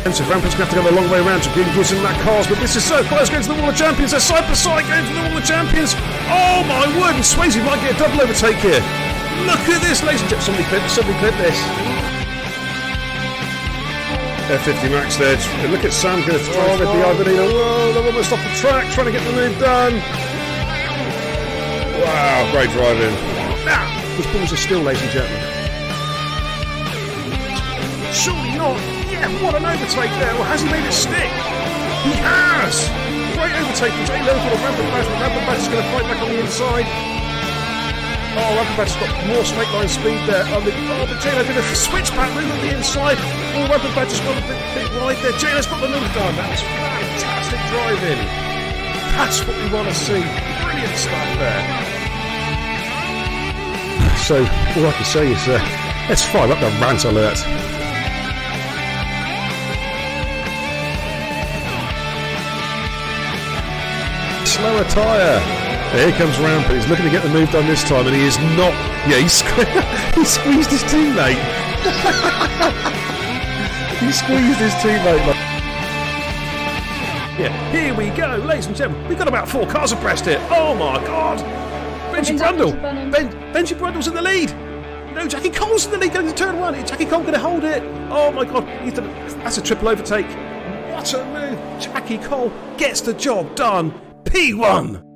So Rampage going to have to go the long way around to really give them that cars, but this is so close going to the Wall of Champions. They're side by side going to the Wall of Champions. Oh my word, and Swayze might get a double overtake here. Look at this, ladies and gentlemen. Somebody clip this. F50 Max there. Look at Sam going to try to the Ivanino. Whoa, they're almost off the track, trying to get the move done. Wow, great driving. Now, these balls are still, ladies and gentlemen. Surely not. Yeah, what an overtake there. Well, has he made it stick? He has. Great overtake. He's A-low for the Rampant Badge, but Rampant Badge is going to fight back on the inside. Oh, Rampant Badge has got more straight line speed there. But J-Lo did a switch back move on the inside. Oh, Rampant Badge has got a bit wide there. J-Lo's got the move done. That's fantastic driving. That's what we want to see. Brilliant stuff there. So, all I can say is, let's fire up the rant alert. Slower tyre. Here comes Rampant. He's looking to get the move done this time, and he is not. Yeah, he squeezed his teammate. He squeezed his teammate. Yeah, here we go, ladies and gentlemen. We've got about 4 cars abreast here. Oh my God! Benji Brundle. Benji Brundle's in the lead. No, Jackie Cole's in the lead going to turn 1. Is Jackie Cole going to hold it? Oh my God! That's a triple overtake. What a move! Jackie Cole gets the job done. P1.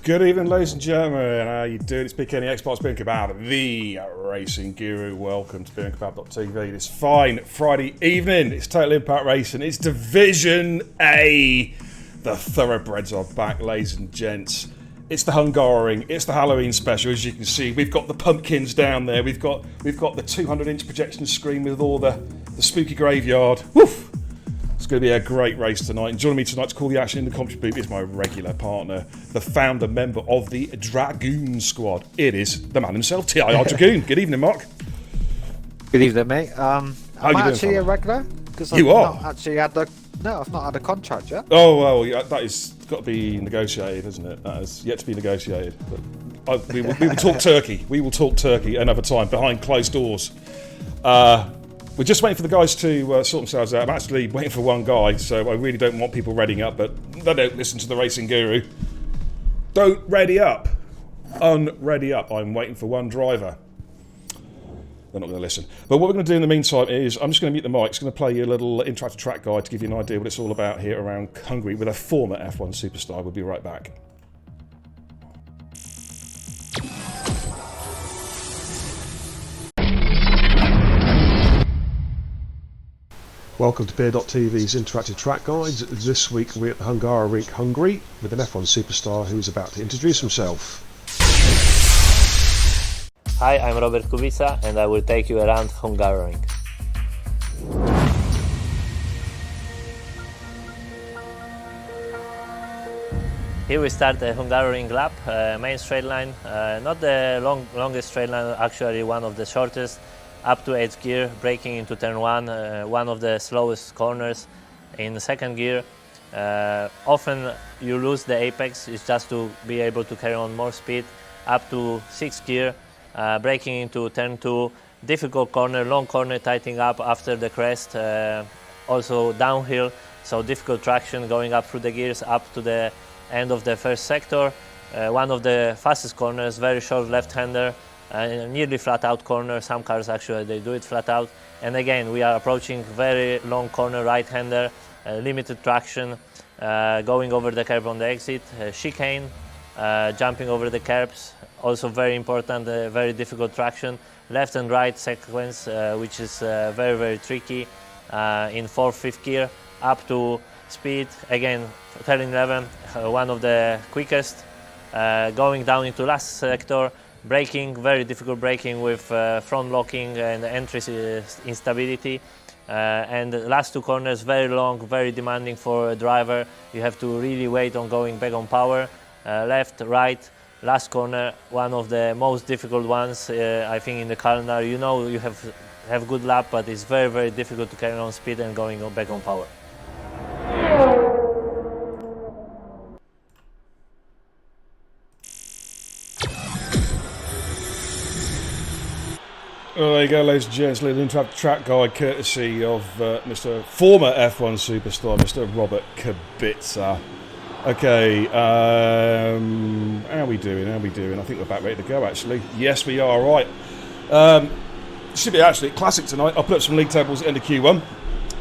Good evening, ladies and gentlemen. How you doing? It's Big Kenny Xbox Being Kebab, the racing guru. Welcome to BeingKebab.tv. This fine Friday evening. It's Total Impact Racing. It's Division A. The thoroughbreds are back, ladies and gents. It's the Hungaroring. It's the Halloween special. As you can see, we've got the pumpkins down there. We've got the 200-inch projection screen with all the spooky graveyard. Woof! It's going to be a great race tonight. And joining me tonight to call the action in the commentary booth is my regular partner, the founder member of the Dragoon squad. It is the man himself, TIR Dragoon. Good evening, Mark. Good evening, mate. I'm actually a regular because I've not had a contract yet. Oh well, yeah, that is got to be negotiated, isn't it? That is yet to be negotiated. But we will talk turkey. We will talk turkey another time behind closed doors. We're just waiting for the guys to sort themselves out. I'm actually waiting for one guy, so I really don't want people readying up, but they don't listen to the racing guru. Don't ready up. Unready up. I'm waiting for one driver. They're not going to listen. But what we're going to do in the meantime is I'm just going to mute the mic. It's going to play you a little interactive track guide to give you an idea what it's all about here around Hungary with a former F1 superstar. We'll be right back. Welcome to Beer.tv's interactive track guides. This week we're at the Hungaroring, Hungary, with an F1 superstar who's about to introduce himself. Hi, I'm Robert Kubica and I will take you around Hungaroring. Here we start the Hungaroring lap, main straight line, not the longest straight line, actually one of the shortest. Up to 8th gear, braking into turn 1, one of the slowest corners in the 2nd gear. Often you lose the apex, it's just to be able to carry on more speed. Up to 6th gear, braking into turn 2, difficult corner, long corner, tightening up after the crest, also downhill, so difficult traction going up through the gears up to the end of the first sector. One of the fastest corners, very short left-hander, nearly flat out corner. Some cars actually they do it flat out, and again we are approaching very long corner, right-hander, limited traction, going over the curb on the exit, chicane, jumping over the curbs, also very important, very difficult traction, left and right sequence, which is very tricky, in 4th, 5th gear, up to speed, again turn 11, one of the quickest, going down into last sector, braking, very difficult braking with front locking and entry instability. And the last 2 corners, very long, very demanding for a driver. You have to really wait on going back on power. Left, right, last corner, one of the most difficult ones, I think, in the calendar. You know, you have good lap, but it's very, very difficult to carry on speed and going back on power. Well, there you go, ladies and gents. Little interrupt track guide courtesy of Mr. former F1 superstar, Mr. Robert Kubica. Okay, how are we doing? I think we're about ready to go, actually. Yes, we are, right. Should be actually a classic tonight. I'll put up some league tables at the end of Q1.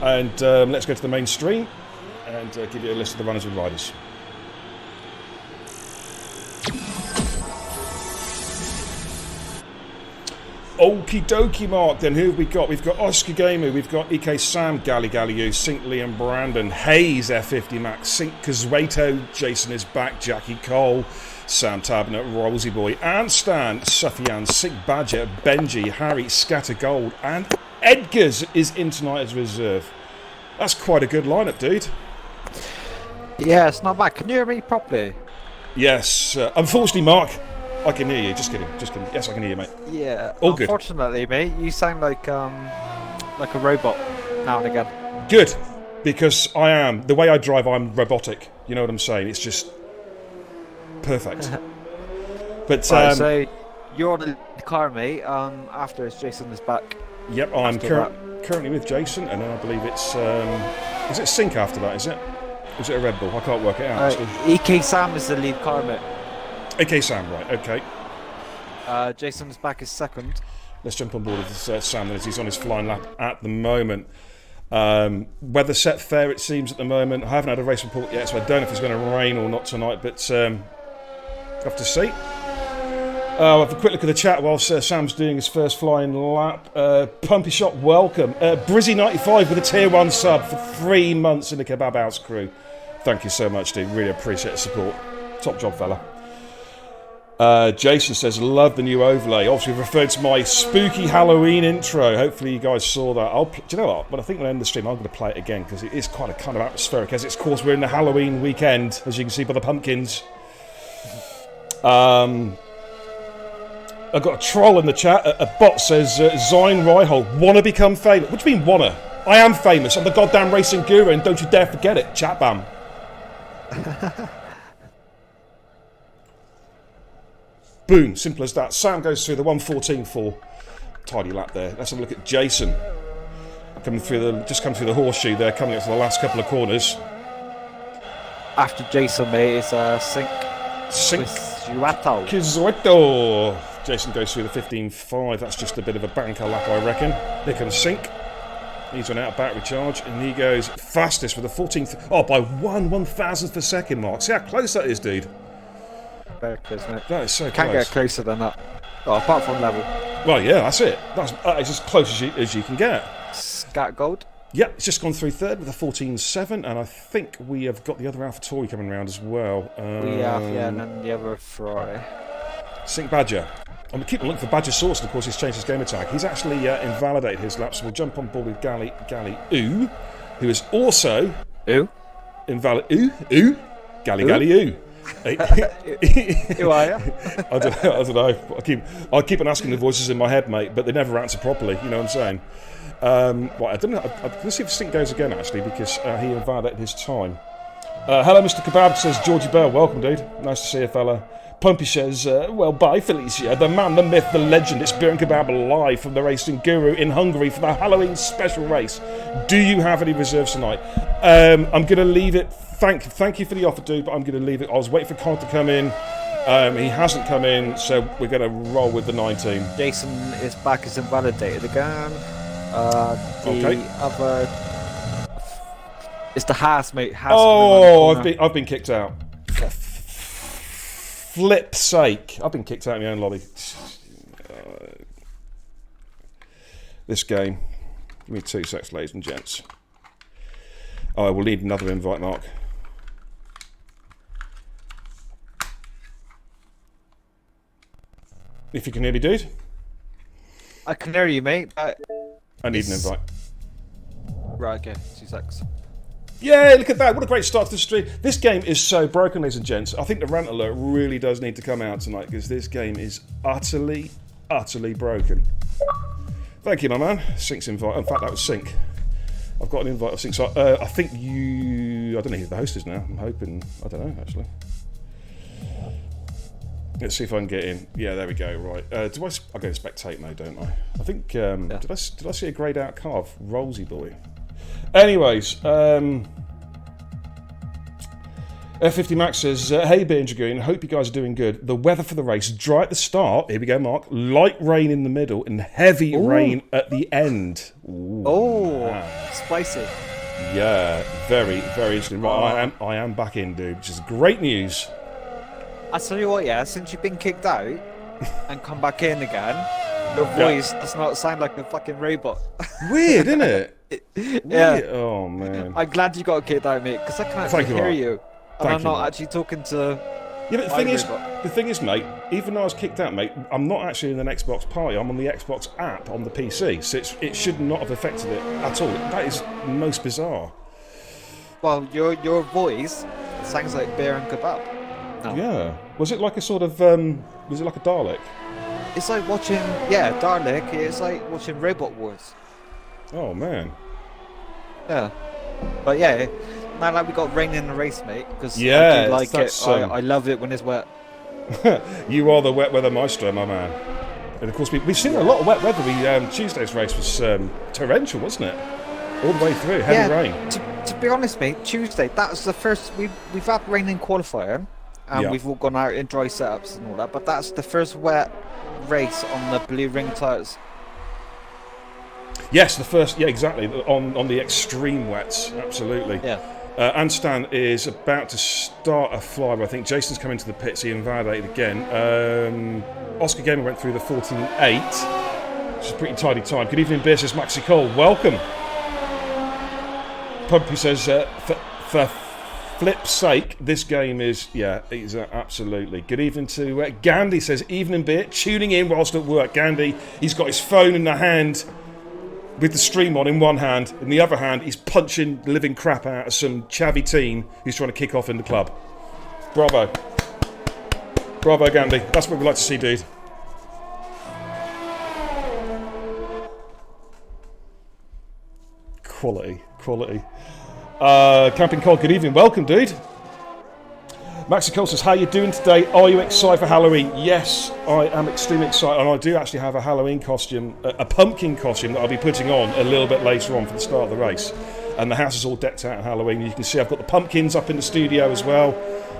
And let's go to the main stream and give you a list of the runners and riders. Okie dokie, Mark. Then who have we got? We've got Oscar Gamer, we've got EK Sam, Gali Galiu, Sink Liam Brandon, Hayes F50 Max, Sink Kazueto, Jason is back, Jackie Cole, Sam Tabernet, Rosie Boy, and Stan, Sufyan, Sink Badger, Benji, Harry, Scatter Gold, and Edgars is in tonight as reserve. That's quite a good lineup, dude. Yeah, it's not bad. Can you hear me properly? Yes. Unfortunately, Mark, I can hear you. Just kidding. Yes, I can hear you, mate. Yeah. All good. Unfortunately, mate, you sound like a robot now and again. Good, because I am. The way I drive, I'm robotic. You know what I'm saying? It's just perfect. But right, so you're on the car, mate. After Jason is back. Yep, I'm currently with Jason, and then I believe it's is it Sync after that? Is it? Or is it a Red Bull? I can't work it out. EK Sam is the lead car, mate. EK Sam, right? Okay. Jason's back is second. Let's jump on board with Sam then, as he's on his flying lap at the moment. Weather set fair, it seems, at the moment. I haven't had a race report yet, so I don't know if it's going to rain or not tonight, but have to see. I'll have a quick look at the chat whilst Sam's doing his first flying lap. Pumpy Shot, welcome. Brizzy95 with a tier 1 sub for 3 months in the Kebab House crew. Thank you so much, dude. Really appreciate the support. Top job, fella. Jason says, love the new overlay. Obviously referred to my spooky Halloween intro. Hopefully you guys saw that. Do you know what? When I think we'll end the stream, I'm going to play it again because it is quite a kind of atmospheric. As it's, of course, we're in the Halloween weekend, as you can see by the pumpkins. I've got a troll in the chat. A bot says, Zine Ryhold, wanna become famous? What do you mean, wanna? I am famous. I'm the goddamn racing guru, and don't you dare forget it. Chat bam. Boom, simple as that. Sam goes through the 1:14.4. Tidy lap there. Let's have a look at Jason. Just come through the horseshoe there, coming up to the last couple of corners. After Jason, mate, is Sink Kazueto. Jason goes through the 15.5. That's just a bit of a banker lap, I reckon. Here comes Sink. He's run out of battery charge, and he goes fastest with the 14th. Oh, by 1/1000th per second, Mark. See how close that is, dude. Very close, mate. That is so close. Can't get closer than that. Oh, apart from level. Well, yeah, that's it. That is as close as you can get. Scat Gold. Yep, it's just gone through third with a 14.7, and I think we have got the other AlphaTauri coming around as well. We have, yeah, and then the other Ferrari. Sink Badger. I'm keeping looking for Badger Source, and of course he's changed his gamer tag. He's actually invalidated his lap, so we'll jump on board with Gali Ooh, who is also Gali Ooh. Who are you? I don't know. I keep on asking the voices in my head, mate, but they never answer properly. You know what I'm saying? Right, I don't know. Let's see if Sink goes again, actually, because he invalidated his time. Hello, Mr. Kebab, says Georgie Bell. Welcome, dude. Nice to see you, fella. Pumpy says, well, bye, Felicia. The man, the myth, the legend. It's Beer and Kebab live from the Racing Guru in Hungary for the Halloween special race. Do you have any reserves tonight? I'm going to leave it. Thank you for the offer, dude, but I'm going to leave it. I was waiting for Con to come in. He hasn't come in, so we're going to roll with the 19. Jason is back as invalidated again. The other... It's the Haas, mate. I've been kicked out. For flip's sake. I've been kicked out of my own lobby. This game. Give me 2 seconds, ladies and gents. Oh, I will need another invite, Mark. If you can hear me, dude. I can hear you, mate. I need an invite. Right, okay. 2 seconds. Yeah, look at that. What a great start to the stream. This game is so broken, ladies and gents. I think the rant alert really does need to come out tonight because this game is utterly, utterly broken. Thank you, my man. Sync's invite. In fact, that was Sync. I've got an invite of Sync. So I think you... I don't know who the host is now. I'm hoping... I don't know, actually. Let's see if I can get in. Yeah, there we go. Right. I go to spectate mode, don't I? I think... did I see a greyed out car of Rollsy Boy? Anyways, F50 Max says, hey Beer and Dragoon, hope you guys are doing good. The weather for the race, dry at the start, here we go Mark, light rain in the middle and heavy rain at the end. Ooh, spicy. Yeah, very, very interesting. Right, I am back in, dude, which is great news. I tell you what, yeah, since you've been kicked out and come back in again, your voice does not sound like a fucking robot. Weird, isn't it? Yeah. Weird. Oh, man. I'm glad you got kicked out, mate, because I can't actually hear you. And I'm not actually talking to... Yeah, but the thing is, mate, even though I was kicked out, mate, I'm not actually in an Xbox party. I'm on the Xbox app on the PC, so it should not have affected it at all. That is most bizarre. Well, your voice sounds like beer and kebab. No. Yeah. Was it like a sort of, was it like a Dalek? It's like watching, Dalek, it's like watching Robot Wars. Oh, man. Yeah. But yeah, now that we got rain in the race, mate, because I do like it. I love it when it's wet. You are the wet weather maestro, my man. And of course, we've seen a lot of wet weather. Tuesday's race was torrential, wasn't it? All the way through, heavy rain. To be honest, mate, Tuesday, that was the first... We've had rain in qualifying, and we've all gone out in dry setups and all that, but that's the first wet race on the blue ring tyres. Yes, the first, exactly, on the extreme wets, absolutely. Yeah. Anstan is about to start a flyby. I think Jason's come into the pits, he invalidated again. Oscar Gamer went through the 14.8, which is a pretty tidy time. Good evening, Beer, says Maxi Cole. Welcome. Pumpy says, for flip's sake, this game is, absolutely. Good evening to Gandhi, says, evening Beer, tuning in whilst at work. Gandhi, he's got his phone in the hand, with the stream on in one hand, in the other hand he's punching the living crap out of some chavvy teen who's trying to kick off in the club. Bravo. Bravo, Gandhi. That's what we like to see, dude. Quality. Camping Cole, good evening. Welcome, dude. Maxi Cole says, how you doing today? Are you excited for Halloween? Yes, I am extremely excited, and I do actually have a Halloween costume, a pumpkin costume that I'll be putting on a little bit later on for the start of the race. And the house is all decked out in Halloween. You can see I've got the pumpkins up in the studio as well.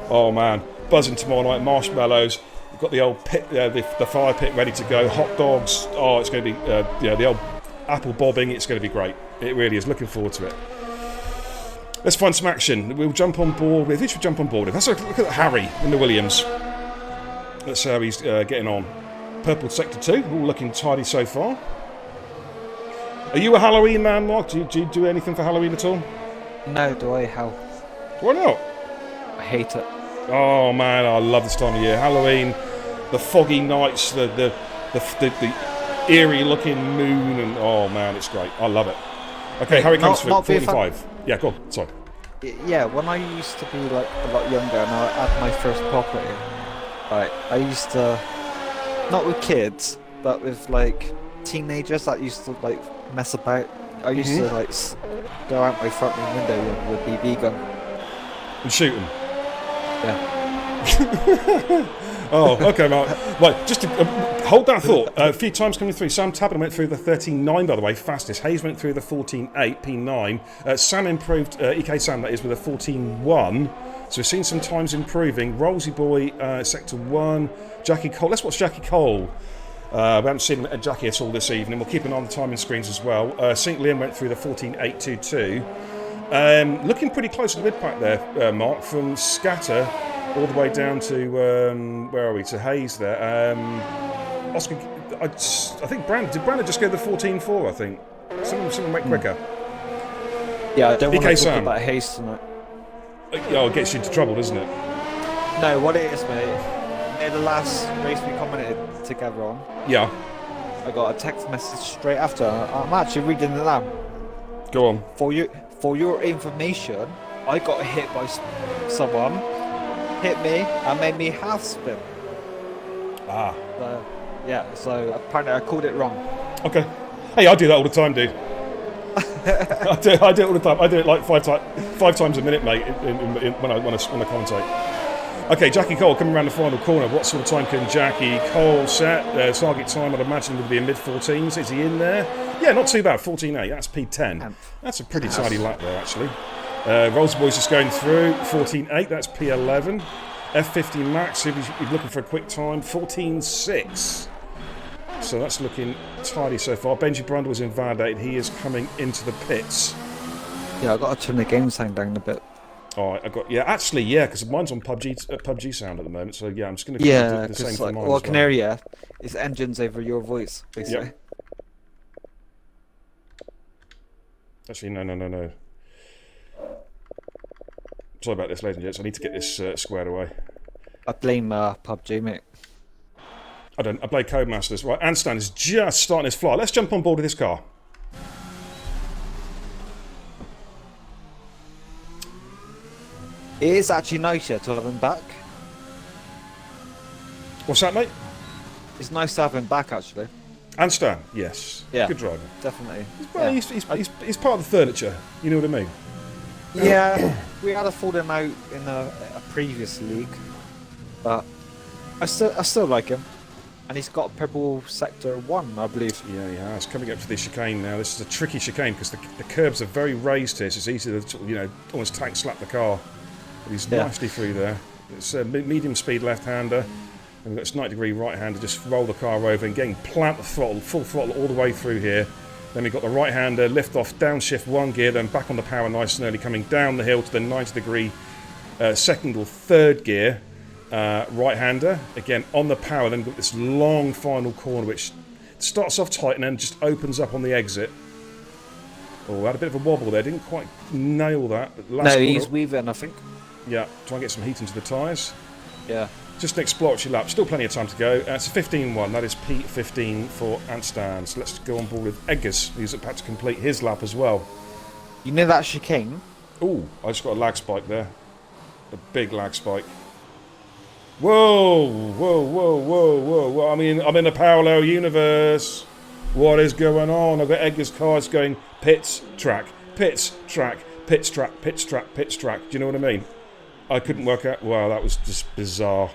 Oh man, buzzing tomorrow night, marshmallows. We've got the old pit, the fire pit ready to go, hot dogs. Oh, it's going to be, the old apple bobbing. It's going to be great. It really is. Looking forward to it. Let's find some action. We'll jump on board with... Who should we jump on board with? Let's look at Harry in the Williams. Let's see how he's getting on. Purple Sector 2. All looking tidy so far. Are you a Halloween man, Mark? Do you do anything for Halloween at all? No, do I? How? Why not? I hate it. Oh, man, I love this time of year. Halloween, the foggy nights, the eerie-looking moon, and... Oh, man, it's great. I love it. Okay, Harry comes through. 45. Yeah, go on. Sorry. Yeah, when I used to be like a lot younger and I had my first property, right, I used to, not with kids, but with like teenagers that used to like mess about. I used to like go out my front room window with a BB gun. And shoot them? Yeah. Oh, okay, Mark. Right, just to hold that thought. A few times coming through. Sam Tappan went through the 13.9, by the way, fastest. Hayes went through the 14.8, P9. Sam improved, EK Sam, that is, with a 14.1. So we've seen some times improving. Rollsy Boy, Sector 1. Jackie Cole. Let's watch Jackie Cole. We haven't seen Jackie at all this evening. We'll keep an eye on the timing screens as well. St. Liam went through the 14.822. Looking pretty close to the mid-pack there, Mark, from Scatter all the way down to, where are we, to Hayes there. Oscar, I think did Brandon just go the 14.4, I think? Someone went quicker. Yeah, I don't want to talk Sam. about Hayes tonight. Oh, it gets you into trouble, doesn't it? No, what it is, mate, in the last race we commented together on, Yeah. I got a text message straight after. I'm actually reading it now. Go on. For For your information, I got hit by someone, hit me, and made me half spin. Ah. So, yeah, so apparently I called it wrong. Okay. Hey, I do that all the time, dude. I do it all the time. I do it like five times a minute, mate, when I commentate. Okay, Jackie Cole coming around the final corner. What sort of time can Jackie Cole set? Target time, I'd imagine, would be in mid-14s. Is he in there? Yeah, not too bad. 14.8. That's P10. That's a pretty tidy lap there, actually. Rolls Boys just going through. 14.8. That's P11. F50 Max, if he's looking for a quick time. 14.6. So that's looking tidy so far. Benji Brundle was invalidated. He is coming into the pits. Yeah, I've got to turn the game sound down a bit. Oh, because mine's on PUBG sound at the moment. So yeah, I'm just going to do the same for like, mine. Well, as well. Canaria is engines over your voice, basically. Yep. Actually, no. Sorry about this, ladies and gents. I need to get this squared away. I blame PUBG, mate. I play Codemasters. Right, Anstan is just starting his flight. Let's jump on board with this car. It is actually nicer to have him back. What's that, mate? It's nice to have him back, actually. Anstan, yes. Yeah. Good driver. Definitely. Well, yeah. he's part of the furniture. You know what I mean? Yeah, we had a falling out in a previous league, but I still like him, and he's got purple sector 1, I believe. Yeah, he has. Coming up to the chicane now. This is a tricky chicane because the curbs are very raised here, so it's easy to almost tank slap the car. But he's nicely through there. It's a medium speed left-hander, and we've got this 90-degree right-hander. Just roll the car over and getting plant the throttle, full throttle all the way through here. Then we've got the right-hander, lift off, downshift 1 gear, then back on the power nice and early, coming down the hill to the 90-degree second or third gear. Right-hander, again on the power, then got this long final corner which starts off tight and then just opens up on the exit. Oh, had a bit of a wobble there, didn't quite nail that. He's weaving, I think. Yeah, try and get some heat into the tyres. Yeah. Just an exploratory lap, still plenty of time to go. It's a 15.1, that is P15 for Anstan. So let's go on board with Eggers, who's about to complete his lap as well. You know that chicane? Oh, I just got a lag spike there. A big lag spike. Whoa. I mean, I'm in a parallel universe. What is going on? I've got Eggers' cars going pits, track, pits, track, pits, track, pits, track, pits, track. Do you know what I mean? I couldn't work out. Wow, that was just bizarre.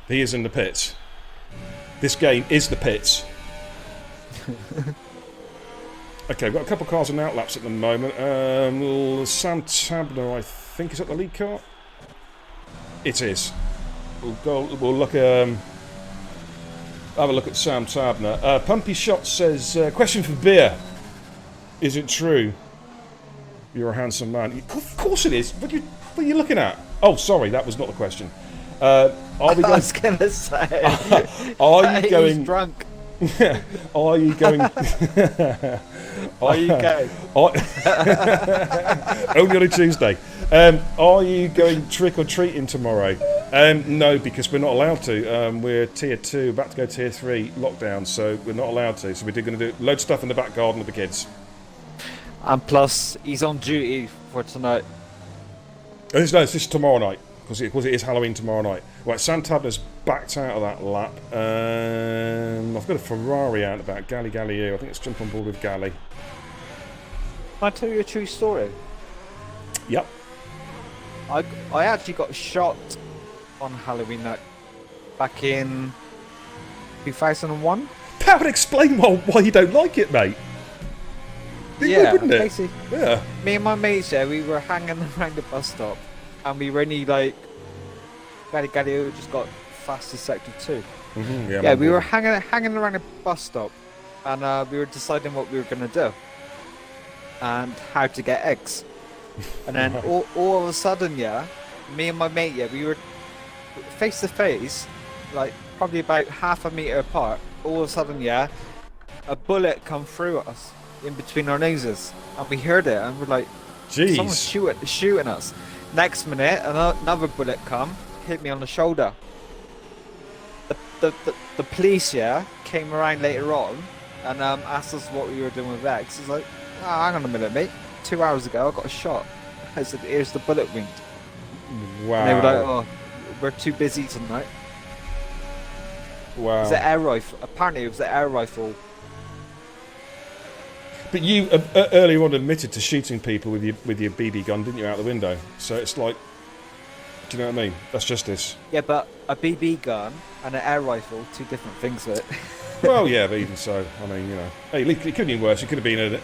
He is in the pits. This game is the pits. Okay, we've got a couple of cars on outlaps at the moment. Sam Tabner, I think, is at the lead car. It is. We'll look. Have a look at Sam Tabner. Pumpy Shot says, question for Beer. Is it true? You're a handsome man. Of course it is. What are you looking at? Oh, sorry, that was not the question. Are we going? I was going to say. Are you going? He's drunk. Are you going? Are you going? Only on a Tuesday. Are you going trick or treating tomorrow? No, because we're not allowed to. We're tier 2, about to go tier 3 lockdown, so we're not allowed to. So we're going to do loads of stuff in the back garden with the kids. And plus, he's on duty for tonight. This is tomorrow night, because it is Halloween tomorrow night. Right, Sam Tabner's backed out of that lap. I've got a Ferrari out about Galli Gallier. I think let's jump on board with Galli. Can I tell you a true story? Yep. I actually got shot on Halloween night back in 2001. That would explain why you don't like it, mate. Yeah, wouldn't it? basically. Yeah. Me and my mates, we were hanging around the bus stop, and we were only like, Galli just got fastest sector 2. Mm-hmm, yeah, we were hanging around the bus stop, and we were deciding what we were gonna do, and how to get eggs. And then all of a sudden, me and my mate, we were face to face, like probably about half a meter apart. All of a sudden, a bullet come through us in between our noses, and we heard it, and we're like, jeez, someone's shooting us. Next minute, another bullet come, hit me on the shoulder. The police came around later on and asked us what we were doing with X. It's like, hang on a minute, mate. 2 hours ago, I got a shot. Here's the bullet wound. Wow. And they were like, oh, we're too busy tonight. Wow. It was the air rifle. Apparently, it was the air rifle. But you earlier on admitted to shooting people with your BB gun, didn't you, out the window? So it's like, do you know what I mean? That's justice. Yeah, but a BB gun and an air rifle, two different things with it. Well, yeah, but even so, I mean, hey, it could have been worse. It could have been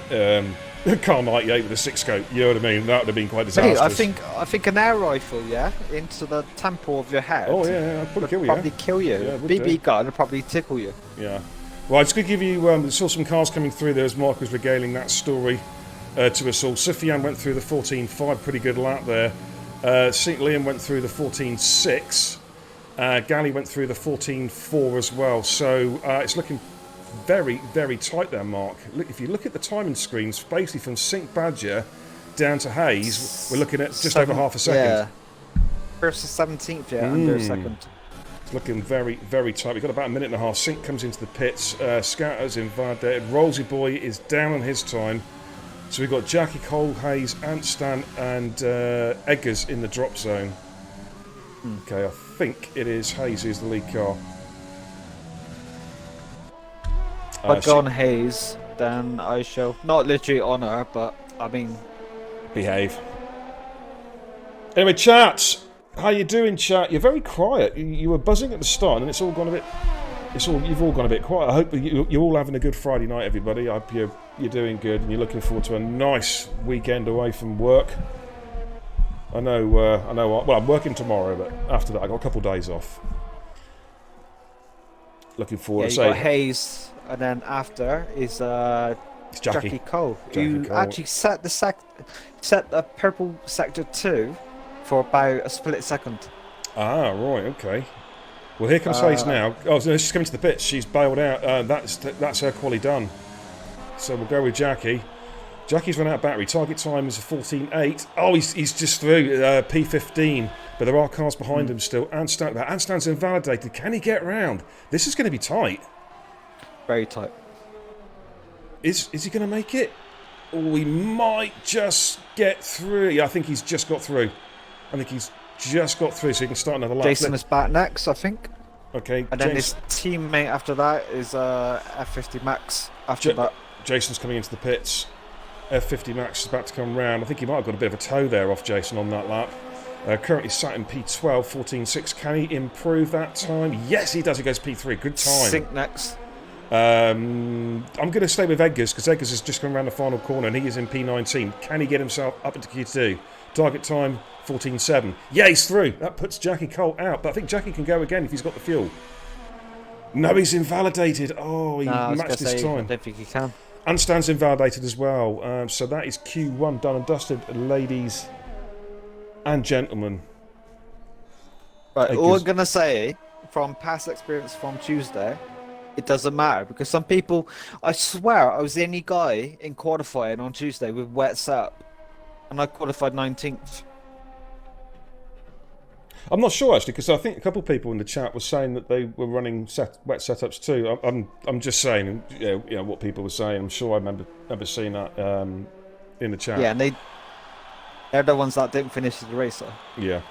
a Car 98 with a 6-scope. You know what I mean? That would have been quite disastrous. I think an air rifle, yeah, into the temple of your head. Oh yeah, I'd probably kill you. Probably kill you. Yeah, BB gun would probably tickle you. Yeah. Well, I just going to give you. Saw some cars coming through there as Mark was regaling that story to us all. Sufyan went through the 14.5, pretty good lap there. St. Liam went through the 14.6. Galley went through the 14.4 as well. So it's looking very, very tight there, Mark. Look, if you look at the timing screens, basically from St. Badger down to Hayes, we're looking at just over half a second. Yeah. First to 17th, yeah, under a second. It's looking very, very tight. We've got about a minute and a half. Sink comes into the pits. Scouter's invalidated. Rollsy Boy is down on his time. So we've got Jackie Cole, Hayes, Antstan and Eggers in the drop zone. Okay, I think it is Hayes who's the lead car. I'd go on Hayes, then I shall. Not literally on her, but I mean... Behave. Anyway, chat. How you doing, chat? You're very quiet. You were buzzing at the start, and it's all gone a bit. You've all gone a bit quiet. I hope you're all having a good Friday night, everybody. I hope you're doing good, and you're looking forward to a nice weekend away from work. I know. Well, I'm working tomorrow, but after that, I got a couple of days off. Looking forward. Yeah, you got Hayes, and then after is Jackie Cole. You actually set the purple sector 2 for about a split second. Ah, right, okay. Well, here comes Hayes now. Oh, no, she's coming to the pits. She's bailed out. That's her quali done. So we'll go with Jackie. Jackie's run out of battery. Target time is a 14.8. Oh, he's just through P15. But there are cars behind him still. Anstan's invalidated. Can he get round? This is going to be tight. Very tight. Is he going to make it? Or he might just get through. Yeah, I think he's just got through. So he can start another lap. Jason is back next, I think. Okay. And then his teammate after that is F50 Max after that. Jason's coming into the pits. F50 Max is about to come round. I think he might have got a bit of a toe there off Jason on that lap. Currently sat in P12, 14.6. Can he improve that time? Yes, he does. He goes P3. Good time. Sink next. I'm going to stay with Eggers because Eggers has just come around the final corner and he is in P19. Can he get himself up into Q2? Target time 14.7. Yeah, he's through. That puts Jackie Cole out, but I think Jackie can go again if he's got the fuel. No, he's invalidated. Oh, he matched his time. I don't think he can. And Stan's invalidated as well. So that is Q1 done and dusted, ladies and gentlemen. Right, all I'm going to say, from past experience from Tuesday, it doesn't matter because some people, I swear, I was the only guy in qualifying on Tuesday with wet setup, and I qualified 19th. I'm not sure actually because I think a couple of people in the chat were saying that they were running wet setups too. I'm just saying, you know what people were saying. I'm sure I remember seeing that in the chat. Yeah, and they're the ones that didn't finish the race. So. Yeah.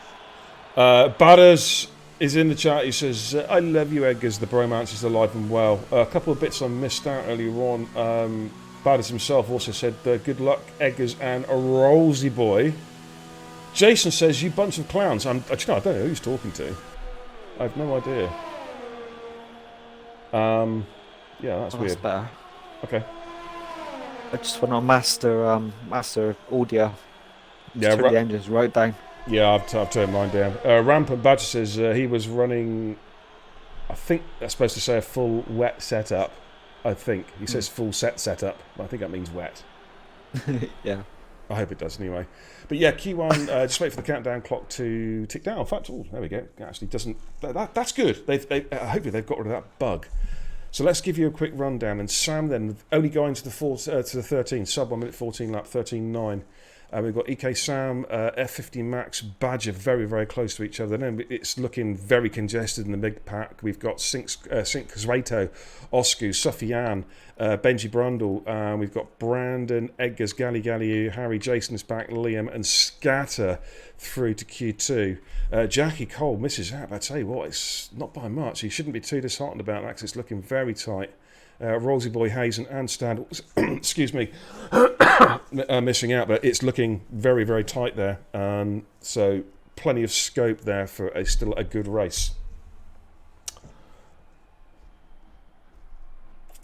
Butters is in the chat. He says, "I love you, Eggers. The bromance is alive and well." A couple of bits I missed out earlier on. Butters himself also said, "Good luck, Eggers and a Rollsy Boy." Jason says, "You bunch of clowns." I don't know who he's talking to. I have no idea. Yeah, that's weird. That's better. Okay. I just went on master audio. Yeah, the engines right down. Yeah, I've turned mine down. Rampant Badger says he was running. I think that's supposed to say a full wet setup. I think he says full setup. I think that means wet. Yeah. I hope it does anyway. But yeah, Q1, just wait for the countdown clock to tick down. In fact, there we go. It actually doesn't. That's good. Hopefully they've got rid of that bug. So let's give you a quick rundown. And Sam then only going to the 13, sub 1 minute 14 lap 13.9. We've got EK Sam, F50 Max, Badger very, very close to each other. Then it's looking very congested in the mid pack. We've got Sink Kazreto, Osku, Sufyan, Benji Brundle. We've got Brandon, Edgars, Gali Galiu, Harry, Jason is back, Liam, and Scatter through to Q2. Jackie Cole misses out. But I tell you what, it's not by much. He shouldn't be too disheartened about that because it's looking very tight. Rosie Boy, Hazen, and Stan, excuse me, missing out, but it's looking very, very tight there. So plenty of scope there for still a good race.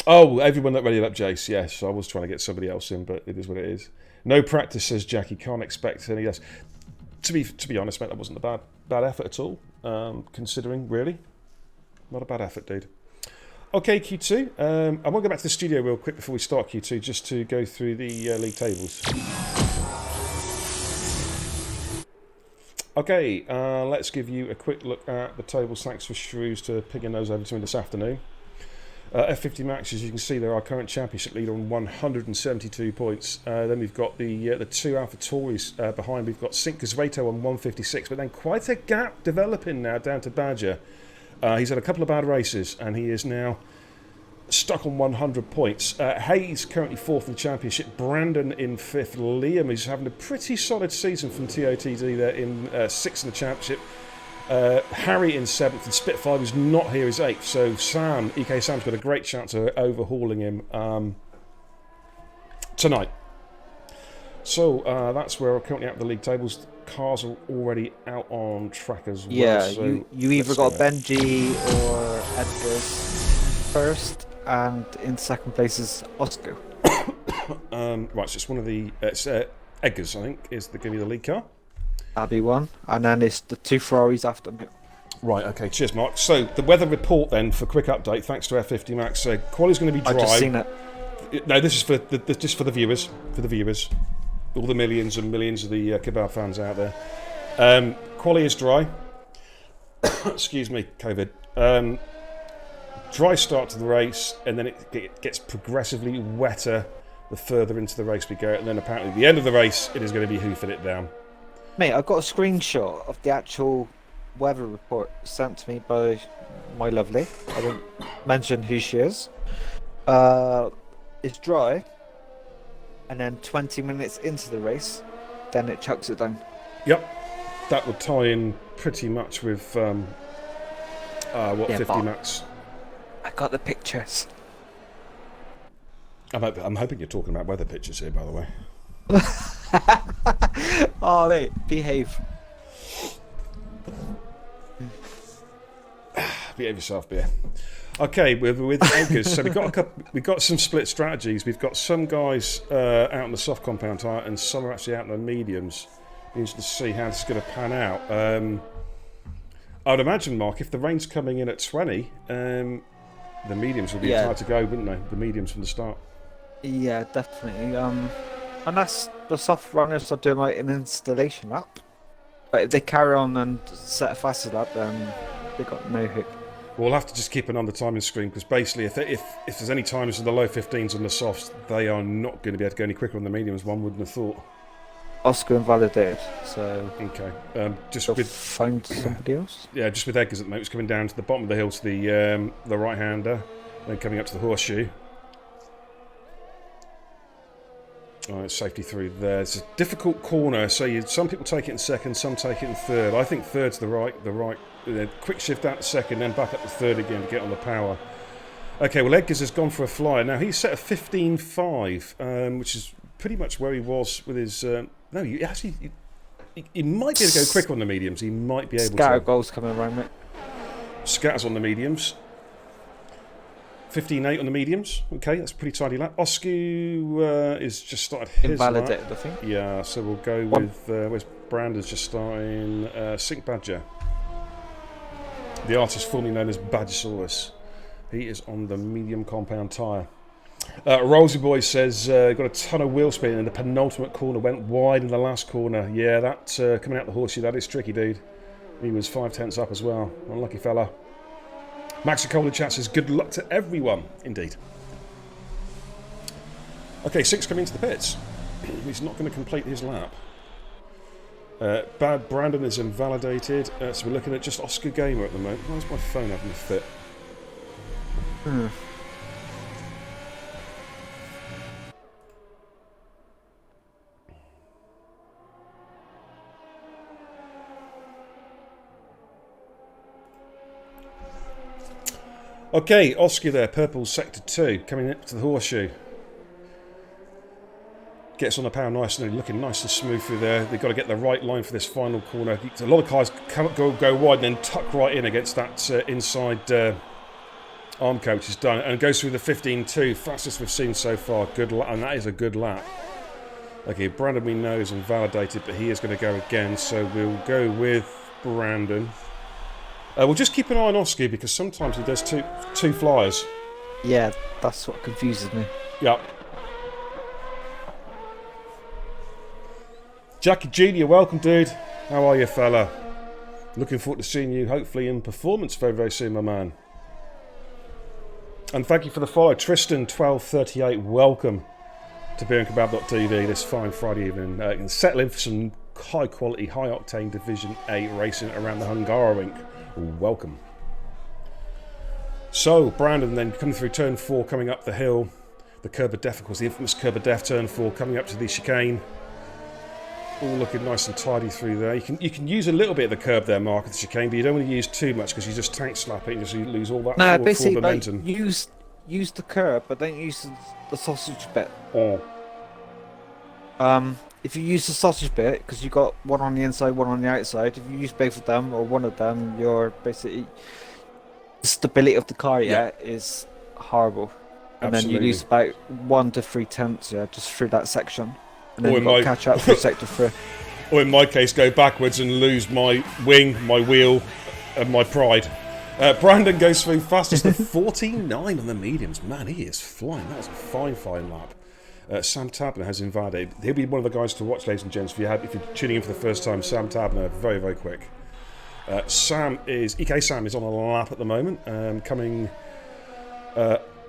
Oh, everyone that ready up, Jace. Yes, I was trying to get somebody else in, but it is what it is. No practice, says Jackie. Can't expect any less. To be honest, mate, that wasn't a bad effort at all. Considering, really, not a bad effort, dude. Okay, Q2. I want to go back to the studio real quick before we start Q2, just to go through the league tables. Okay, let's give you a quick look at the tables. Thanks for Shrews to picking those over to me this afternoon. F50 Max, as you can see, they're our current championship leader on 172 points. Then we've got the two Alpha Tories behind. We've got Sink Kazreto on 156, but then quite a gap developing now down to Badger. He's had a couple of bad races, and he is now stuck on 100 points. Hayes currently 4th in the championship. Brandon in 5th. Liam is having a pretty solid season from TOTD there in 6th in the championship. Harry in 7th, and Spitfire, who's not here, is 8th. So Sam, EK Sam's got a great chance of overhauling him tonight. So that's where we're currently at the league tables. Cars are already out on track as well. Yeah, so you either got Benji or Edgars first, and in second place is Oscar. Right, so it's one of the Edgars, I think, is going to be the lead car. That'll be one, and then it's the two Ferraris after me. Right, okay, cheers, Mark. So the weather report then, for a quick update, thanks to F50 Max. Quali's going to be dry. I've just seen it. No, this is just for the viewers. For the viewers. All the millions and millions of the kebab fans out there. Quali is dry. Excuse me, COVID. Dry start to the race, and then it gets progressively wetter the further into the race we go. And then apparently at the end of the race, it is going to be hoofing it down. Mate, I've got a screenshot of the actual weather report sent to me by my lovely. I won't mention who she is. It's dry. And then 20 minutes into the race, then it chucks it down. Yep, that would tie in pretty much with 50 Max. I got the pictures. I'm hoping you're talking about weather pictures here, by the way. Oh, mate, behave. Behave yourself, beer. Okay, with Edgars, so we've got some split strategies. We've got some guys out in the soft compound tyre, and some are actually out in the mediums. Interesting to see how this is going to pan out. I would imagine, Mark, if the rain's coming in at 20, the mediums will be hard to go, wouldn't they? The mediums from the start. Yeah, definitely. Unless the soft runners are doing like an installation lap. But if they carry on and set a faster lap, then they got no hook. We'll have to just keep an eye on the timing screen, because basically if there's any timers in the low 15s on the softs, they are not going to be able to go any quicker on the mediums, one wouldn't have thought. Oscar invalidated, so... Okay. Just they'll with... find somebody else? Yeah, just with Edgars at the moment, it's coming down to the bottom of the hill to the right-hander, then coming up to the horseshoe. Alright, safety through there. It's a difficult corner, so some people take it in second, some take it in third. I think third's the right quick shift out to second, then back up to third again to get on the power. Okay, well, Edgars has gone for a flyer. Now, he's set a 15.5, which is pretty much where he was with his... no, he might be able to go quick on the mediums. He might be able Scatter to. goals coming around, mate. Scatters on the mediums. 15.8 on the mediums. Okay, that's a pretty tidy lap. Oscu is just started his Invalidated, lap. I think. Yeah, so we'll go with... where's Brandon's just starting? Sink Badger. The artist formerly known as Badgersaurus. He is on the medium compound tyre. Rosie Boy says, got a ton of wheel spin in the penultimate corner, went wide in the last corner. Yeah, that coming out the horseshoe, that is tricky, dude. He was 5/10 up as well. Unlucky fella. Max Acola chat says, good luck to everyone. Indeed. Okay, 6 coming into the pits. He's not going to complete his lap. Brandon is invalidated. So we're looking at just Oscar Gamer at the moment. Why is my phone having a fit? Okay, Oscar there, purple sector 2, coming up to the horseshoe. Gets on the power nice and looking nice and smooth through there. They've got to get the right line for this final corner. A lot of cars go wide and then tuck right in against that inside arm coach. Is done and goes through the 15.2, fastest we've seen so far. Good lap, and that is a good lap. Okay, Brandon we know is invalidated, but he is going to go again, so we'll go with Brandon. We'll just keep an eye on Oscar because sometimes he does two flyers. Yeah, that's what confuses me. Yep. Jackie Jr., welcome, dude. How are you, fella? Looking forward to seeing you, hopefully, in performance very, very soon, my man. And thank you for the follow. Tristan1238, welcome to beerandkebab.tv this fine Friday evening. And settle in for some high-quality, high-octane Division 8 racing around the Hungary. Welcome. So, Brandon then coming through turn 4, coming up the hill. The curb of death, of course, the infamous curb of death, turn 4, coming up to the chicane. All looking nice and tidy through there. You can use a little bit of the curb there, Mark, at the chicane, but you don't want to use too much because you just tank slap it and you lose all that basically, momentum. Like, use the curb, but don't use the sausage bit. Oh. If you use the sausage bit, because you got one on the inside, one on the outside, if you use both of them or one of them, you're basically the stability of the car is horrible, and Absolutely. then you lose about 1 to 3 tenths just through that section, and then you've got to catch up through sector 3. Or in my case, go backwards and lose my wing, my wheel, and my pride. Brandon goes through fastest of 49 on the mediums. Man, he is flying. That was a fine lap. Sam Tabner has invaded. He'll be one of the guys to watch, ladies and gents. If you're tuning in for the first time, Sam Tabner, very, very quick. EK Sam is on a lap at the moment, coming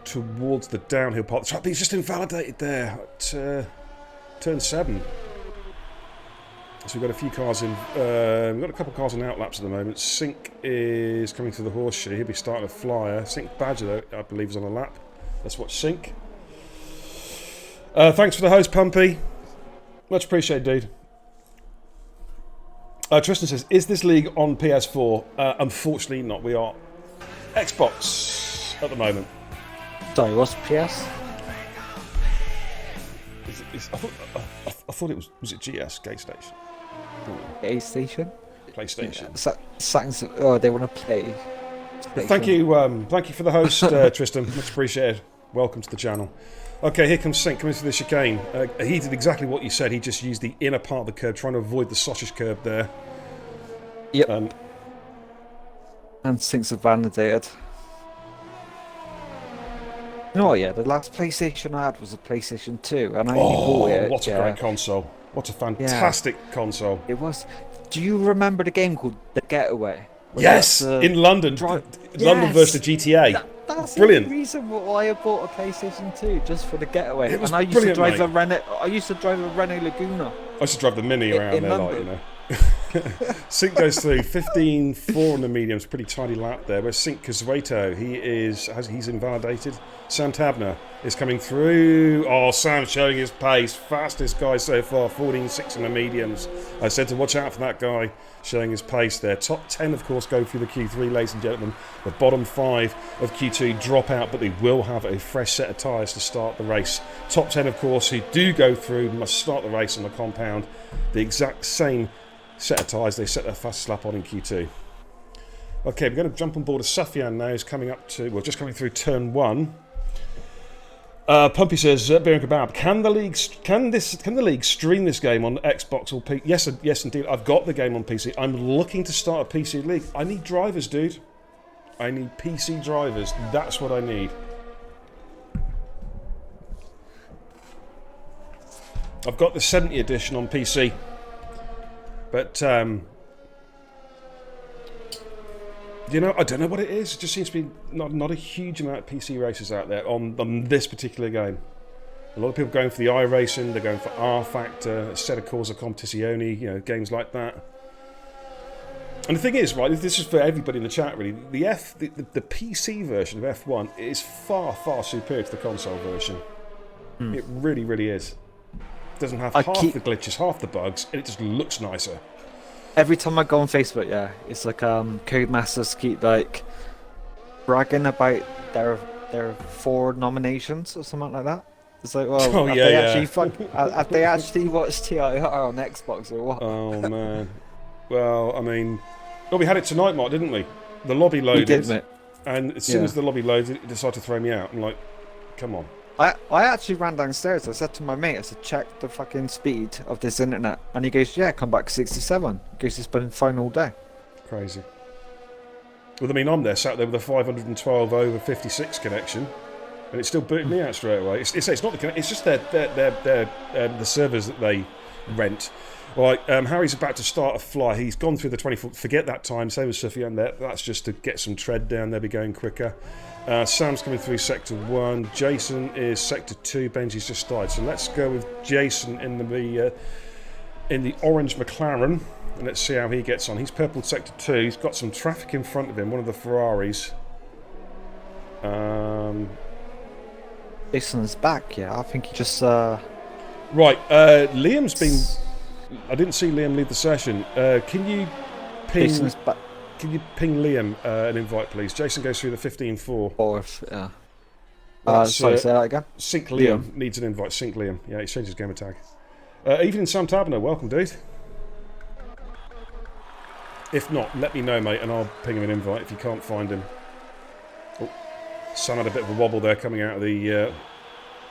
towards the downhill part of the track. But he's just invalidated there at turn 7. So we've got a few cars in. We've got a couple of cars on outlaps at the moment. Sink is coming through the horseshoe. He'll be starting a flyer. Sink Badger, though, I believe, is on a lap. Let's watch Sink. Thanks for the host, Pumpy. Much appreciated, dude. Tristan says, is this league on PS4? Unfortunately not. We are Xbox at the moment. Sorry, what's PS? I thought it was it GS, Gate Station? A station? PlayStation. Oh, they want to play. Thank you for the host, Tristan. Much appreciated. Welcome to the channel. Okay, here comes Sink coming through the chicane. He did exactly what you said. He just used the inner part of the curb, trying to avoid the sausage curb there. Yep. And Sink's validated. You know what, the last PlayStation I had was a PlayStation 2, and I only bought it. What a great console. What a fantastic console. It was. Do you remember the game called The Getaway? Yes, in London. London versus the GTA. That's brilliant. The reason why I bought a PlayStation 2, just for The Getaway. It was and I used to drive a Renault. I used to drive a Renault Laguna. I used to drive the Mini around in there, London. like, Sink goes through 15.4 on the mediums, pretty tidy lap there. Whereas Sink Kazueto, he's invalidated. Sam Tabner is coming through. Oh, Sam's showing his pace. Fastest guy so far, 14.6 on the mediums. I said to watch out for that guy showing his pace there. Top 10, of course, go through the Q3, ladies and gentlemen. The bottom 5 of Q2 drop out, but they will have a fresh set of tyres to start the race. Top 10, of course, who do go through must start the race on the compound. The exact same set of tyres they set their fastest lap on in Q2. Okay, we're going to jump on board a Sufyan now. He's coming up to, well, just coming through turn 1. Pumpy says, Beer and Kebab, can the league stream this game on Xbox or PC? Yes, indeed. I've got the game on PC. I'm looking to start a PC league. I need drivers, dude. I need PC drivers. That's what I need. I've got the 70 edition on PC, but you know, I don't know what it is. It just seems to be not a huge amount of PC races out there on this particular game. A lot of people going for the iRacing, they're going for R Factor, Sette Corsa Competizione, you know, games like that. And the thing is, right, this is for everybody in the chat really, the PC version of F1 is far, far superior to the console version. It really, really is. It doesn't have half the glitches, half the bugs, and it just looks nicer. Every time I go on Facebook, yeah, it's like Codemasters keep like bragging about their 4 nominations or something like that. It's like, well, have they actually watched TIR on Xbox or what? Oh man. Well, I mean, we had it tonight, Mark, didn't we? The lobby loaded, did, mate. And as soon as the lobby loaded, it decided to throw me out. I'm like, come on. I actually ran downstairs. I said to my mate, I said, check the fucking speed of this internet. And he goes, yeah, come back 67. He goes, it's been fine all day. Crazy. Well, I mean, I'm there, sat there with a 512 over 56 connection, and it's still booting me out straight away. It's not the connection, it's just the servers that they rent. Right, Harry's about to start a fly. He's gone through the 24. Forget that time. Same as Sufyan there. That's just to get some tread down. They'll be going quicker. Sam's coming through sector 1. Jason is sector 2. Benji's just started. So let's go with Jason in the orange McLaren, and let's see how he gets on. He's purple sector 2. He's got some traffic in front of him. One of the Ferraris. Jason's back. Yeah, I think he just. Right, Liam's been. I didn't see Liam leave the session. Can you ping Liam an invite, please? Jason goes through the 15-4. Fourth, yeah. Sorry, say that again. Sync Liam needs an invite. Sync Liam. Yeah, he's changed his gamer tag. Evening Sam Taberner, welcome, dude. If not, let me know, mate, and I'll ping him an invite if you can't find him. Oh, Sam had a bit of a wobble there coming out of the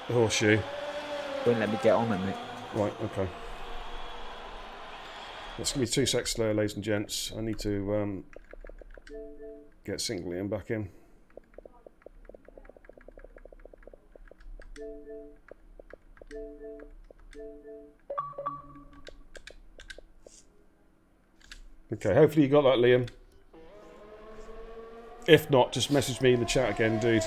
horseshoe. Won't let me get on it, mate. Right, okay. Let's give me 2 secs slow, ladies and gents. I need to get Sync Liam back in. Okay, hopefully you got that, Liam. If not, just message me in the chat again, dude.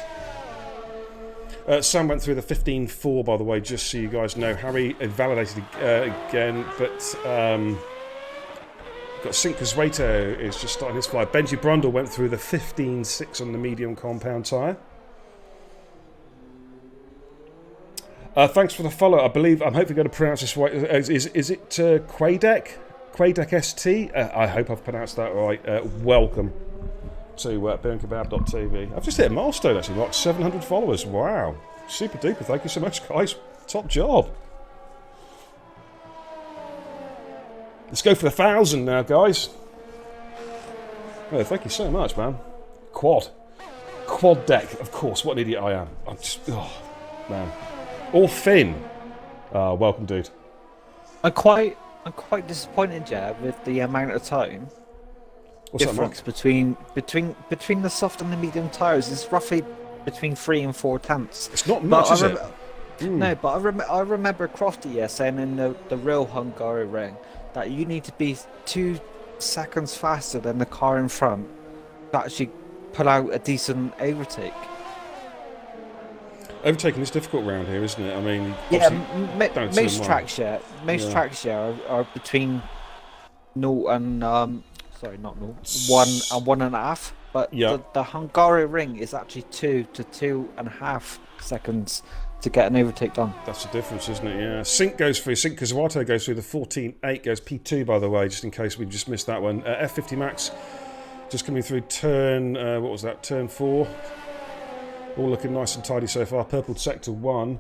Sam went through the 15-4, by the way, just so you guys know. Harry invalidated again, but got Cinquezueto is just starting his fly. Benji Brundle went through the 15-6 on the medium compound tyre. Thanks for the follow. I'm hopefully going to pronounce this right. Is it Quadek? Quadek ST? I hope I've pronounced that right. Welcome to BeerandKebab.tv. I've just hit a milestone actually, like 700 followers. Wow. Super duper. Thank you so much, guys. Top job. Let's go for 1,000 now, guys. Oh, thank you so much, man. Quad deck, of course. What an idiot I am. I'm just, oh, man. Or Finn. Welcome, dude. I'm quite disappointed, yeah, with the amount of time difference between the soft and the medium tires. It's roughly between 3 and 4 tenths. It's not much, is it? No, but I remember Crofty saying in the real Hungary ring that you need to be 2 seconds faster than the car in front to actually pull out a decent overtake. Overtaking is difficult around here, isn't it? I mean, most tracks are between 0 and sorry, not 0, 1 and 1.5. But the Hungary ring is actually 2 to 2.5 seconds to get an overtake done. That's the difference, isn't it? Yeah. Sync Kazuato goes through the 14.8, goes P2, by the way, just in case we just missed that one. F50 Max just coming through turn, what was that, turn 4. All looking nice and tidy so far. Purple sector 1.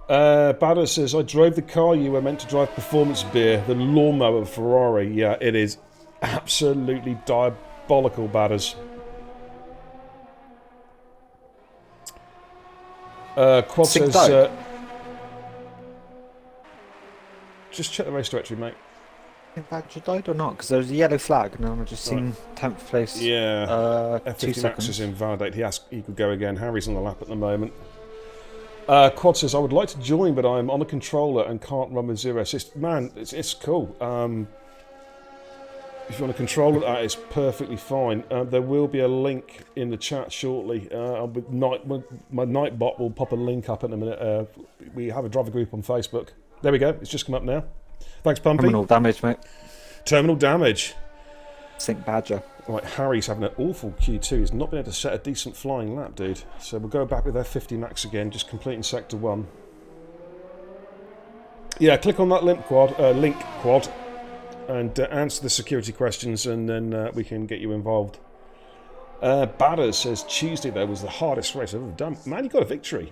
Badder says, I drove the car you were meant to drive, performance beer, the lawnmower Ferrari. Yeah, it is absolutely diabolical, Badders. Quad says, just check the race directory, mate. In fact, you died or not? Because there was a yellow flag, and I've just seen 10th place. Yeah. F50 Max is invalidate. He could go again. Harry's on the lap at the moment. Quad says, I would like to join, but I'm on a controller and can't run with 0 assist. Man, it's cool. If you want to control that, it's perfectly fine. There will be a link in the chat shortly. My Nightbot will pop a link up in a minute. We have a driver group on Facebook. There we go. It's just come up now. Thanks, Pumpy. Terminal damage, mate. Terminal damage. Sink Badger. Right, Harry's having an awful Q2. He's not been able to set a decent flying lap, dude. So we'll go back with F50 max again, just completing sector 1. Yeah, click on that link quad, and answer the security questions, and then we can get you involved. Badder says Tuesday though was the hardest race I've ever done. Man, you got a victory.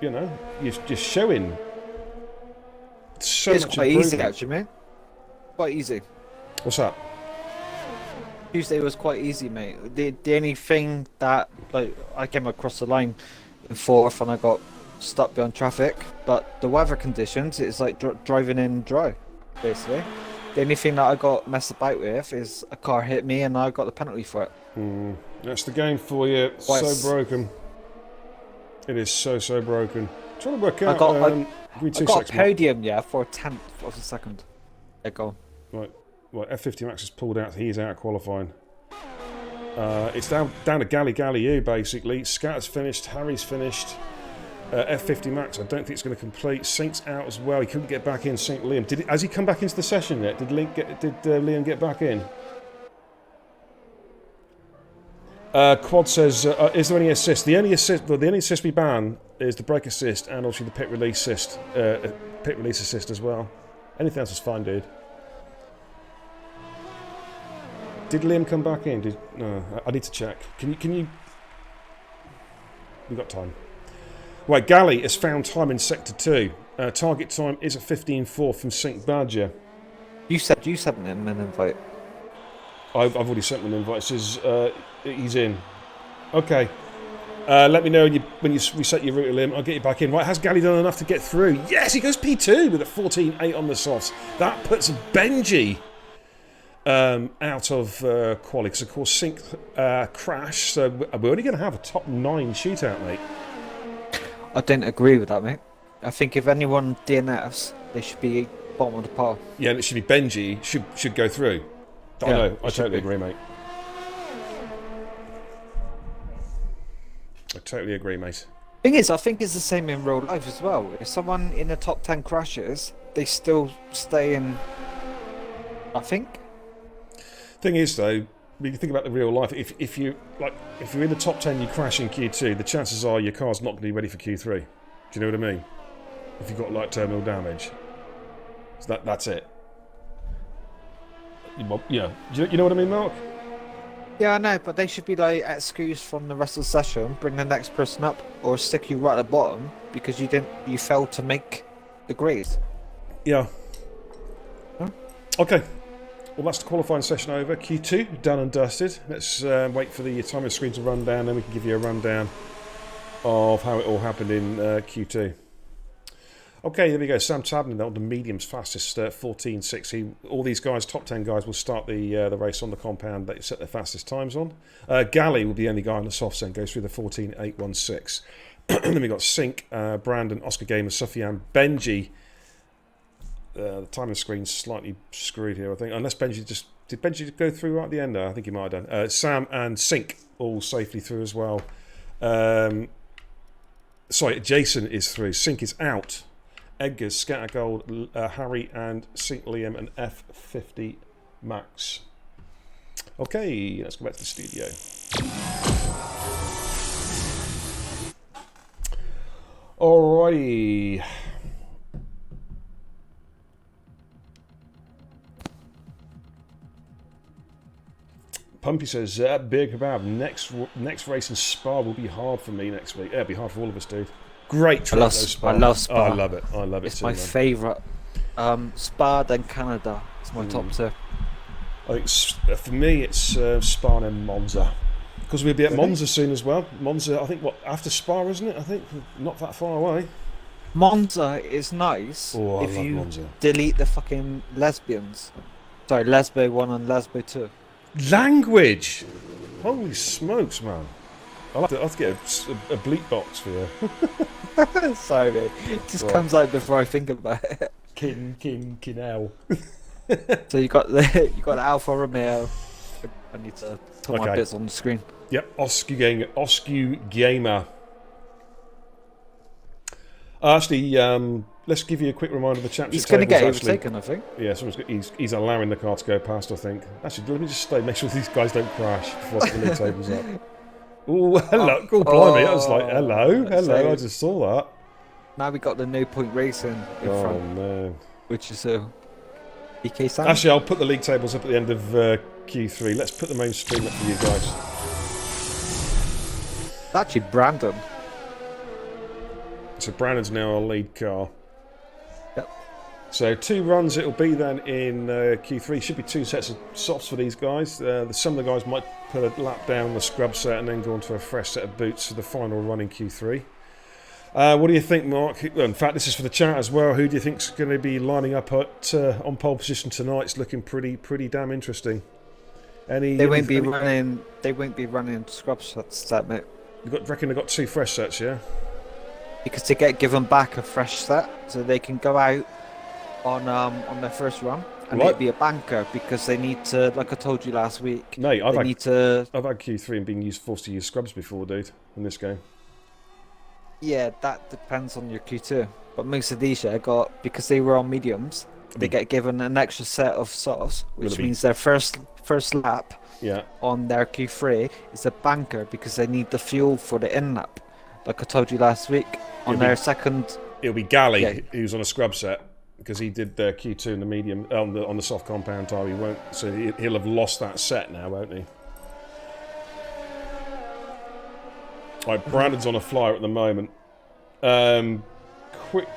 You know, you're just showing so It's much quite easy, improvement. actually, mate. Quite easy. What's that? Tuesday was quite easy, mate. The only thing that, like, I came across the line in 4th and I got stuck behind traffic, but the weather conditions, it's like driving in dry, basically. The only thing that I got messed about with is a car hit me and I got the penalty for it. That's the game for you. So broken. It is so broken. Trying to work out. I got a podium, yeah, for a 10th of a second. There go. Right, F50 Max has pulled out. He's out of qualifying. It's down to Galli basically. Scatter's finished. Harry's finished. F50 Max, I don't think it's going to complete. Sink's out as well. He couldn't get back in. Sink Liam. Has he come back into the session yet? Did Liam get back in? Quad says, is there any assist? The only assist we ban is the brake assist and obviously the pit release assist as well. Anything else is fine, dude. Did Liam come back in? No, I need to check. Can you? We've got time. Right, Galley has found time in Sector 2. Target time is a 15.4 from Sink Badger. You sent him an invite. I've already sent him an invite. It says he's in. Okay. Let me know when you reset your route, Liam. I'll get you back in. Right, has Galley done enough to get through? Yes, he goes P2 with a 14.8 on the softs. That puts Benji out of quali, because of course Sink crashed. So we're only going to have a top 9 shootout, mate. I don't agree with that, mate. I think if anyone DNFs, they should be bottom of the pile. Yeah, and it should be Benji should go through. I know, I totally agree, mate. I totally agree, mate. Thing is, I think it's the same in real life as well. If someone in the top 10 crashes, they still stay in, I think. Thing is, though, when you think about the real life, if you're in the top 10, you crash in Q2, the chances are your car's not going to be ready for Q3. Do you know what I mean? If you've got like terminal damage, so that's it. Yeah, do you know what I mean, Mark? Yeah, I know, but they should be like excused from the rest of the session, bring the next person up, or stick you right at the bottom because you failed to make the grade. Yeah. Huh? Okay. Well, that's the qualifying session over. Q2 done and dusted. Let's wait for the timer screen to run down, then we can give you a rundown of how it all happened in Q2. Okay, there we go. Sam Tabney on the mediums, fastest 14.6. All these guys, top 10 guys, will start the race on the compound that set their fastest times on. Galley will be the only guy on the soft end, goes through the 14.816. Then we got Sink, Brandon, Oscar Gamer, Sufyan, Benji. The timing screen's slightly screwed here, I think. Unless Benji did Benji go through right at the end there? I think he might have done. Sam and Sink all safely through as well. Sorry, Jason is through. Sink is out. Edgar's, Scattergold, Harry and Sink Liam and F50 Max. Okay, let's go back to the studio. Alrighty. Pumpy says, Big Kebab, next race in Spa will be hard for me next week. Yeah, it'll be hard for all of us, dude. Great track, I love Spa. Oh, I love it. I love it It's too, my man. favourite. Spa, then Canada. It's my top 2. I think for me, it's Spa and Monza. Because we'll be at Monza soon as well. Monza, I think, after Spa, isn't it? I think, not that far away. Monza is nice if you Monza. delete the fucking lesbians. Sorry, Lesbo 1 and Lesbo 2. Language! Holy smokes, man. I'll have to get a bleep box for you. Sorry, mate. It just comes out before I think about it. Kinel. So you got the Alfa Romeo. I need to put my Okay. bits on the screen. Yep, Oscu Gamer. Actually, let's give you a quick reminder of the championship. He's going to get tables, actually. overtaken, I think. Yeah, he's allowing the car to go past, I think. Actually, let me just make sure these guys don't crash before I put the league tables up. Oh, hello. Oh, blimey. I was like, hello. So- I just saw that. Now we got the No Point Racing in Oh, front, man. which is EK Sam. Actually, I'll put the league tables up at the end of Q3. Let's put the main stream up for you guys. It's actually Brandon. So Brandon's now our lead car. Yep. So 2 runs it'll be then in Q3. Should be 2 sets of softs for these guys. Some of the guys might put a lap down the scrub set and then go on to a fresh set of boots for the final run in Q3. What do you think, Mark? Well, in fact, this is for the chat as well. Who do you think's going to be lining up at on pole position tonight? It's looking pretty damn interesting. They won't be running scrub sets, that mate, Reckon they've got 2 fresh sets, yeah? because they get given back a fresh set, so they can go out on their first run, and Right. it'd be a banker because they need to, like I told you last week. Mate, They need to. I've had Q3 and been forced to use scrubs before, dude, in this game. Yeah, that depends on your Q2. But most of these got, because they were on mediums, they get given an extra set of softs, which means their first lap Yeah. on their Q3 is a banker because they need the fuel for the in lap. Like I told you last week, on their second. It'll be Galley, Yeah. who's on a scrub set, because he did the Q2 in the medium on the soft compound tire. He won't, so he'll have lost that set now, won't he? Right, Brandon's on a flyer at the moment. Quick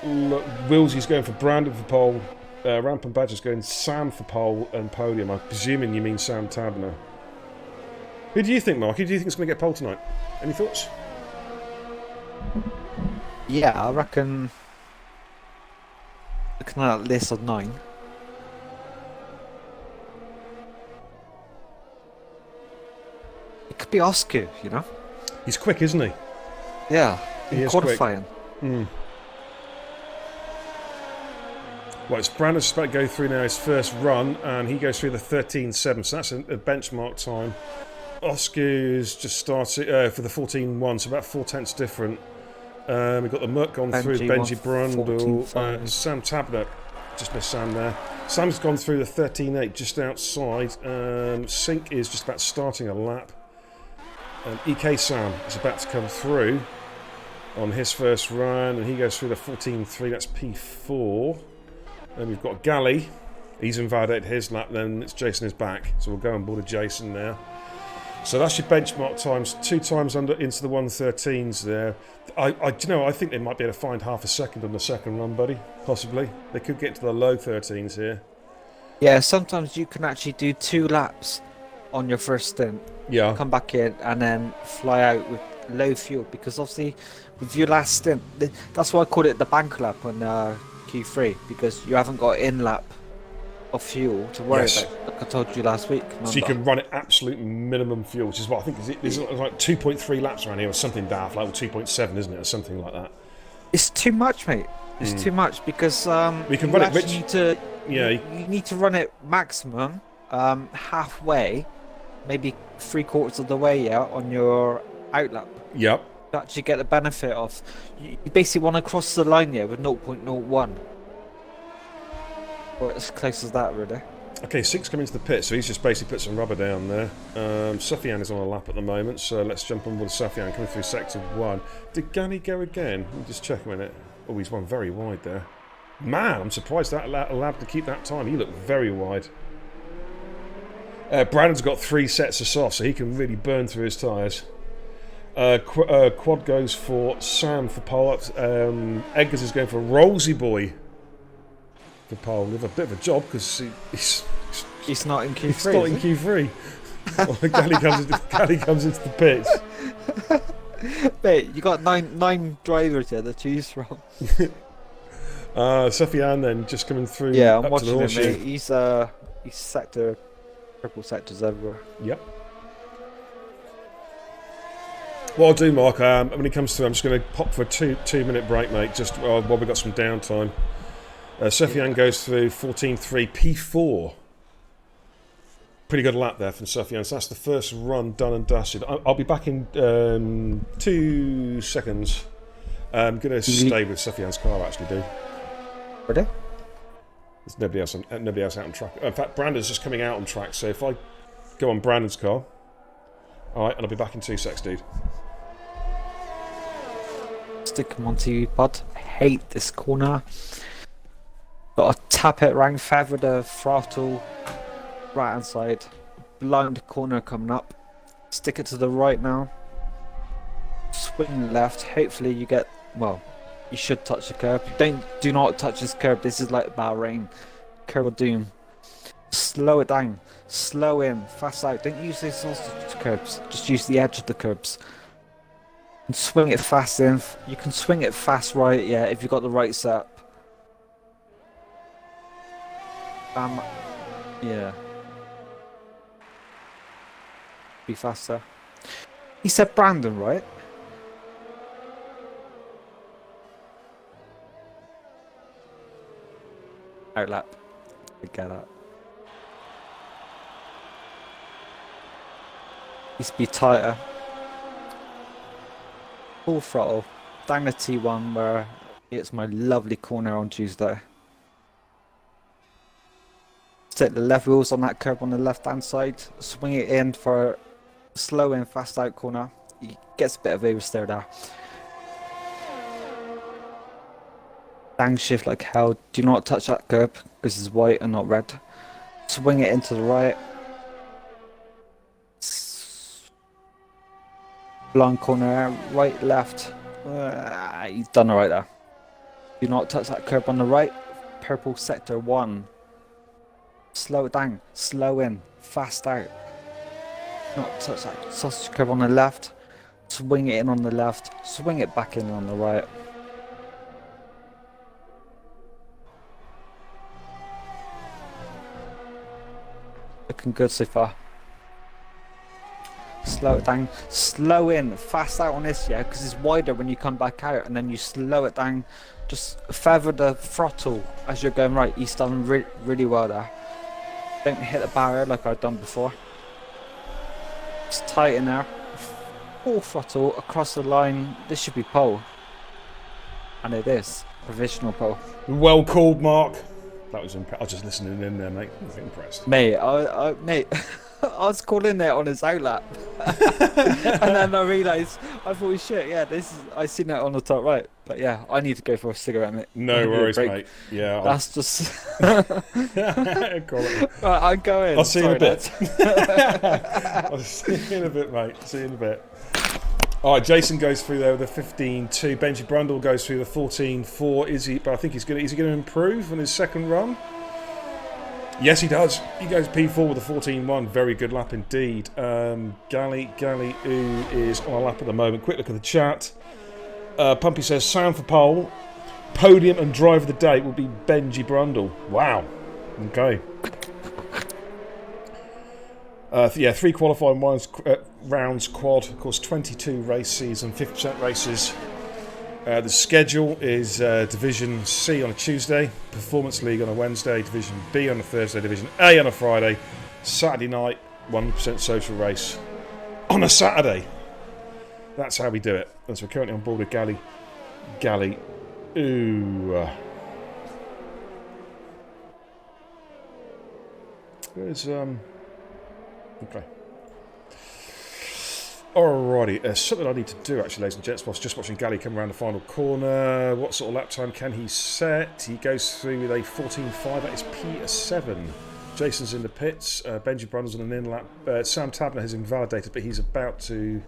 look. Willsy's going for Brandon for pole. Ramp and Badger's going Sam for pole and podium. I'm presuming you mean Sam Tabner. Who do you think, Mark? Who do you think is going to get pole tonight? Any thoughts? Yeah, I reckon. Looking at that list of 9. It could be Oscar, you know? He's quick, isn't he? Yeah, He in is quick. qualifying. Well, it's Brandon's about to go through now his first run, and he goes through the 13.7, so that's a benchmark time. Oscar's just started for the 14.1, so about 4 tenths different. We've got the Merc gone through, Benji Brundle, 14.5. Sam Tabner, just missed Sam there. Sam's gone through the 13.8 just outside. Sink is just about starting a lap. EK Sam is about to come through on his first run, and he goes through the 14.3, that's P4. Then we've got Galley, he's invalidated his lap, then it's Jason is back, so we'll go on board of Jason now. So that's your benchmark times, 2 times under into the 113s there. I think they might be able to find half a second on the second run, buddy, possibly. They could get to the low 13s here. Yeah, sometimes you can actually do 2 laps on your first stint, Yeah. come back in, and then fly out with low fuel, because obviously with your last stint, that's why I call it the bank lap on Q3, because you haven't got in lap of fuel to worry Yes. about, like I told you last week. So you can run at absolute minimum fuel, which is what I think is like 2.3 laps around here, or something daft, like 2.7, isn't it, or something like that. It's too much, mate. It's too much, because We can you run it, actually Rich. need to. Yeah. You need to run it maximum halfway, maybe 3/4 of the way out on your outlap. Yep. To actually get the benefit of. You basically want to cross the line here with 0.01. Or as close as that, really. Okay, Sink's coming into the pit, so he's just basically put some rubber down there. Sufyan is on a lap at the moment, so let's jump on board Sufyan coming through sector 1. Did Gani go again? Let me just check a minute. Oh, he's one very wide there. Man, I'm surprised that allowed to keep that time. He looked very wide. Brandon's got 3 sets of soft, so he can really burn through his tyres. Quad goes for Sam for pole up. Eggers is going for Rollsy Boy for pole. With a bit of a job because He's not in Q3. he's not in Q3. Galley comes into the pits. Mate, you got nine drivers here to choose from. Sufyan then just coming through. Yeah, I'm up to watching the him, horseshoe. mate. He's sector, purple sectors everywhere. Yep. What I'll do, Mark, when he comes through, I'm just going to pop for a two-minute break, mate, just while we've got some downtime. Sufjan goes through 14.3 P4. Pretty good lap there from Sufjan. So that's the first run done and dusted. I'll be back in 2 seconds. I'm going to stay with Sufjan's car, actually, dude. Ready? There's nobody else out on track. In fact, Brandon's just coming out on track, so if I go on Brandon's car... Alright, and I'll be back in 2 secs, dude. Stick him on TV, bud. I hate this corner. Got to tap it right feather the throttle. Right hand side. Blind corner coming up. Stick it to the right now. Swing left. Hopefully you get... Well, you should touch the curb. Do not touch this curb. This is like Bahrain. Curb of doom. Slow it down. Slow in. Fast out. Don't use these sausage curbs. Just use the edge of the curbs. And swing it fast in. You can swing it fast right, yeah, if you've got the right setup. Yeah. Be faster. He said Brandon, right? Outlap. Get that. Needs to be tighter. Full throttle. Down the T1 where it's my lovely corner on Tuesday. Set the left wheels on that curb on the left hand side. Swing it in for a slow in, fast out corner. He gets a bit of oversteer there. Downshift like hell. Do not touch that curb because it's white and not red. Swing it into the right. Blind corner, right, left. He's done alright there. Do not touch that curb on the right. Purple sector 1. Slow it down. Slow in. Fast out. Not touch that sausage curb on the left. Swing it in on the left. Swing it back in on the right. Looking good so far. Slow it down, slow in, fast out on this, yeah, because it's wider when you come back out, and then you slow it down, just feather the throttle as you're going right. He's done really well there. Don't hit the barrier like I've done before. It's tight in there. Full throttle across the line. This should be pole. And it is. Provisional pole. Well called, Mark. That was I was just listening in there, mate. I was impressed. Mate, mate, I was calling there on his outlap. And then I realised, I thought, shit, yeah, I seen that on the top right. But yeah, I need to go for a cigarette, mate. No worries, mate. Yeah. That's just... Quality. Right, I'm going. I'll see you in a bit. I'll see you in a bit, mate. See you in a bit. All right, Jason goes through there with a 15.2. Benji Brundle goes through the 14.4. But I think is he going to improve on his second run? Yes, he does. He goes P4 with a 14.1. Very good lap indeed. Gally Ooh is on a lap at the moment. Quick look at the chat. Pumpy says, sound for pole. Podium and driver of the day will be Benji Brundle. Wow. Okay. Yeah, 3 qualifying rounds quad. Of course, 22 race season, 50% races. The schedule is Division C on a Tuesday, Performance League on a Wednesday, Division B on a Thursday, Division A on a Friday, Saturday night, 1% social race on a Saturday. That's how we do it. And so we're currently on board with Gally. Ooh. There's okay. Alrighty, something I need to do actually, ladies and gents, whilst just watching Gally come around the final corner. What sort of lap time can he set? He goes through with a 14.5, that is P7. Jason's in the pits, Benji Brundle's on an in lap. Sam Tabner has invalidated, but he's about to...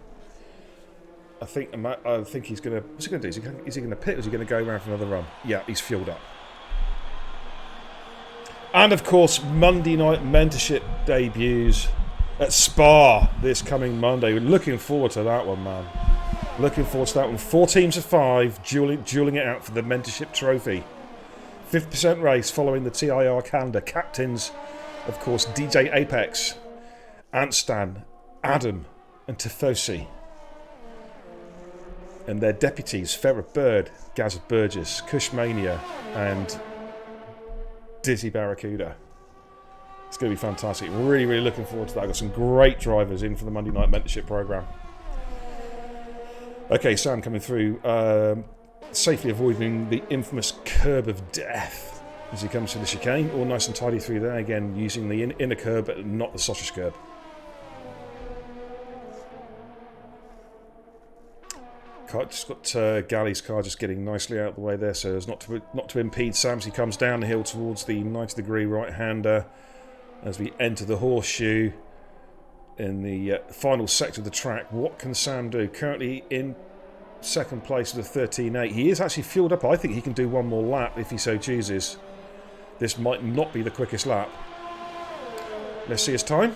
I think he's going to... What's he going to do? Is he going to pit or is he going to go around for another run? Yeah, he's fueled up. And of course, Monday night mentorship debuts at Spa this coming Monday. We're looking forward to that one, man. Looking forward to that one. 4 teams of 5 dueling it out for the mentorship trophy. 50% race following the TIR calendar. Captains, of course, DJ Apex, Antstan, Adam, and Tifosi. And their deputies, Farrah Bird, Gaz Burgess, Kushmania, and dizzy Barracuda. It's going to be fantastic. Really, really looking forward to that. I've got some great drivers in for the Monday night mentorship program. Okay, Sam coming through, safely avoiding the infamous curb of death as he comes to the chicane. All nice and tidy through there. Again, using the inner curb, but not the sausage curb. Just got Galley's car just getting nicely out of the way there, so as not to impede Sam as he comes down the hill towards the 90-degree right-hander. As we enter the horseshoe in the final sector of the track, what can Sam do? Currently in second place with a 13.8. He is actually fueled up. I think he can do one more lap if he so chooses. This might not be the quickest lap. Let's see his time.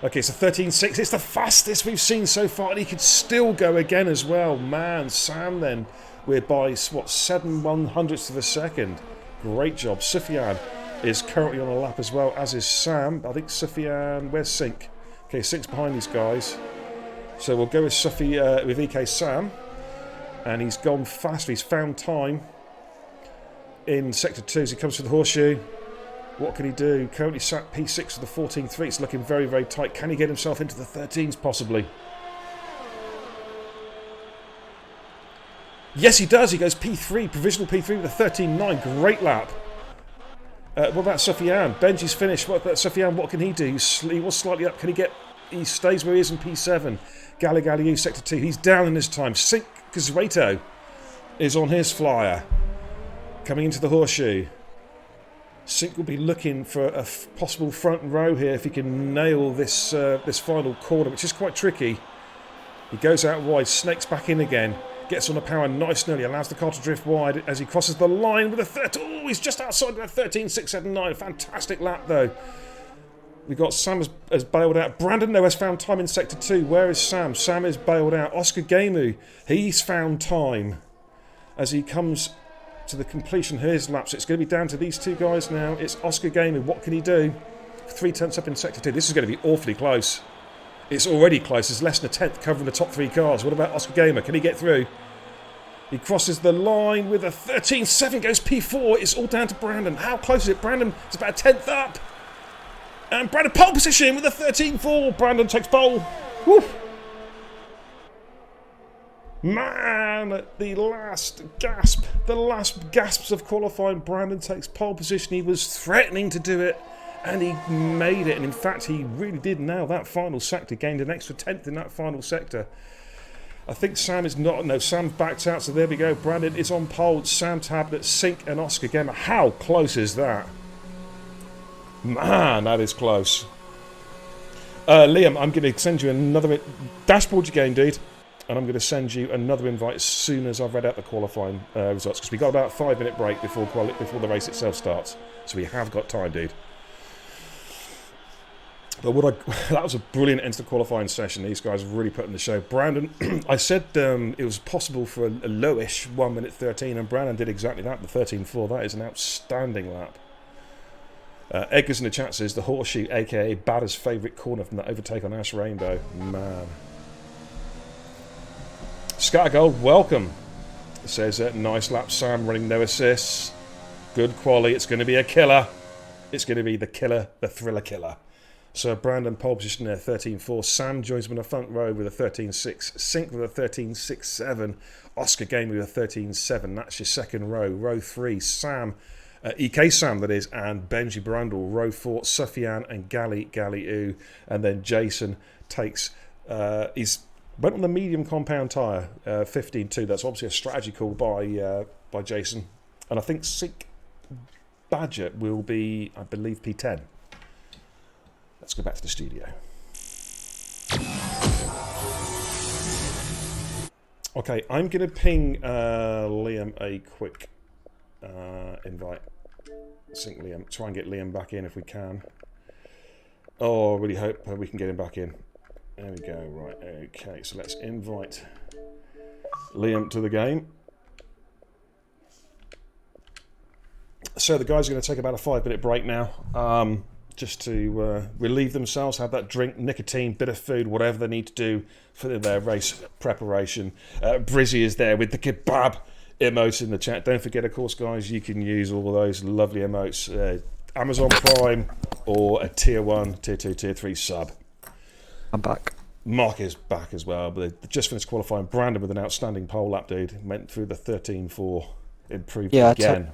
Okay, it's a 13.6. It's the fastest we've seen so far, and he could still go again as well. Man, Sam then, we're by, what, 7/100ths of a second. Great job. Sufyan is currently on a lap as well, as is Sam. I think Sufyan, where's Sink? Okay, Sink's behind these guys. So we'll go with with EK Sam. And he's gone fast. He's found time in Sector 2 as he comes to the horseshoe. What can he do? Currently sat P6 for the 14.3. It's looking very, very tight. Can he get himself into the 13s possibly? Yes, he does. He goes P3, provisional P3 with a 13.9. Great lap. What about Sufyan? Benji's finished. What about Sufyan? What can he do? He was slightly up. Can he get... He stays where he is in P7. Galliu, Sector 2. He's down in this time. Sink Kazreto is on his flyer. Coming into the horseshoe. Sink will be looking for a possible front row here if he can nail this this final corner, which is quite tricky. He goes out wide, snakes back in again. Gets on the power nice and early, allows the car to drift wide as he crosses the line with a oh, he's just outside of that 13.679. Fantastic lap though. We've got Sam has bailed out. Brandon though has found time in Sector 2. Where is Sam? Sam is bailed out. Oscar Gamu, he's found time as he comes to the completion of his lap. So it's going to be down to these two guys now. It's Oscar Gamu. What can he do? 3/10 up in Sector 2. This is going to be awfully close. It's already close. It's less than a tenth covering the top three cars. What about Oscar Gamer? Can he get through? He crosses the line with a 13.7. Goes P4. It's all down to Brandon. How close is it? Brandon is about a tenth up. And Brandon pole position with a 13.4. Brandon takes pole. Woo. Man, the last gasps of qualifying, Brandon takes pole position. He was threatening to do it. And he made it, and in fact he really did nail that final sector, gained an extra tenth in that final sector. I think Sam is not, no, Sam's backed out, so there we go. Brandon is on pole, Sam Tablet, Sink and Oscar Gamer. How close is that? Man, that is close. Liam, I'm going to send you another, dashboard your game, dude, and I'm going to send you another invite as soon as I've read out the qualifying results, because we've got about a 5-minute break before the race itself starts, so we have got time, dude. But that was a brilliant end to the qualifying session. These guys really put in the show. Brandon, I said it was possible for a lowish 1:13, and Brandon did exactly that, the 13.4. That is an outstanding lap. Edgar's in the chat says the horseshoe, aka Badder's favourite corner from that overtake on Ash Rainbow. Man. Scattergold, welcome. It says nice lap, Sam, running no assists. Good quality. It's going to be a killer. It's going to be the killer, the thriller killer. So Brandon pole position there, 13.4. Sam joins him in the front row with a 13.6. Sink with a 13.67. Oscar Game with a 13.7. That's your second row. Row 3, Sam, EK Sam that is, and Benji Brandle. Row 4, Sufyan and Galliu. And then Jason takes, he's went on the medium compound tyre, 15.2. That's obviously a strategy call by Jason. And I think Sink Badger will be, I believe, P10. Let's go back to the studio. Okay, I'm going to ping Liam a quick invite. Sync Liam. Try and get Liam back in if we can. Oh, I really hope we can get him back in. There we go. Right, okay. So let's invite Liam to the game. So the guys are going to take about a 5-minute break now. Just to relieve themselves, have that drink, nicotine, bit of food, whatever they need to do for their race preparation. Brizzy is there with the kebab emotes in the chat. Don't forget, of course, guys, you can use all those lovely emotes. Amazon Prime or a tier 1, tier 2, tier 3 sub. I'm back. Mark is back as well, but they just finished qualifying. Brandon with an outstanding pole lap, dude. Went through the 13.4, improved again.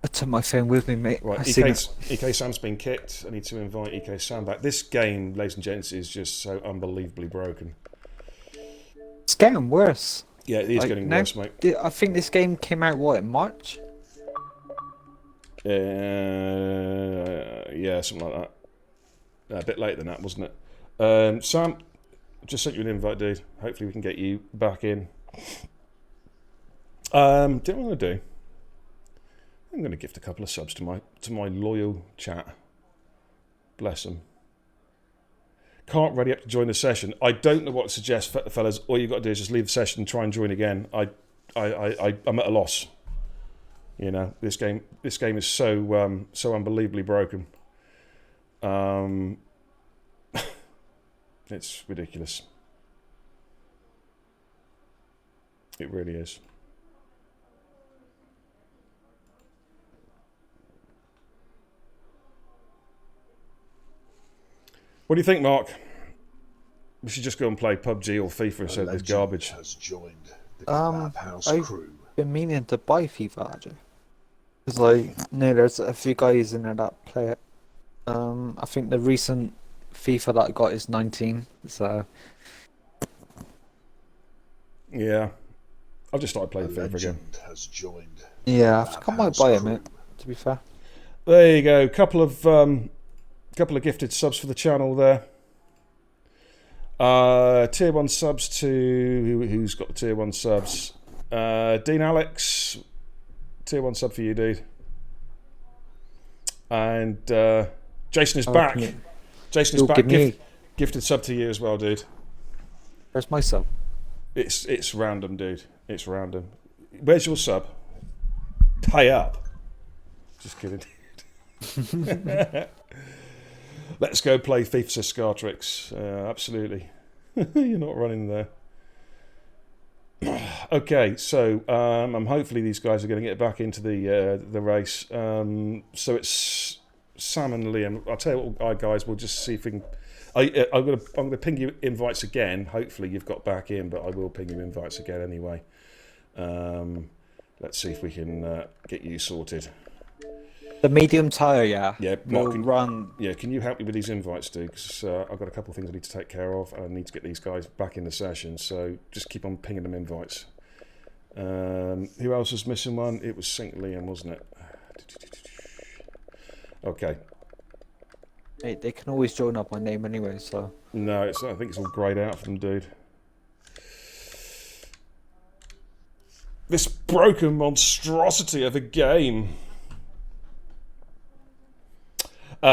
I took my phone with me, mate. Right, EK Sam's been kicked. I need to invite EK Sam back. This game, ladies and gents, is just so unbelievably broken. It's getting worse. Yeah, it is getting worse, mate. I think this game came out, what, in March? Yeah, something like that. A bit later than that, wasn't it? Sam, just sent you an invite, dude. Hopefully we can get you back in. Do you know what I'm going to do? I'm going to gift a couple of subs to my loyal chat. Bless them. Can't ready up to join the session. I don't know what to suggest, fellas. All you've got to do is just leave the session and try and join again. I'm at a loss. You know, this game is so unbelievably broken. It's ridiculous. It really is. What do you think, Mark? We should just go and play PUBG or FIFA instead of this garbage. Has joined the Clubhouse crew. I've been meaning to buy FIFA, actually. Because, there's a few guys in there that play it. I think the recent FIFA that I got is 19, so... Yeah. I've just started playing FIFA again. Has joined. Yeah, I think I might buy it, mate, to be fair. There you go. Couple of gifted subs for the channel there. Tier 1 subs to... Who's got the tier 1 subs? Dean Alex. Tier 1 sub for you, dude. And Jason is back. Jason is back. Gifted sub to you as well, dude. Where's my sub? It's random, dude. It's random. Where's your sub? Pay up. Just kidding. Let's go play FIFA says Scartrix. Absolutely. You're not running there. Okay, so hopefully these guys are going to get back into the race. So it's Sam and Liam. I'll tell you what, guys. We'll just see if we can. I'm going to ping you invites again. Hopefully you've got back in, but I will ping you invites again anyway. Let's see if we can get you sorted. The medium tyre, yeah. Yeah, Mark, will run. Yeah, can you help me with these invites, dude? Because I've got a couple of things I need to take care of, and I need to get these guys back in the session. So just keep on pinging them invites. Who else was missing one? It was St. Liam, wasn't it? Okay. Hey, they can always join up my name anyway, so. No, I think it's all greyed out for them, dude. This broken monstrosity of a game.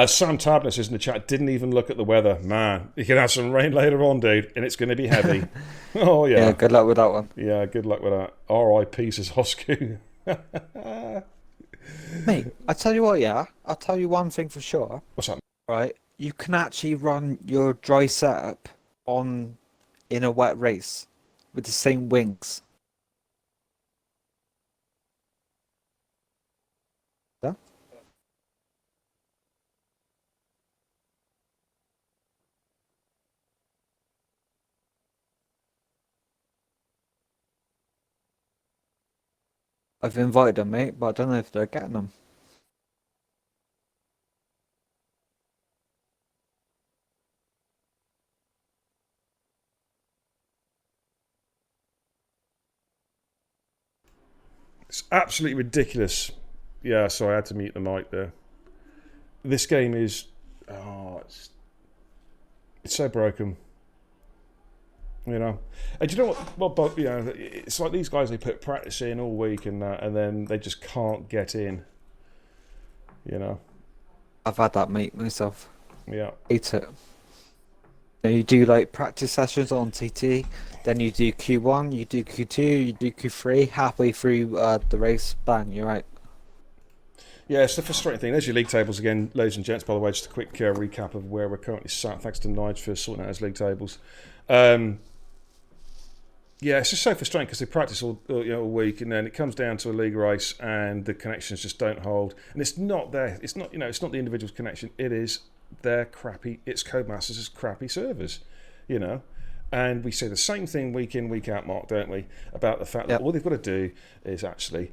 Sam Tabness is in the chat. Didn't even look at the weather. Man, you can have some rain later on, dude, and it's going to be heavy. Oh, yeah. Yeah, good luck with that one. Yeah, good luck with that. R.I.P. says Hosku. Mate, I tell you what, yeah. I'll tell you one thing for sure. What's that? Right, you can actually run your dry setup in a wet race with the same wings. Yeah? I've invited them, mate, but I don't know if they're getting them. It's absolutely ridiculous. Yeah, sorry, I had to mute the mic there. This game is... Oh, it's so broken. You know, and do you know what? You know, it's like these guys, they put practice in all week and then they just can't get in. You know, I've had that, mate, myself. Yeah, Hate it. You do like practice sessions on TT, then you do Q1, you do Q2, you do Q3. Halfway through the race, bang, you're right. Yeah, it's the frustrating thing. There's your league tables again, ladies and gents. By the way, just a quick recap of where we're currently sat. Thanks to Nige for sorting out his league tables. Yeah, it's just so frustrating because they practice all week, and then it comes down to a league race, and the connections just don't hold. And it's not there. It's not it's not the individual's connection. It is their crappy. It's Codemasters' crappy servers, you know. And we say the same thing week in, week out, Mark, don't we? About the fact that all they've got to do is actually,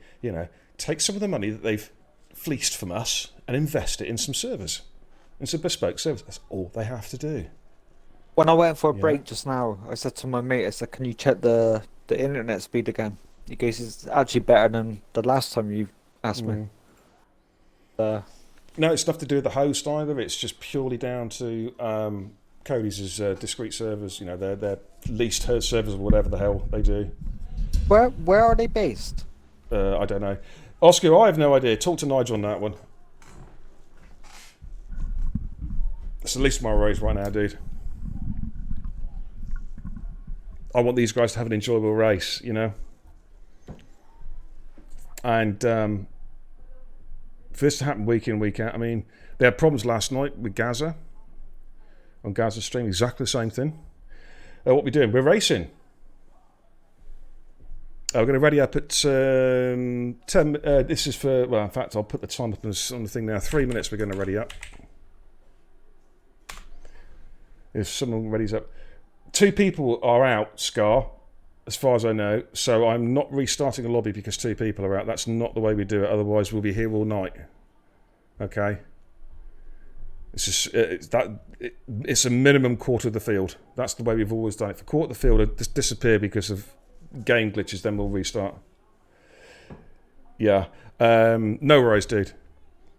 take some of the money that they've fleeced from us and invest it in some servers, in some bespoke servers. That's all they have to do. When I went for a break just now, I said to my mate, I said, "Can you check the internet speed again?" He goes, "It's actually better than the last time you asked me." No, it's nothing to do with the host either. It's just purely down to Cody's discrete servers. They're leased her servers or whatever the hell they do. Where are they based? I don't know. Oscar, I have no idea. Talk to Nigel on that one. That's the least of my worries right now, dude. I want these guys to have an enjoyable race, And for this to happen week in, week out, I mean, they had problems last night with Gaza, on Gaza stream, exactly the same thing. What are we doing? We're racing. We're going to ready up at 10. This is for, well, in fact, I'll put the time up on the thing now. 3 minutes we're going to ready up. If someone readies up. 2 people are out, Scar, as far as I know. So I'm not restarting a lobby because 2 people are out. That's not the way we do it. Otherwise, we'll be here all night. Okay? It's just it's a minimum quarter of the field. That's the way we've always done it. For quarter of the field, it just disappear because of game glitches. Then we'll restart. Yeah. No worries, dude.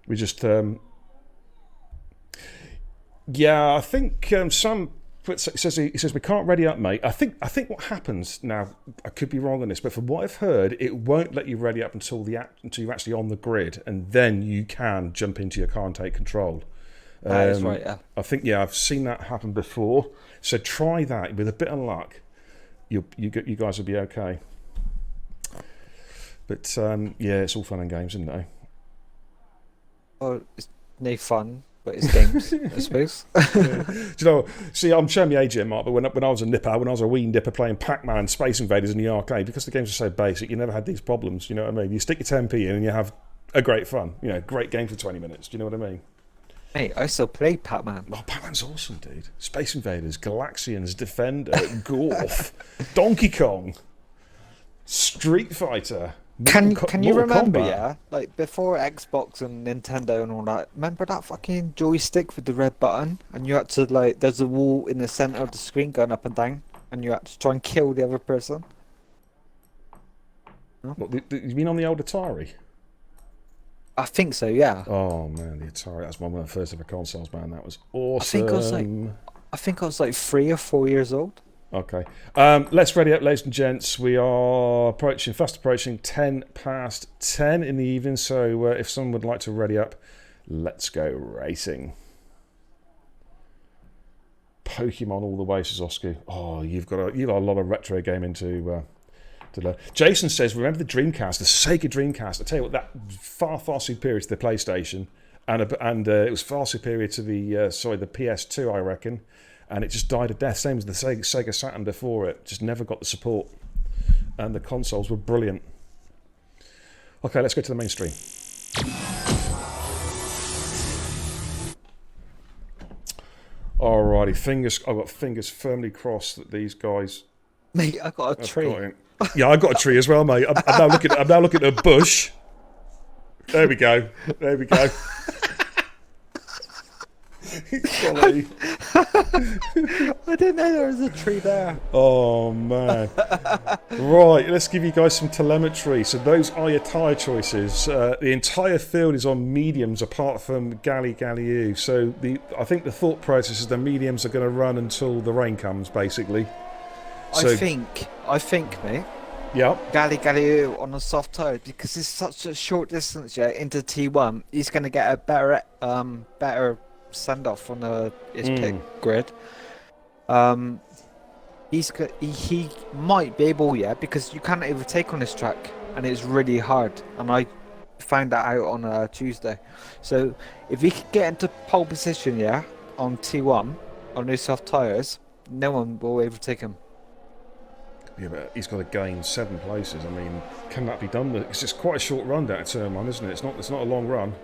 We just yeah. I think some. He says we can't ready up, mate. I think what happens now, I could be wrong on this, but from what I've heard, it won't let you ready up until you're actually on the grid, and then you can jump into your car and take control. That is right, yeah. I think I've seen that happen before. So try that with a bit of luck. You guys will be okay. But it's all fun and games, isn't it? Oh, it's no fun. But it's games, I suppose. Do see, I'm showing my age here, Mark, but when I was a wee nipper playing Pac-Man and Space Invaders in the arcade, because the games are so basic, you never had these problems, you know what I mean? You stick your 10p in and you have a great fun, great game for 20 minutes, do you know what I mean? Mate, I still play Pac-Man. Oh, Pac-Man's awesome, dude. Space Invaders, Galaxians, Defender, Golf, Donkey Kong, Street Fighter... Can you remember, Kombat. like before Xbox and Nintendo and all that, remember that fucking joystick with the red button? And you had to, there's a wall in the center of the screen going up and down, and you had to try and kill the other person? No? What, you mean on the old Atari? I think so, yeah. Oh, man, the Atari, that's one of the first ever consoles, man. That was awesome. I think I was like 3 or 4 years old. Okay. Let's ready up, ladies and gents. We are fast approaching 10 past 10 in the evening. So if someone would like to ready up, let's go racing. Pokemon all the way, says Oscar. Oh, you've got a lot of retro gaming to learn. Jason says, remember the Dreamcast, the Sega Dreamcast. I tell you what, that far superior to the PlayStation, and it was far superior to the PS2, I reckon. And it just died a death, same as the Sega Saturn before it. Just never got the support. And the consoles were brilliant. Okay, let's go to the mainstream. Alrighty, I've got fingers firmly crossed that these guys... Mate, I got a tree. Yeah, I got a tree as well, mate. I'm now looking at a bush. There we go. I didn't know there was a tree there. Oh man. Right, let's give you guys some telemetry. So those are your tyre choices. The entire field is on mediums apart from Galliou. So I think the thought process is the mediums are going to run until the rain comes, basically. So, I think, mate. Yeah. Galliou on the soft tyres, because it's such a short distance into T1, he's going to get a better send off on his pit grid. He might be able, because you can't overtake on this track, and it's really hard. And I found that out on Tuesday. So if he could get into pole position, on T1 on those soft tyres, no one will overtake him. Yeah, but he's got to gain 7 places. I mean, can that be done? It's just quite a short run down to turn 1, isn't it? It's not a long run.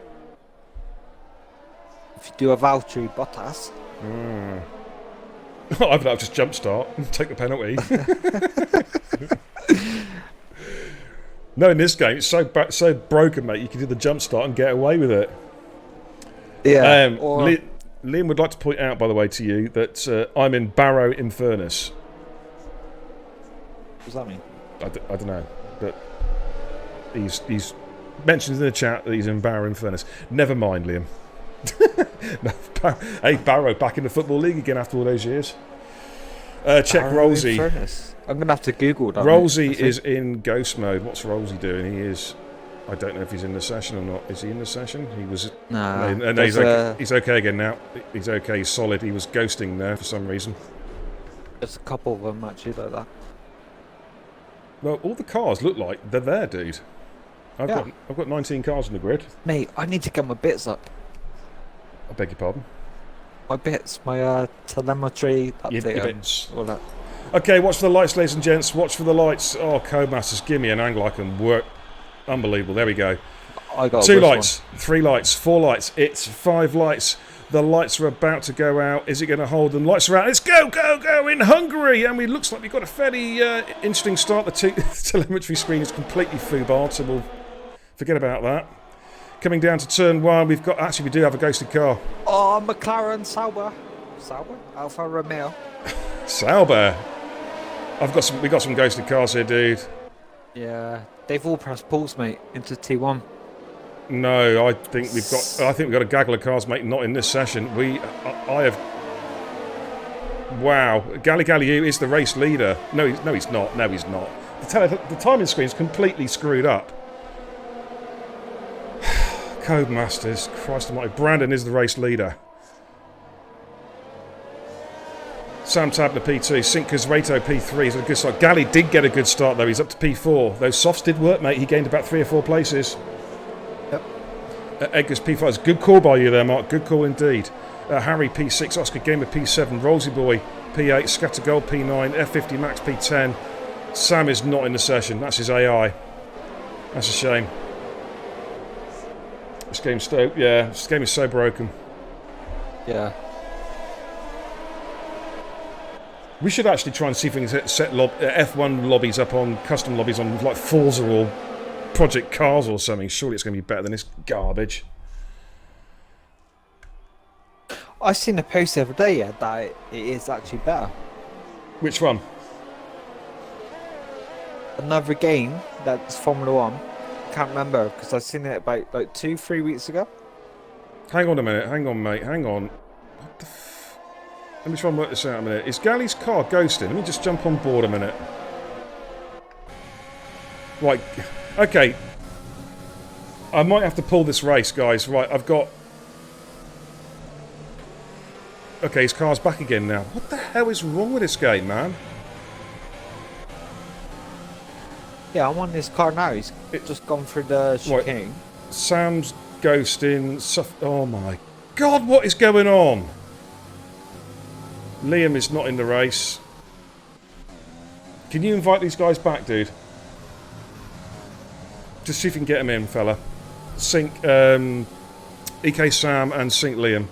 If you do a Valtteri Bottas. I've just jump start and take the penalty. No, in this game, it's so broken, mate. You can do the jump start and get away with it. Yeah. Liam would like to point out, by the way, to you that I'm in Barrow Infernus. What does that mean? I don't know, but he's mentioned in the chat that he's in Barrow Infernus. Never mind, Liam. No, hey, Barrow back in the Football League again after all those years. Check Rolsey. Infernus. I'm going to have to Google that. Rolsey is in ghost mode. What's Rolsey doing? He is... I don't know if he's in the session or not. Is he in the session? He was... No. He's okay again now. He's okay. He's solid. He was ghosting there for some reason. There's a couple of them actually like that. Well, all the cars look like they're there, dude. I've got 19 cars on the grid. Mate, I need to get my bits up. I beg your pardon? My bits, my telemetry, Your thing, bits. all that. Okay, watch for the lights, ladies and gents. Watch for the lights. Oh, Codemasters, give me an angle I can work. Unbelievable. There we go. I got 2 lights, 3 lights, 4 lights. It's 5 lights. The lights are about to go out. Is it going to hold them? Lights are out. Let's go, go, go in Hungary. And it looks like we've got a fairly interesting start. The telemetry screen is completely foobarred, so we'll forget about that. Coming down to turn 1, we've got... Actually, we do have a ghosted car. Oh, McLaren Sauber. Alfa Romeo. Sauber. We got some ghosted cars here, dude. Yeah, they've all pressed pause, mate, into T1. No, I think we've got a gaggle of cars, mate. Not in this session. I have. Wow, Galligalliou is the race leader. No, he's not. No, he's not. The timing screen is completely screwed up. Codemasters, Christ Almighty. Brandon is the race leader. Sam Tabner P2, Sinker's Rato P3. He's had a good start. Galley did get a good start though. He's up to P4. Those softs did work, mate. He gained about 3 or 4 places. Yep. Edgar's P5. It's a good call by you there, Mark. Good call indeed. Harry P6, Oscar Gamer P7, Rolsey Boy P8, Scattergold P9, F50 Max P10. Sam is not in the session. That's his AI. That's a shame. This game is so broken. Yeah. We should actually try and see if we can set F1 lobbies up on custom lobbies on like Forza or Project Cars or something. Surely it's going to be better than this garbage. I seen a post the other day that it is actually better. Which one? Another game that's Formula 1. Can't remember because I seen it about like 2-3 weeks ago. Hang on a minute. Hang on, mate. Hang on. What the Let me try and work this out a minute. Is Galley's car ghosting? Let me just jump on board a minute. Right. Okay. I might have to pull this race, guys. Right, I've got... Okay, his car's back again now. What the hell is wrong with this game, man? Yeah, I'm on this car now. He's just gone through the chicane. Right. Sam's ghosting. Oh my God, what is going on? Liam is not in the race. Can you invite these guys back, dude? Just see if you can get them in, fella. Sync EK Sam and Sync Liam.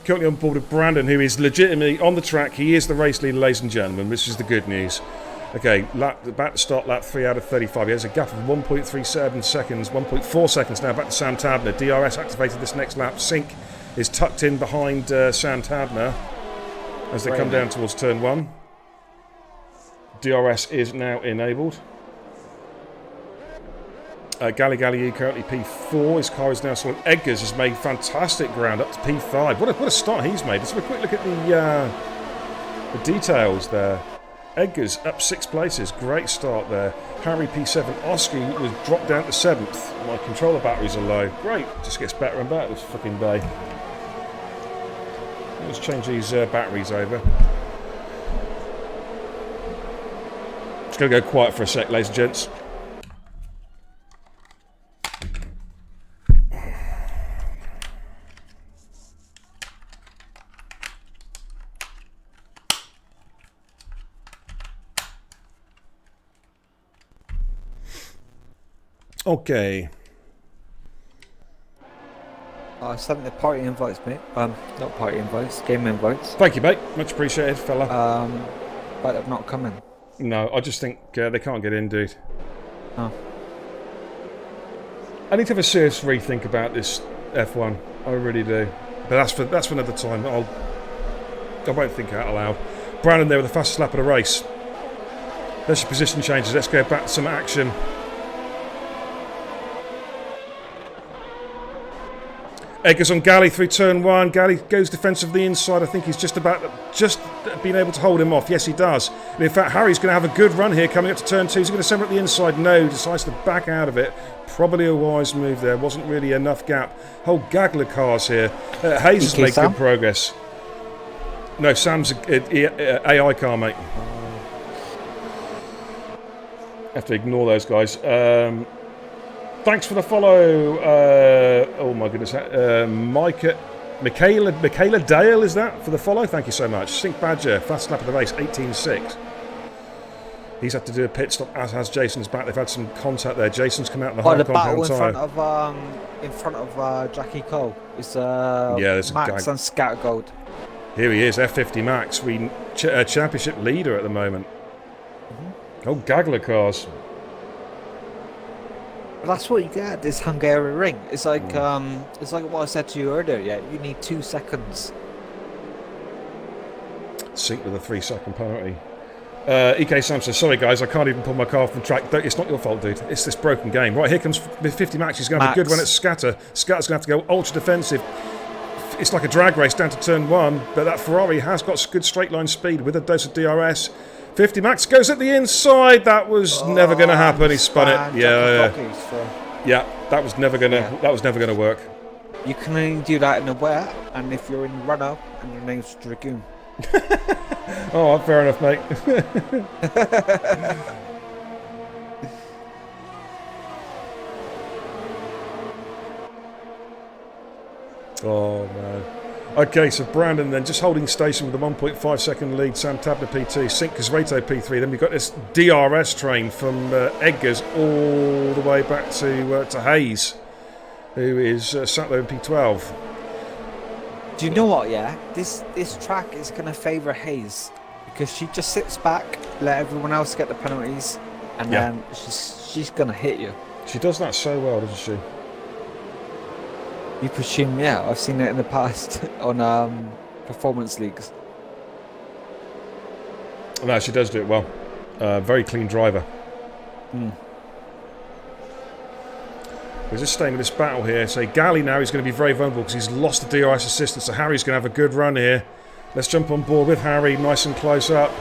Currently on board with Brandon, who is legitimately on the track. He is the race leader, ladies and gentlemen. This is the good news. Okay, about to start lap 3 out of 35. He has a gap of 1.37 seconds, 1.4 seconds now. Back to Sam Tabner. DRS activated this next lap. Sync is tucked in behind Sam Tabner as they come down towards turn 1. DRS is now enabled. Galligalliou currently P4. His car is now solid. Edgars has made fantastic ground up to P5. What a start he's made. Let's have a quick look at the details there. Edgars up 6 places. Great start there. Harry P7. Oscar was dropped down to 7th. My controller batteries are low. Great. Just gets better and better this fucking day. Let's change these batteries over. Just going to go quiet for a sec, ladies and gents. Okay. I sent the party invites, mate. Not party invites, game invites. Thank you, mate. Much appreciated, fella. But they're not coming. No, I just think they can't get in, dude. Oh. I need to have a serious rethink about this F1. I really do. But that's for another time. I won't think out loud. Brandon there with the fastest lap of the race. There's your position changes. Let's go back to some action. Eggers on Galley through turn 1. Galley goes defensive the inside. I think he's just been able to hold him off. Yes, he does. And in fact, Harry's going to have a good run here coming up to turn 2. He's going to send it up the inside. No, decides to back out of it. Probably a wise move there. Wasn't really enough gap. Whole gaggle of cars here. Hayes has made good progress. No, Sam's AI car, mate. Have to ignore those guys. Thanks for the follow. Oh my goodness, Michaela Dale is that for the follow? Thank you so much. Sink Badger, fast lap of the race, 18.6. He's had to do a pit stop, as has Jason's back. They've had some contact there. Jason's come out in the hard compound tyre. In front of Jackie Cole is there's Max and Scattergold. Here he is, F50 Max, championship leader at the moment. Oh, gaggle of cars. That's what you get at this Hungary ring. It's like what I said to you earlier. Yeah, you need 2 seconds. Sync with a 3-second penalty. EK Samson, sorry guys, I can't even pull my car off the track. It's not your fault, dude. It's this broken game. Right, here comes 50 Max. He's going to have a good run at Scatter. Scatter's going to have to go ultra defensive. It's like a drag race down to turn 1, but that Ferrari has got good straight line speed with a dose of DRS. 50 Max goes at the inside. That was never going to happen. He spun it. Yeah, that was never going to. That was never going to work. You can only do that in the wet, and if you're in run up and your name's Dragoon. Oh, fair enough, mate. Oh man. Okay, so Brandon then just holding station with a 1.5 second lead. Sam Tabner P2, Sink Casreto P3. Then we've got this DRS train from Eggers all the way back to Hayes, who is sat there in P12. Do you know what? Yeah, this track is going to favour Hayes because she just sits back, let everyone else get the penalties, and then she's going to hit you. She does that so well, doesn't she? You presume, yeah. I've seen it in the past on performance leagues. No, she does do it well. Very clean driver. We're just staying with this battle here. So Galley now is going to be very vulnerable because he's lost the DRS assistance. So Harry's going to have a good run here. Let's jump on board with Harry, nice and close up.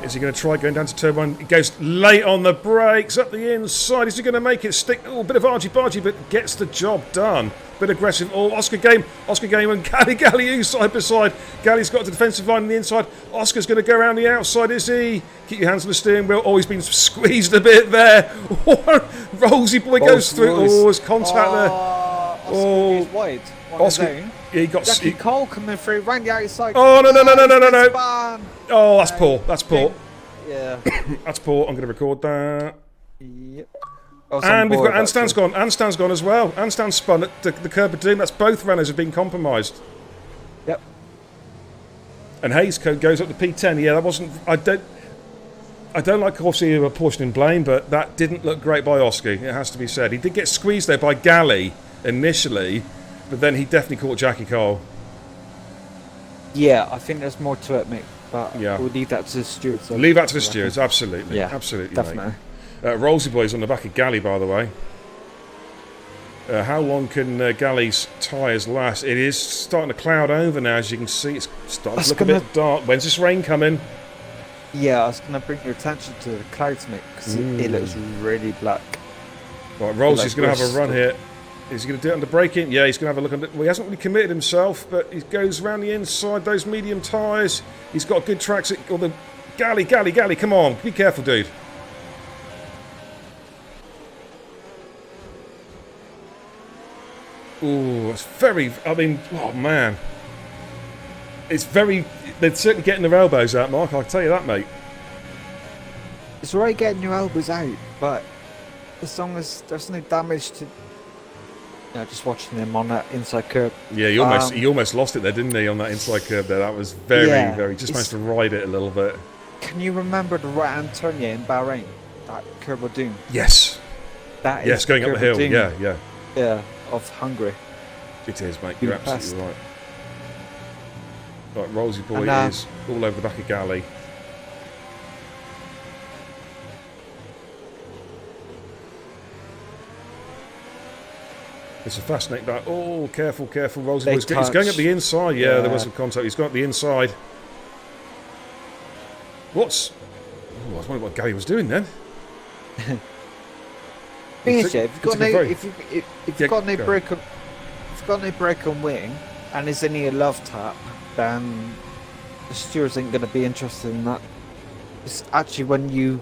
Is he going to try going down to turn 1? He goes late on the brakes, up the inside. Is he going to make it stick? Oh, a bit of argy-bargy, but gets the job done. Bit aggressive. Oh, Oscar Game and Galley side by side. Galley's got the defensive line on the inside. Oscar's going to go around the outside, is he? Keep your hands on the steering wheel. Oh, he's been squeezed a bit there. Rosie boy goes through. Oh, there's contact there. Oscar is wide. Oscar, he got Jackie Cole coming through, round the outside. Oh, no. Oh, that's poor. That's poor. Yeah. That's poor. I'm going to record that. Yep. And we've got Anstan's gone. Anstan's gone as well. Anstan spun at the curb of doom. That's both runners have been compromised. Yep. And Hayes goes up to P10. Yeah, that wasn't. I don't like obviously apportioning blame, but that didn't look great by Oscar. It has to be said. He did get squeezed there by Galley initially, but then he definitely caught Jackie Cole. Yeah, I think there's more to it, mate. But we'll leave that to the stewards. Leave that to the stewards, absolutely. Yeah, absolutely, definitely. Rolsey Boy's on the back of Galley, by the way. How long can Galley's tyres last? It is starting to cloud over now, as you can see. It's starting to look a bit dark. When's this rain coming? Yeah, I was going to bring your attention to the clouds, mate, because it looks really black. Right, Rolsey's going to have a run here. Is he going to do it under braking? Yeah, he's going to have a look. Well, he hasn't really committed himself, but he goes around the inside, those medium tyres. He's got good tracks. Galley, come on. Be careful, dude. Ooh, it's very... I mean, oh, man. It's very... They're certainly getting their elbows out, Mark. I'll tell you that, mate. It's alright getting your elbows out, but as long as there's no damage to. Just watching him on that inside curb. Yeah, he almost lost it there, didn't he, on that inside curb there? That was very. Just managed to ride it a little bit. Can you remember the right-hand turn in Bahrain? That curb of doom. Yes. That is going up the hill. Doom. Yeah. Yeah, of Hungary. It is, mate. You're absolutely right. Right, Rollsy boy is all over the back of Galley. It's a fascinating back. Oh, careful, Rollsy boy. He's going up the inside. Yeah, there was some contact. He's gone up the inside. What's... Oh, I was wondering what Galley was doing then. Thing is, if you've got no brake on wing, and there's any love tap, then the stewards ain't going to be interested in that. It's actually when you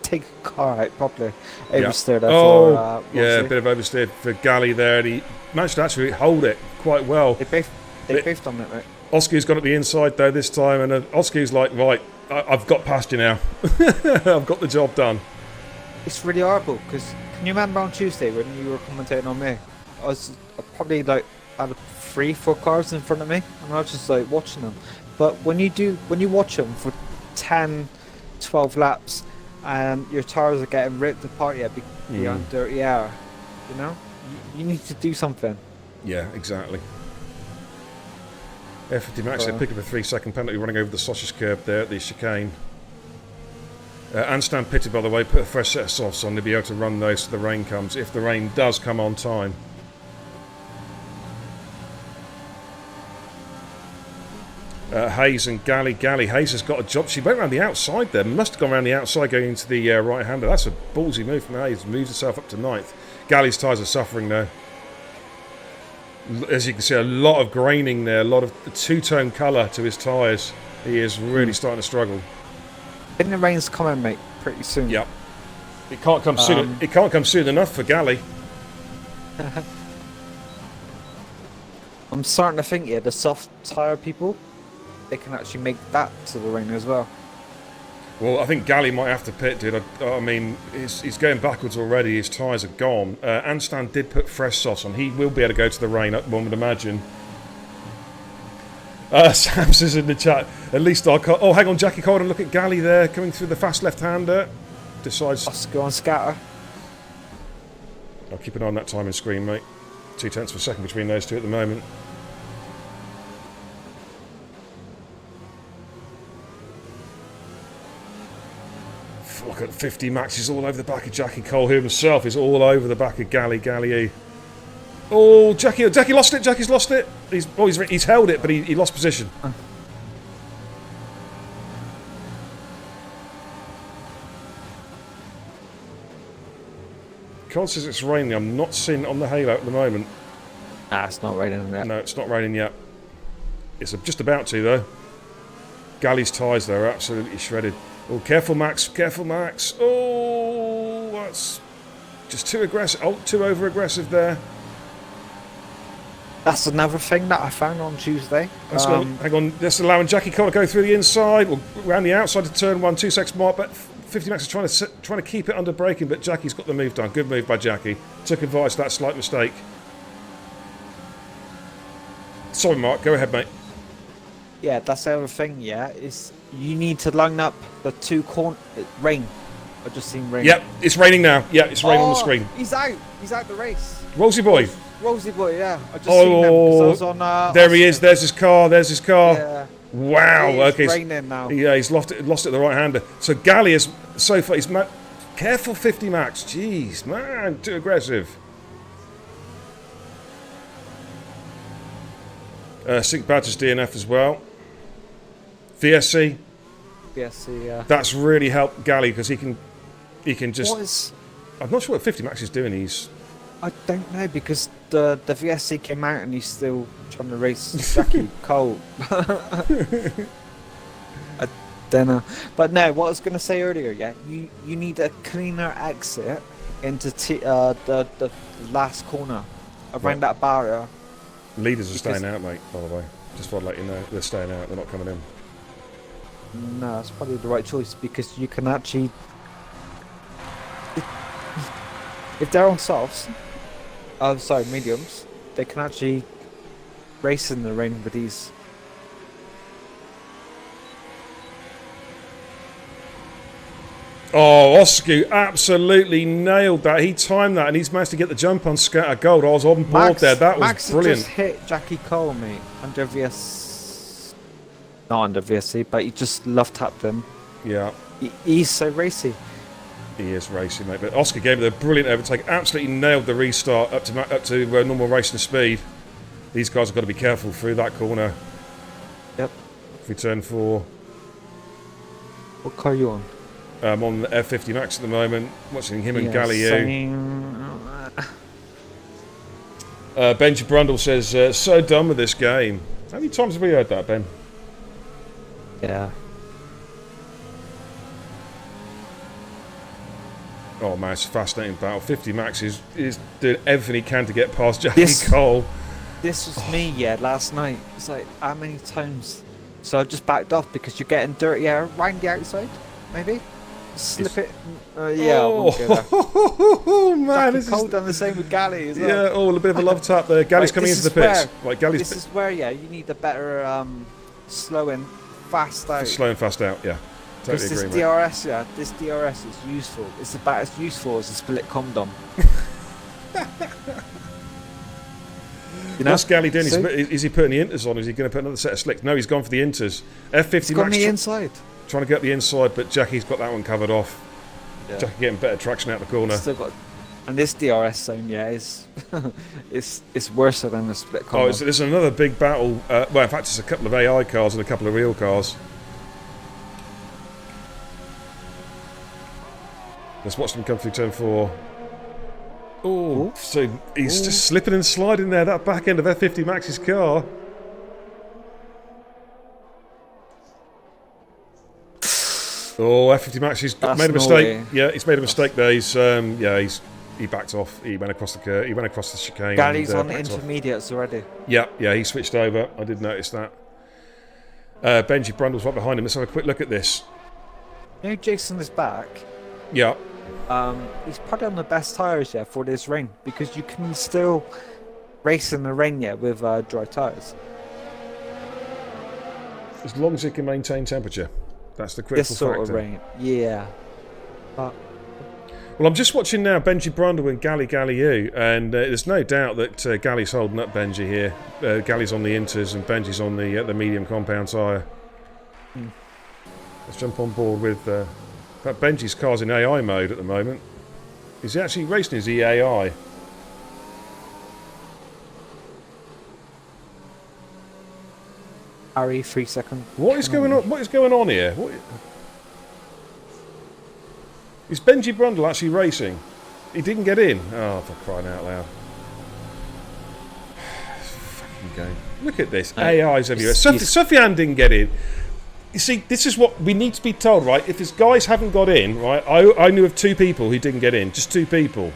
take a car out properly, oversteer there for a bit of oversteer for Galley there, and he managed to actually hold it quite well. They both done it, right? Oscar's gone at the inside though this time, and Oscar's like, right, I've got past you now. I've got the job done. It's really horrible because can you remember on Tuesday when you were commentating on me? I was probably like had 3-4 cars in front of me, and I was just like watching them. But when you watch them for 10, 12 laps, and your tires are getting ripped apart beyond dirty air, you need to do something. Yeah, exactly. F50 Max, they pick up a 3-second penalty running over the sausage curb there at the chicane. Anstan pitted, by the way, put a fresh set of softs on. They'll be able to run those till the rain comes, if the rain does come on time. Hayes and Galley. Hayes has got a job. She went around the outside there. Must have gone around the outside going into the right-hander. That's a ballsy move from Hayes. Moves herself up to 9th. Galley's tyres are suffering now. As you can see, a lot of graining there. A lot of two-tone colour to his tyres. He is really starting to struggle. I think the rain's coming, mate, pretty soon. Yep. It can't come soon. It can't come soon enough for Galley. I'm starting to think, the soft tyre people, they can actually make that to the rain as well. Well, I think Galley might have to pit, dude. I mean, he's going backwards already. His tyres are gone. Anstan did put fresh sauce on. He will be able to go to the rain, one would imagine. Sam says in the chat, at least I'll... Oh, hang on, Jackie Colden, look at Galley there, coming through the fast left-hander. Decides... Let's go on scatter. I'll keep an eye on that timing screen, mate. 0.2 of a second between those two at the moment. Look at 50 Max, he's all over the back of Jackie Cole, who himself is all over the back of Galley. Oh, Jackie lost it. Jackie's lost it. He's held it, but he lost position. Cole says it's raining. I'm not seeing it on the halo at the moment. Nah, it's not raining yet. No, it's not raining yet. It's just about to, though. Galley's tyres, though, are absolutely shredded. Oh, careful, Max. Oh, that's just too aggressive. Oh, too over-aggressive there. That's another thing that I found on Tuesday. Hang on, that's allowing Jackie Cole to go through the inside, or around the outside to turn 1, 2 seconds mark, but 50 Max is trying to keep it under braking, but Jackie's got the move done. Good move by Jackie. Took advice of that slight mistake. Sorry, Mark, go ahead, mate. Yeah, that's the other thing, is you need to line up the two corners. Rain. I've just seen rain. Yep, it's raining now. Yeah, it's raining on the screen. He's out the race. Rollsy boy, yeah. I just seen him because I was on. There he is. There's his car. Yeah. Wow. It's okay. raining now. Yeah, he's lost it. Lost it the right hander. So Galley is so far. He's careful, 50 Max. Jeez, man, too aggressive. Sync Badger's DNF as well. VSC. Yeah. That's really helped Galley because he can just. I'm not sure what 50 Max is doing. I don't know because the VSC came out and he's still trying to race Jackie Cole. I don't know, but no. What I was going to say earlier, you need a cleaner exit into the last corner around that barrier. Leaders are staying out, mate. By the way, just want to let you know they're staying out. They're not coming in. No, that's probably the right choice because you can actually. if they're on softs, sorry, mediums, they can actually race in the rain with these. Oh, Oscar absolutely nailed that. He timed that and he's managed to get the jump on Scatter Gold. I was on board there. That was Max brilliant. just hit Jackie Cole, mate, under VS. Not under VSC, but he just love tapped him. Yeah. He's so racy. He is racing, mate. But Oscar gave it a brilliant overtake. Absolutely nailed the restart up to normal racing speed. These guys have got to be careful through that corner. Yep. If we turn 4. What car are you on? I'm on the F50 Max at the moment. Watching him and Galliou. Benji Brundle says, so done with this game. How many times have we heard that, Ben? Yeah. Oh man, it's a fascinating battle. 50 Max is doing everything he can to get past Jackie Cole. This was me, last night. It's like, how many times? So I just backed off because you're getting dirty air around the outside, maybe? Slip it. Yeah, I won't go there. Oh man, Jackie Cole done the same with Galley as well. Yeah, a bit of a love tap there. Galley's coming into the pits. This is where, you need a better slow and fast out. Slow and fast out, yeah. Because Totally this DRS, this DRS is useful. It's about as useful as a split condom. You know? What's Galley doing? Is he putting the inters on? Is he going to put another set of slicks? No, he's gone for the inters. F50 Max. He's on the inside. Trying to get the inside, but Jackie's got that one covered off. Yeah. Jackie getting better traction out the corner. And this DRS zone, is it's worse than the split condom. Oh, there's another big battle. Well, in fact, it's a couple of AI cars and a couple of real cars. Let's watch them come through turn 4. Oh, so he's just slipping and sliding there, that back end of F50 Max's car. Oh, F50 Max, he's made a mistake. Yeah, he's made a mistake there. He backed off. He went across the curve. He went across the chicane. Galley's on intermediates already. Yeah, he switched over. I did notice that. Benji Brundle's right behind him. Let's have a quick look at this. You know, Jason is back. Yeah. He's probably on the best tyres for this rain because you can still race in the rain with dry tyres. As long as it can maintain temperature. That's the critical this sort factor. Of rain, yeah. Well, I'm just watching now Benji Brundle and Galliou, and there's no doubt that Gally's holding up Benji here. Gally's on the inters and Benji's on the medium compound tyre. Let's jump on board with... Benji's car's in AI mode at the moment. Is he actually racing his EAI? Harry, 3 seconds. What is going on? What is going on here? Is Benji Brundle actually racing? He didn't get in. Oh, for crying out loud! Fucking game. Look at this. AI's everywhere. Sufyan didn't get in. You see, this is what we need to be told, right? If his guys haven't got in, right? I knew of 2 people who didn't get in. Just 2 people.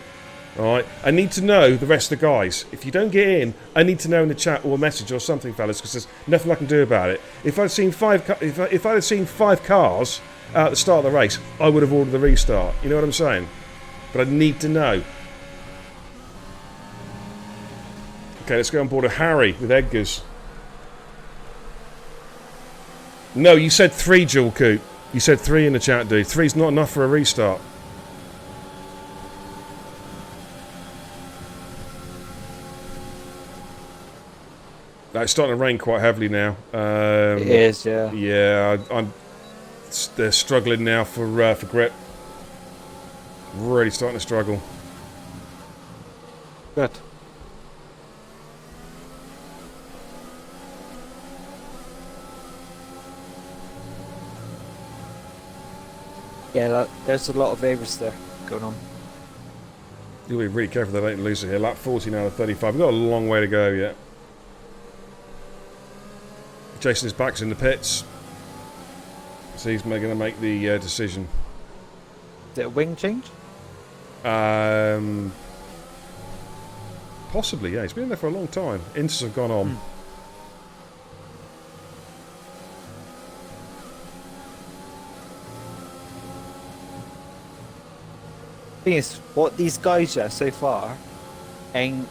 All right? I need to know the rest of the guys. If you don't get in, I need to know in the chat or a message or something, fellas, because there's nothing I can do about it. If I'd seen 5 cars at the start of the race, I would have ordered the restart. You know what I'm saying? But I need to know. Okay, let's go on board a Harry with Edgar's. No, you said 3, Jewel Coop. You said 3 in the chat, dude. 3's not enough for a restart. It's starting to rain quite heavily now. It is, yeah. Yeah, they're struggling now for grip. Really starting to struggle. Good. Yeah, there's a lot of Avis there going on. You'll be really careful they don't lose it here. Lap 14 out of 35. We've got a long way to go yet. Jason is back in the pits. So he's going to make the decision. Is it a wing change? Possibly, yeah. He's been in there for a long time. Inters have gone on. Thing is, what these guys so far ain't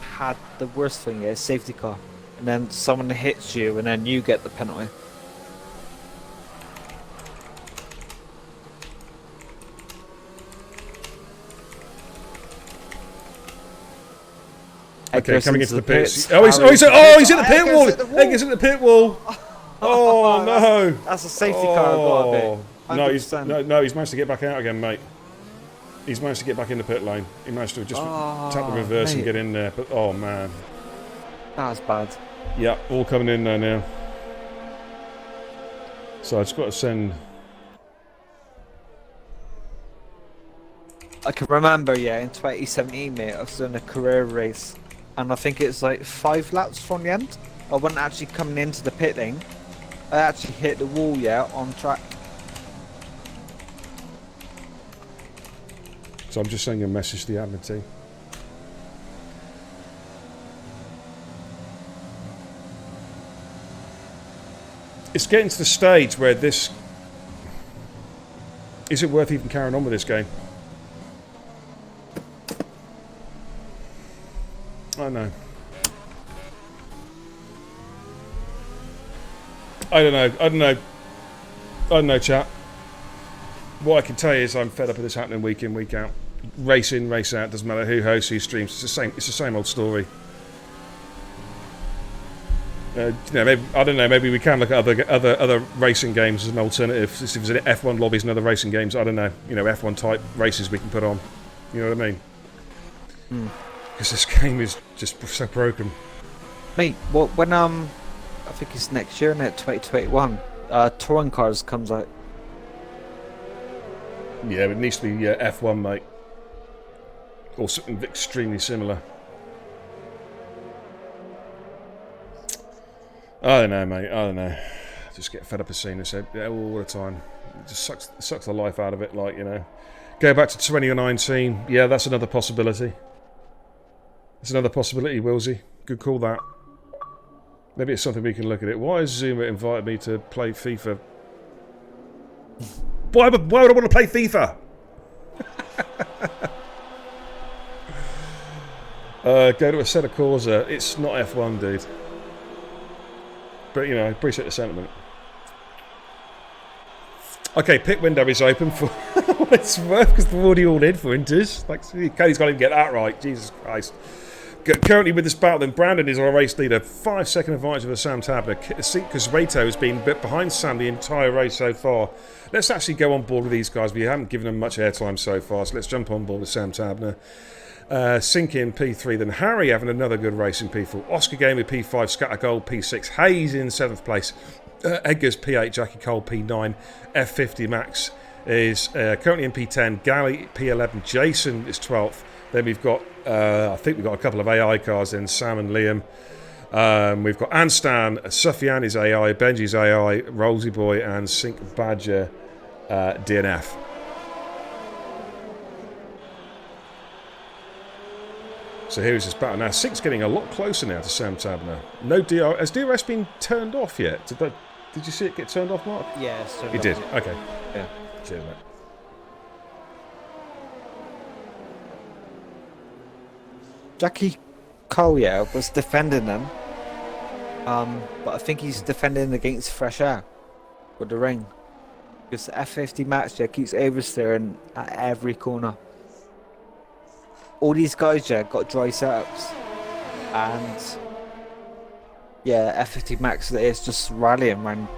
had the worst thing is safety car, and then someone hits you, and then you get the penalty. Okay, coming into the pits. pits. He's in the pit wall. Egger's in the pit wall. Oh no! That's a safety car. Got to be. No, he's 100%. he's managed to get back out again, mate. He's managed to get back in the pit lane. He managed to just tap the reverse and mate. get in there. But oh man, That's bad. yeah, all coming in there now. So I just got to send. I can remember, in 2017, mate, I was doing a career race, and I think it's like 5 laps from the end. I wasn't actually coming into the pit lane. I actually hit the wall, on track. So I'm just sending a message to the admin team. It's getting to the stage where this... Is it worth even carrying on with this game? I know. I don't know, chat. What I can tell you is I'm fed up of this happening week in, week out. Race in, race out, doesn't matter who hosts, who streams. It's the same old story. Maybe we can look at other racing games as an alternative. If there's F1 lobbies and other racing games, I don't know. F1 type races we can put on. You know what I mean? Because this game is just so broken. Mate, when I think it's next year, isn't it? 2021. Touring Cars comes out. Yeah, but it needs to be F1, mate. Or something extremely similar. I don't know, mate. I don't know. I just get fed up of seeing this all the time. It just sucks the life out of it, Go back to 2019. Yeah, that's another possibility. It's another possibility, Wilsey. Good call, that. Maybe it's something we can look at it. Why has Zuma invited me to play FIFA? Why would I want to play FIFA? Go to a set of Corsa. It's not F1, dude. But, I appreciate the sentiment. Okay, pit window is open for what it's worth, because they're already all in for Inters. Cody's got to get that right. Jesus Christ. Currently with this battle, then Brandon is our race leader. 5-second advantage over Sam Tabner, because Rato has been behind Sam the entire race so far. Let's actually go on board with these guys. We haven't given them much airtime so far, so let's jump on board with Sam Tabner. Sink in P3, then Harry having another good race in P4. Oscar Game with P5, Scatter Gold P6, Hayes in 7th place. Edgar's P8, Jackie Cole P9, F50 Max is currently in P10, Galley P11, Jason is 12th. Then we've got, I think we've got a couple of AI cars in, Sam and Liam. We've got Anstan, Sufyan is AI, Benji's AI, Rollsy Boy, and Sink Badger DNF. So here's this battle. Now, Sink's getting a lot closer now to Sam Tabner. No DR. Has DRS been turned off yet? Did you see it get turned off, Mark? Yeah, so It did. Okay. Yeah. Cheers, mate. Jackie Collier was defending them, but I think he's defending against fresh air with the rain. Because the F50 Max keeps oversteering at every corner. All these guys got dry setups, and F50 Max is just rallying around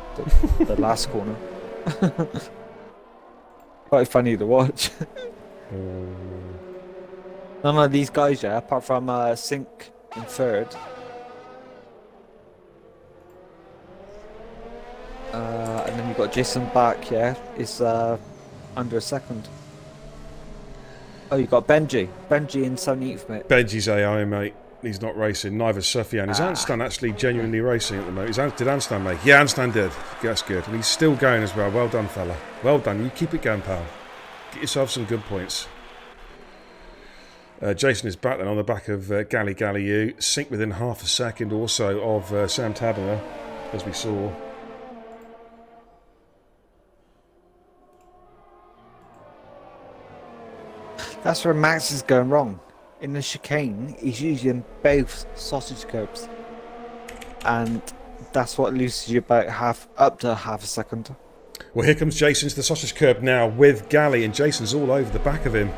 the last corner. Quite funny to watch. None of these guys, apart from Sink in 3rd. And then you've got Jason back, is under 2nd. Oh, you got Benji. Benji in 17th, mate. Benji's AI, mate. He's not racing. Neither Sufyan. Is Anstan actually genuinely racing at the moment? Did Anstan make? Yeah, Anstan did. That's good. And he's still going as well. Well done, fella. Well done. You keep it going, pal. Get yourself some good points. Jason is back then on the back of Gally U. Sink within half a second also of Sam Tabner, as we saw. That's where Max is going wrong. In the chicane, he's using both sausage curbs. And that's what loses you about up to half a second. Well, here comes Jason to the sausage curb now with Galley, and Jason's all over the back of him.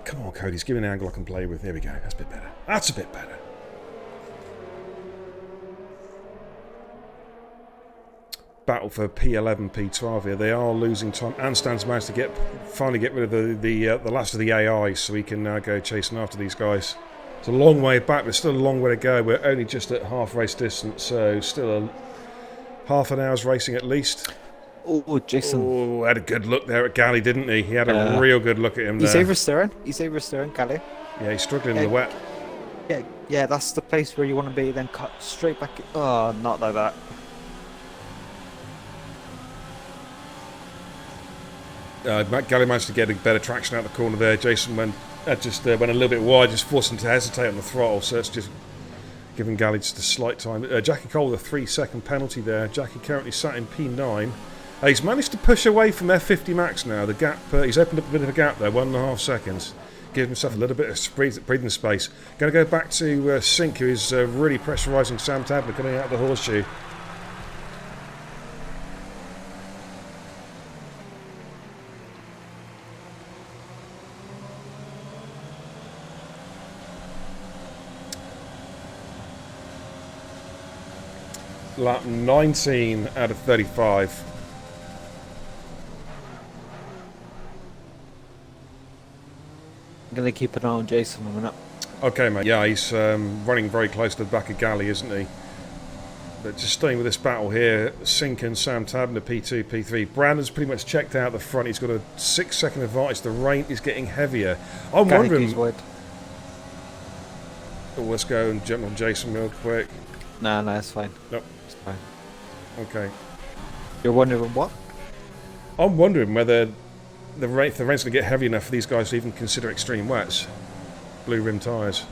Come on, Cody's give me an angle I can play with. There we go. That's a bit better. That's a bit better. Battle for P11, P12 here. They are losing time. Anstan's managed to finally get rid of the last of the AI, so we can now go chasing after these guys. It's a long way back, but still a long way to go. We're only just at half race distance, so still a half an hour's racing at least. Oh, Jason. Oh, had a good look there at Galley, didn't he? He had a real good look at him there. He's oversteering, Galley. Yeah, he's struggling in the wet. Yeah, that's the place where you want to be, then cut straight back. Oh, not like that. Galley managed to get a better traction out the corner there. Jason went a little bit wide, just forced him to hesitate on the throttle, so it's just giving Galley just a slight time. Jackie Cole with a 3-second penalty there. Jackie currently sat in P9. He's managed to push away from F50 Max now. The gap, he's opened up a bit of a gap there, 1.5 seconds. Gives himself a little bit of breathing space. Going to go back to Sink, who is really pressurising Sam Tabler coming out of the horseshoe. Lap 19 out of 35. I'm going to keep an eye on Jason a minute. Okay, mate. Yeah, he's running very close to the back of Galley, isn't he? But just staying with this battle here, Sink and Sam Tabner, P2, P3. Brandon's pretty much checked out the front. He's got a 6-second advantage. The rain is getting heavier. I'm wondering... let's go and jump on Jason real quick. No, it's fine. Nope. It's fine. Okay. You're wondering what? I'm wondering whether if the rain's going to get heavy enough for these guys to even consider extreme wets. Blue rim tyres.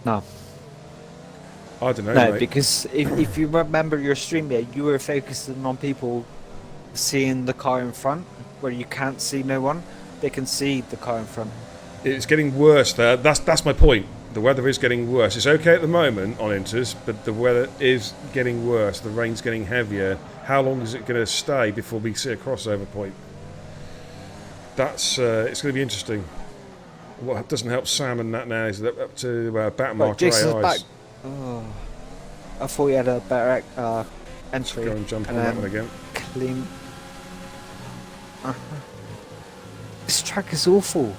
No. I don't know, No, mate. because if you remember your stream here, you were focusing on people seeing the car in front, where you can't see no one. They can see the car in front. It's getting worse there. That's my point. The weather is getting worse. It's okay at the moment on Inters, but the weather is getting worse. The rain's getting heavier. How long is it going to stay before we see a crossover point? It's going to be interesting. What doesn't help Sam and that now is that up to Batmark Jason's AIs. back. Oh, I thought he had a better entry. Go and jump on that one again. Clean. This track is awful.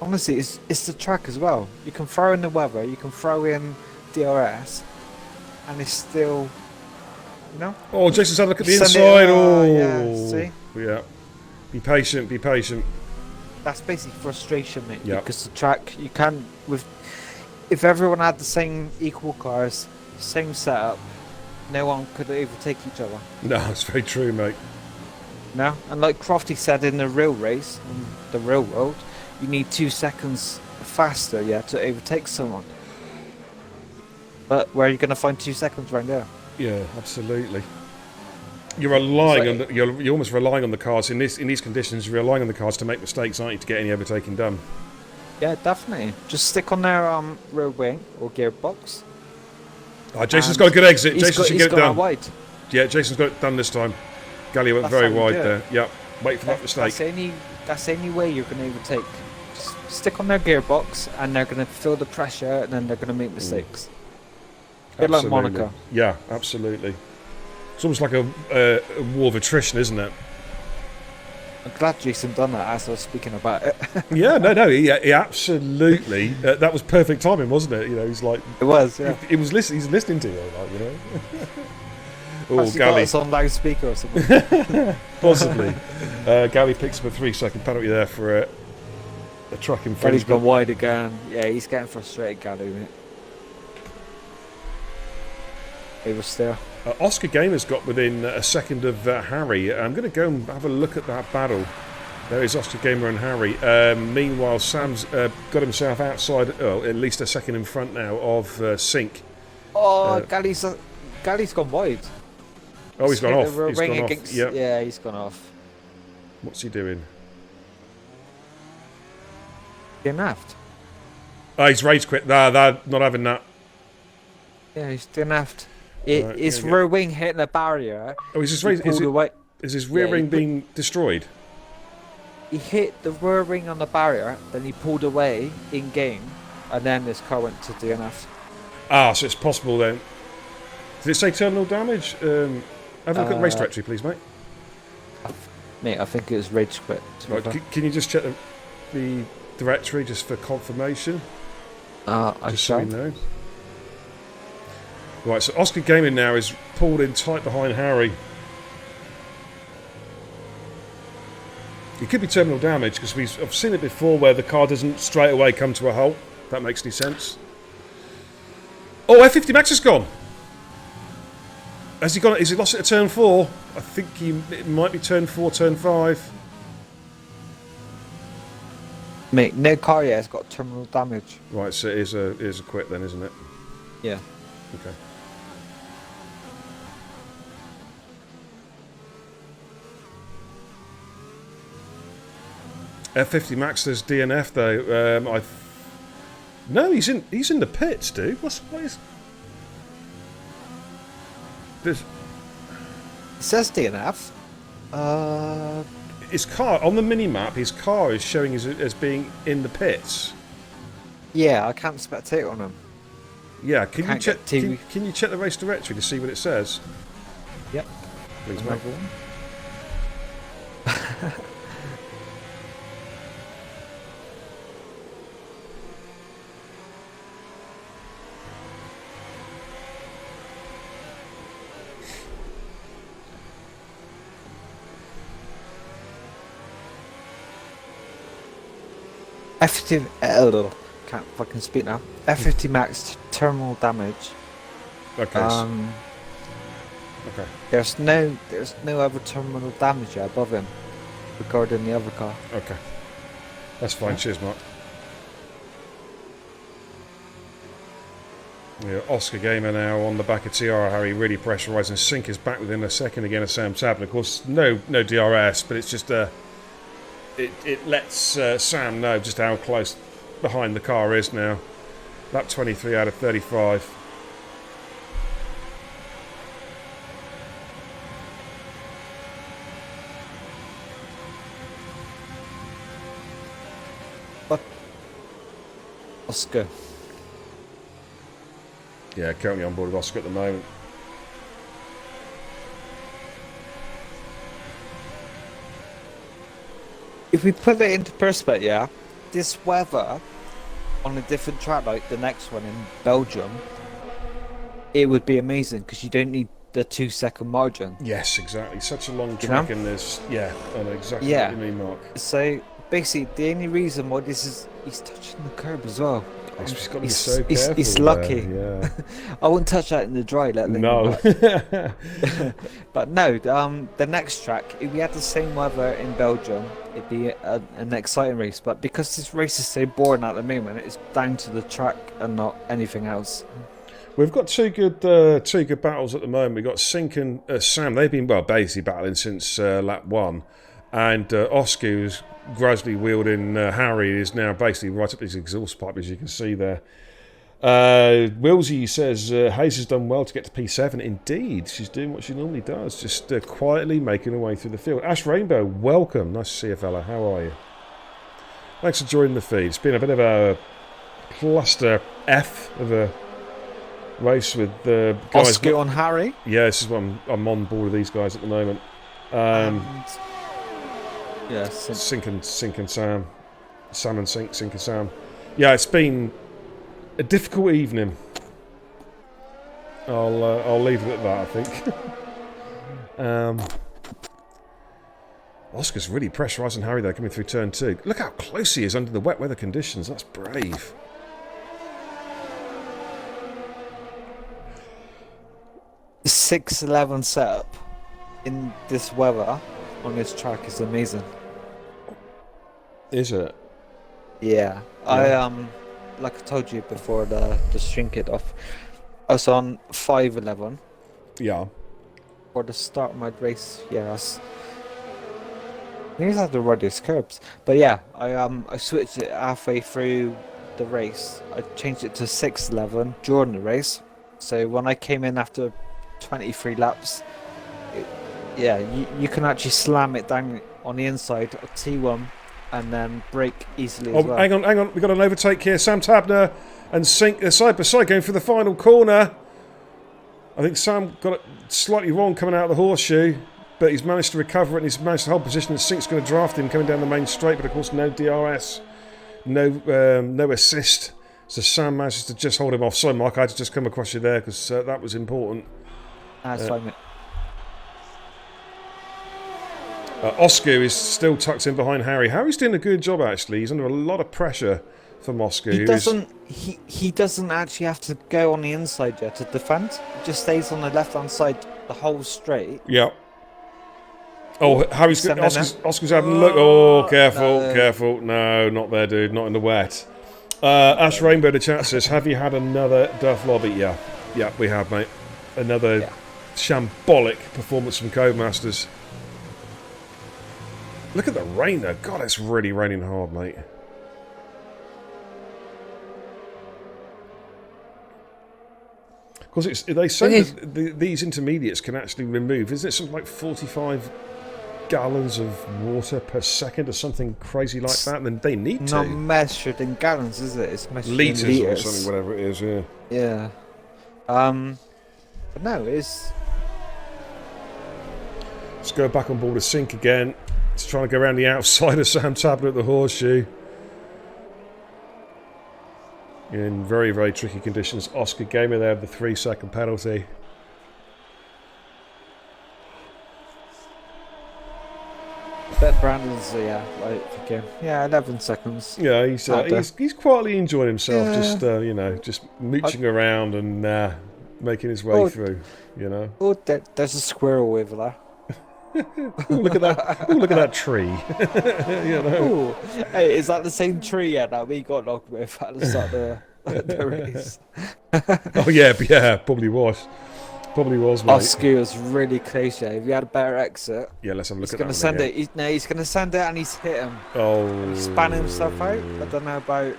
Honestly, it's the track as well. You can throw in the weather, you can throw in DRS, and it's still, you know. Oh, Jason's had a look at the Send it- inside. yeah, see? Yeah. Be patient. Be patient. That's basically frustration, mate. Yep. Because the track, you can't if everyone had the same equal cars, same setup, no one could overtake each other. No, it's very true, mate. No, and like Crofty said in the real race, in the real world, you need 2 seconds faster, to overtake someone. But where are you going to find 2 seconds right now? Yeah, absolutely. You're relying on you're almost relying on the cars in these conditions. You're relying on the cars to make mistakes, aren't you, to get any overtaking done? Yeah, definitely. Just stick on their rear wing or gearbox. Jason's got a good exit. Jason should get it done. Wide. Yeah, Jason's got it done this time. Galley went That's very how you wide do it. there. Yep. Wait for that mistake. That's the only way you're going to overtake. Just stick on their gearbox, and they're going to feel the pressure, and then they're going to make mistakes. A bit like Absolutely. Monaco. Yeah, absolutely. It's almost like a war of attrition, isn't it? I'm glad Jason done that as I was speaking about it. Yeah, no, he absolutely. That was perfect timing, wasn't it? You know, he's like, It was, yeah. He was listening. He's listening to you, like, you know. Perhaps he got Galley, us on loudspeaker or something. possibly. Galley picks up a 3-second penalty there for a truck But he's infringement. gone wide again. Yeah, he's getting frustrated, Galley, mate. He was still. Oscar Gamer's got within a second of Harry. I'm going to go and have a look at that battle. There is Oscar Gamer and Harry. Meanwhile, Sam's got himself outside, at least a second in front now of Sink. Oh, Galley's gone wide. Oh, he's gone Hit off. the He's ring gone off. against- Yep. Yeah, he's gone off. What's he doing? DNF'd. Oh, he's rage quit. Nah, not having that. Yeah, he's DNF'd. Right, His yeah, rear wing hitting a barrier. Oh, is his He pulled away. is his rear Yeah, wing being destroyed? He hit the rear wing on the barrier, then he pulled away in game, and then his car went to DNF. Ah, so it's possible then. Did it say terminal damage? Have a look at the race directory, please, mate. Mate, I think it was rage quit. Right, can you just check the directory just for confirmation? I Just so we shall. know. Right, so Oscar Gaming now is pulled in tight behind Harry. It could be terminal damage because I've seen it before where the car doesn't straight away come to a halt. If that makes any sense. Oh, F50 Max has gone. Has he gone? Is he lost it at turn 4? I think it might be turn 4, turn 5. Mate, no car yet has got terminal damage. Right, so it is a quit then, isn't it? Yeah. Okay. F50 Max says DNF though. No, he's in the pits, dude. What is? This, It says DNF. his car on the mini map. His car is showing as being in the pits. Yeah, I can't spectate on him. Yeah, can you Can't check? get TV. Can you check the race directory to see what it says? Yep. Please, mate. Another one. F50 can't fucking speak now. F50 max terminal damage. Okay. Okay. There's no other terminal damage yet above him regarding the other car. Okay. That's fine. Cheers, Mark. Yeah, Oscar Gamer now on the back of TR Harry, really pressurising. Sink is back within a second again of Sam Tab. And of course, no DRS, but it's just it lets Sam know just how close behind the car is now. Lap 23 out of 35. But Oscar. Yeah, currently on board with Oscar at the moment. If we put it into perspective, yeah, this weather on a different track like the next one in Belgium, it would be amazing because you don't need the 2-second margin. Yes, exactly. Such a long track and there's... Yeah, I know exactly Yeah. what you mean, Mark. So basically, the only reason why this is he's touching the curb as well. He's got to be so careful. He's lucky. Yeah. I wouldn't touch that in the dry, let alone No. the wet. But no, the next track, if we had the same weather in Belgium, it'd be an exciting race. But because this race is so boring at the moment, it's down to the track and not anything else. We've got two good battles at the moment. We've got Sink and Sam. They've been, basically battling since lap 1. And Oscar, who's gradually wielding Harry, is now basically right up his exhaust pipe, as you can see there. Wilsey says, Hayes has done well to get to P7. Indeed, she's doing what she normally does, just quietly making her way through the field. Ash Rainbow, welcome. Nice to see you, fella. How are you? Thanks for joining the feed. It's been a bit of a cluster F of a race with guys. Oscar on Harry? Yeah, this is what I'm on board with these guys at the moment. Yeah, Sink and Sam. Sam and Sink and Sam. Yeah, it's been a difficult evening. I'll leave it at that, I think. Oscar's really pressurising Harry there coming through turn 2. Look how close he is under the wet weather conditions. That's brave. The 611 setup in this weather on this track is amazing. Is it? Yeah. I like I told you before the string kit off, I was on 511 Yeah. for the start of my race. Yeah, These are the ruddiest curbs. But yeah, I switched it halfway through the race. I changed it to 611 during the race. So when I came in after 23 laps, it, yeah, you can actually slam it down on the inside of T1 and then brake easily as well. Hang on. We've got an overtake here. Sam Tabner and Sink side by side going for the final corner. I think Sam got it slightly wrong coming out of the horseshoe, but he's managed to recover it and he's managed to hold position. And Sink's going to draft him coming down the main straight, but of course no DRS, no assist. So Sam manages to just hold him off. Sorry, Mark, I had to just come across you there because that was important. That's fine, mate. Oscar is still tucked in behind Harry. Harry's doing a good job, actually. He's under a lot of pressure from Oscar. He doesn't actually have to go on the inside yet to defend. He just stays on the left-hand side the whole straight. Yeah. Oh, Harry's good. Oscar's having a look. Oh, careful. No, not there, dude. Not in the wet. Ash Rainbow, the chat says, have you had another Duff Lobby? Yeah, we have, mate. Another shambolic performance from Codemasters. Look at the rain, though. God, it's really raining hard, mate. Because they say that these intermediates can actually remove, isn't it something like 45 gallons of water per second or something crazy like that? And then they need to. Not measured in gallons, is it? It's measured litres in litres. Or something, whatever it is, yeah. Yeah. But no, it's... Let's go back on board a Sink again. It's trying to go around the outside of Sam Tabler at the horseshoe. In very, very tricky conditions. Oscar Gamer there with the 3-second penalty. Bet Brandon's, again. Yeah, 11 seconds. Yeah, he's quietly enjoying himself, just mooching around and making his way through, you know. Oh, there's a squirrel over there. Look at that! Look at that tree. You know. Ooh. Hey, is that the same tree that we got knocked with at the start of the race? Oh yeah, probably was. Mate. Oscar was really close. Yeah, if he had a better exit. Yeah, let's have a look at that. He's going to send it. He's going to send it, and he's hit him. Oh. He's spanning himself out. I don't know about.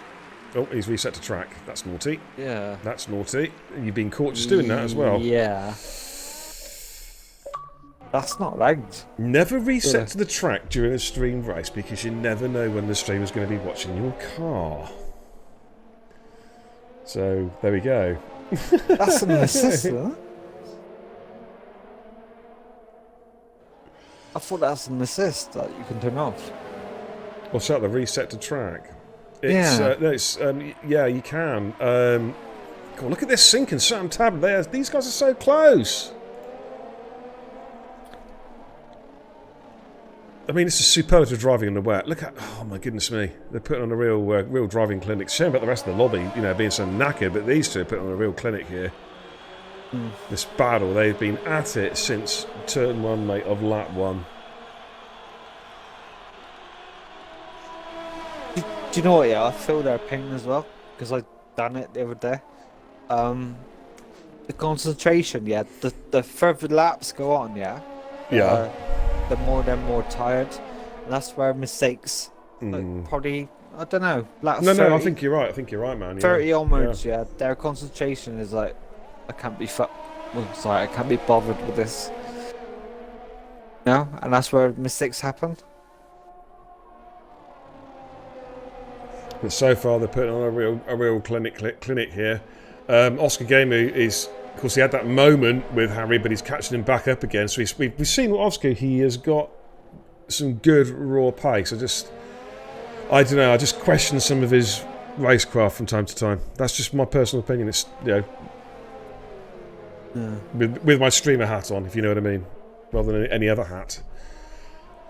Oh, he's reset to track. That's naughty. Yeah. That's naughty. You've been caught just doing that as well. Yeah. That's not right. Never reset to the track during a stream race because you never know when the streamer is going to be watching your car. So, there we go. That's an assist, huh? I thought that's an assist that you can turn off. What's that? The reset to track? Yeah. You can. God, look at this Sink and Sam Tab. These guys are so close. I mean, this is superlative driving in the wet. Look at, oh my goodness me, they're putting on a real driving clinic. Shame about the rest of the lobby, being so knackered, but these two are putting on a real clinic here. This battle, they've been at it since turn 1, mate, of lap 1. Do you know what? Yeah, I feel their pain as well because I done it the other day. The concentration, the further laps go on, the more they're more tired, and that's where mistakes probably, I don't know, like no, I think you're right, man. 30 onwards, their concentration is like, I can't be I can't be bothered with this. And that's where mistakes happen. But so far they're putting on a real clinic here. Oscar Gamer is, of course, he had that moment with Harry, but he's catching him back up again. So we've seen with Oscar, he has got some good raw pace. I don't know, I just question some of his racecraft from time to time. That's just my personal opinion. It's, with my streamer hat on, if you know what I mean, rather than any other hat.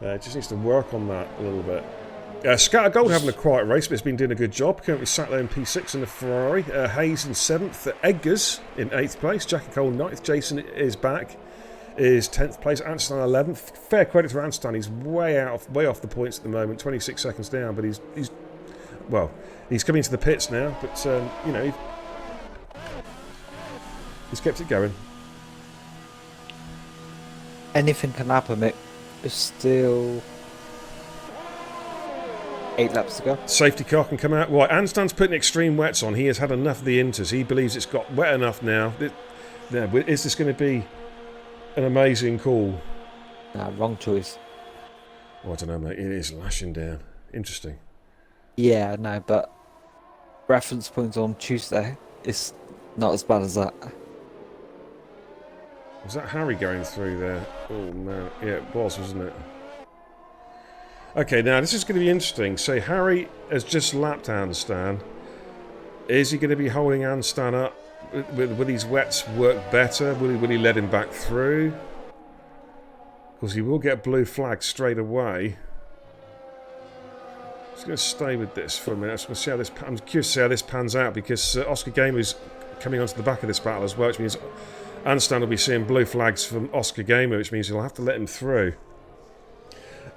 Just needs to work on that a little bit. Scattergold having a quiet race, but it's been doing a good job. Currently sat there in P6 in the Ferrari. Hayes in 7th. Edgar's in 8th place. Jackie Cole 9th. Jason is back. Is 10th place. Anston 11th. Fair credit to Anston. He's way off the points at the moment. 26 seconds down, but he's coming into the pits now. But he's kept it going. Anything can happen, mate. It's still 8 laps to go. Safety car can come out. Right, Anstan's putting extreme wets on. He has had enough of the inters. He believes it's got wet enough now. Is this going to be an amazing call? Nah, wrong choice. Oh, I don't know, mate. It is lashing down. Interesting. Yeah, no, but reference points on Tuesday is not as bad as that. Was that Harry going through there? Oh, man. Yeah, it was, wasn't it? Okay, now this is going to be interesting. So Harry has just lapped Anstan. Is he going to be holding Anstan up? Will these wets work better? Will he let him back through? Because he will get blue flag straight away. I'm just going to stay with this for a minute. I'm curious to see how this pans out, because Oscar Gamer is coming onto the back of this battle as well, which means Anstan will be seeing blue flags from Oscar Gamer, which means he'll have to let him through.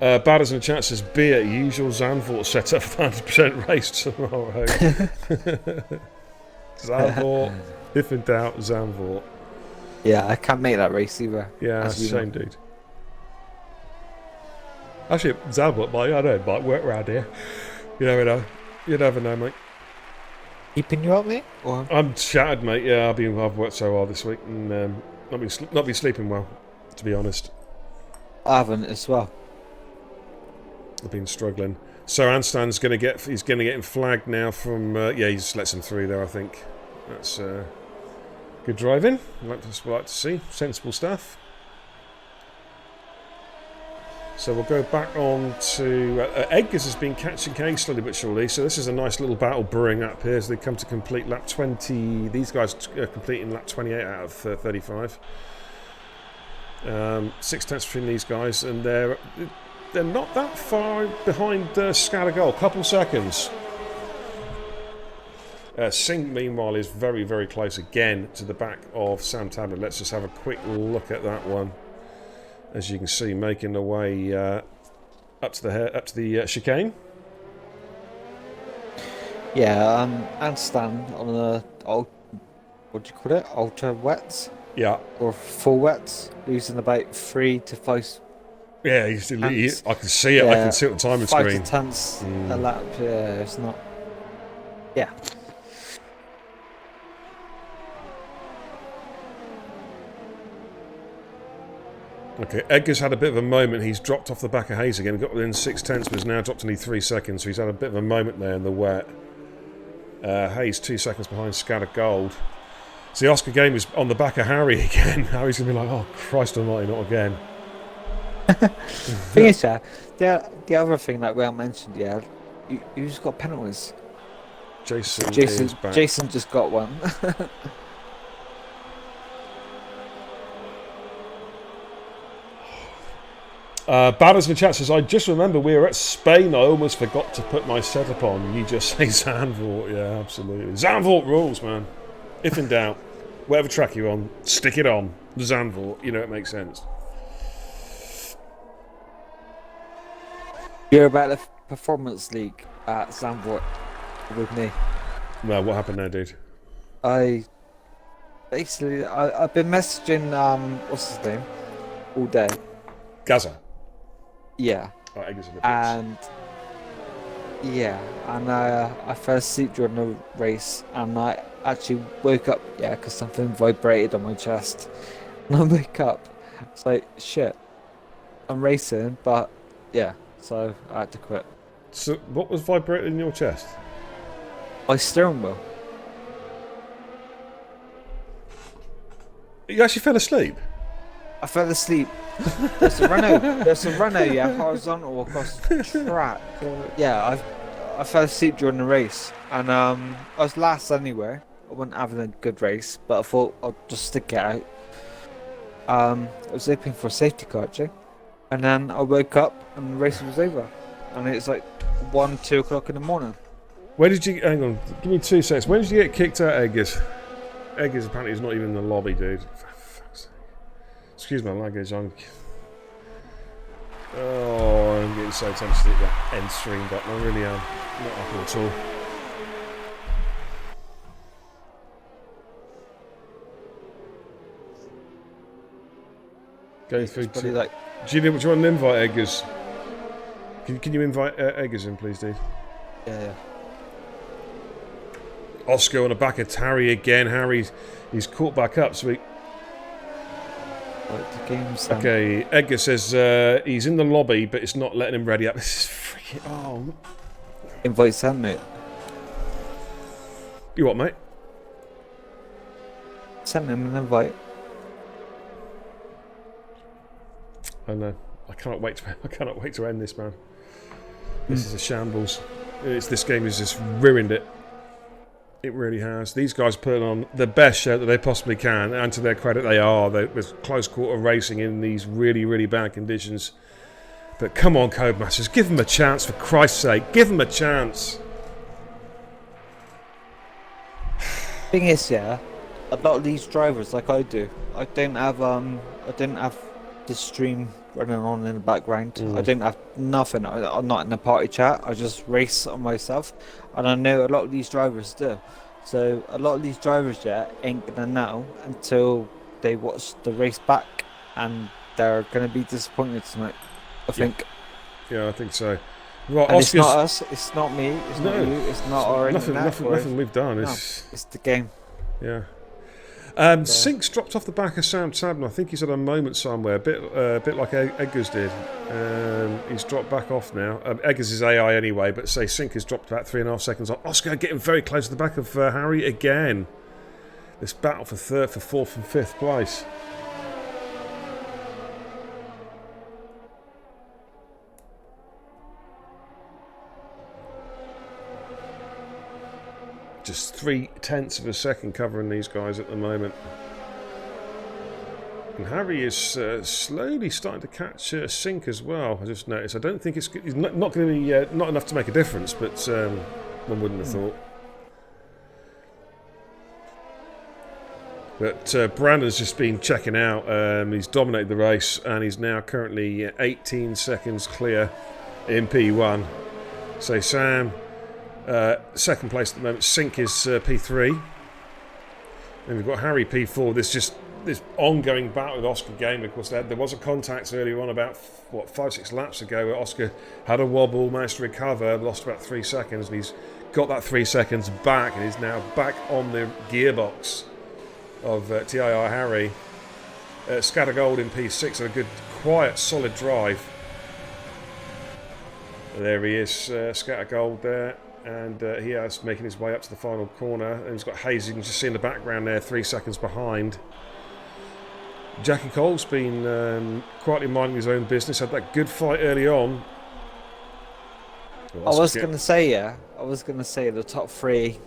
Batters in the chat says, beer, usual Zandvoort setup for 100% race tomorrow. Zandvoort, if in doubt, Zandvoort. Yeah, I can't make that race either. Yeah, that's a shame, dude. Actually, Zandvoort might work around here. You never know. You never know, mate. Keeping you up, mate? Or? I'm shattered, mate. Yeah, I've worked so hard this week and not been sleeping well, to be honest. I haven't as well. I've been struggling. So Anstan's going to get him flagged now from he just lets him through there. I think that's good driving. Like to see sensible stuff. So we'll go back on to Edgars has been catching Case slowly but surely. So this is a nice little battle brewing up here as they come to complete lap 20. These guys are completing lap 28 out of 35. 6 tenths between these guys, and they're not that far behind Scattergoal. Couple seconds. Singh, meanwhile, is very, very close again to the back of Sam Tabler. Let's just have a quick look at that one. As you can see, making their way up to the chicane. Yeah, Anstan on the what do you call it? Ultra wets. Yeah. Or full wets, losing about 3 to 5. Yeah, I can see it. Yeah, I can see it on the timing 5 screen. 5 to tenths a lap. Yeah, it's not. Yeah. Okay, Edgar's had a bit of a moment. He's dropped off the back of Hayes again. Got within 6 tenths, but has now dropped only 3 seconds. So he's had a bit of a moment there in the wet. Hayes 2 seconds behind Scatter Gold. See, Oscar Game is on the back of Harry again. Harry's going to be like, oh, Christ almighty, not again. Thing is, the other thing that we haven't mentioned, who's got penalties? Jason is back. Jason just got one. Batters in the chat says, I just remember we were at Spain. I almost forgot to put my setup on. You just say Zandvoort. Yeah, absolutely. Zandvoort rules, man. If in doubt, whatever track you're on, stick it on. Zandvoort. You know, it makes sense. You're about the Performance League at Zandvoort with me. No, what happened there, dude? I've been messaging what's his name all day. Gaza. Yeah. Oh, and I fell asleep during the race, and I actually woke up because something vibrated on my chest, and I woke up. It's like shit. I'm racing, but so I had to quit. So what was vibrating in your chest? My steering wheel. You actually fell asleep? I fell asleep. There's a runner, horizontal across the track. Yeah, I fell asleep during the race, and I was last anyway. I wasn't having a good race, but I thought I'd just stick it out. I was hoping for a safety car actually, and then I woke up and the race was over, and it's like 1-2 o'clock in the morning. Where did you... Hang on, give me 2 seconds. When did you get kicked out, Edgars? Edgars apparently is not even in the lobby, dude. Excuse my language, I'm getting so tempted to hit that end stream button. I really am. Not happy at all. Going through to... Like... Do you want an invite, Edgars? Can you invite Eggers in, please, dude? Yeah. Oscar on the back of Harry again. He's caught back up, so he... Right, the game's Okay, Edgar says he's in the lobby, but it's not letting him ready up. This is freaking... Oh. Invite Sam, mate. You what, mate? Send him an invite. I know. I cannot wait to end this, man. This is a shambles. This game has just ruined it. It really has. These guys put on the best show that they possibly can, and to their credit, they are. There's close quarter racing in these really, really bad conditions. But come on, Codemasters, give them a chance, for Christ's sake. Give them a chance. Thing is, yeah, a lot of these drivers, like I do, I didn't have the stream running on in the background. I didn't have nothing. I'm not in a party chat. I just race on myself, and I know a lot of these drivers do. So a lot of these drivers, yeah, ain't gonna know until they watch the race back, and they're gonna be disappointed tonight. I think. Yeah, I think so. Right, and it's not us. It's not me. It's not you. It's not our internet. Nothing we've done. It's the game. Yeah. Sink's dropped off the back of Sam Tabner. I think he's had a moment somewhere, a bit like Eggers did. He's dropped back off now. Eggers is AI anyway, but say Sink has dropped about 3.5 seconds on. Oscar getting very close to the back of Harry again. This battle for third, for fourth and fifth place. Just 0.3 of a second covering these guys at the moment. And Harry is slowly starting to catch Sink as well. I just noticed. I don't think it's not going to be not enough to make a difference, but one wouldn't have thought. But Brandon's just been checking out. He's dominated the race, and he's now currently 18 seconds clear in P1. So Sam, second place at the moment. Sink is P3. And we've got Harry P4. This ongoing battle with Oscar game. Of course, there was a contact earlier on about 5-6 laps ago where Oscar had a wobble, managed to recover, lost about 3 seconds, and he's got that 3 seconds back, and he's now back on the gearbox of TIR Harry. Scattergold in P6, a good, quiet, solid drive. There he is, Scattergold there. And he is making his way up to the final corner. And he's got Hayes, you can just see in the background there, 3 seconds behind. Jackie Cole's been quietly minding his own business, had that good fight early on. I was going to say the top three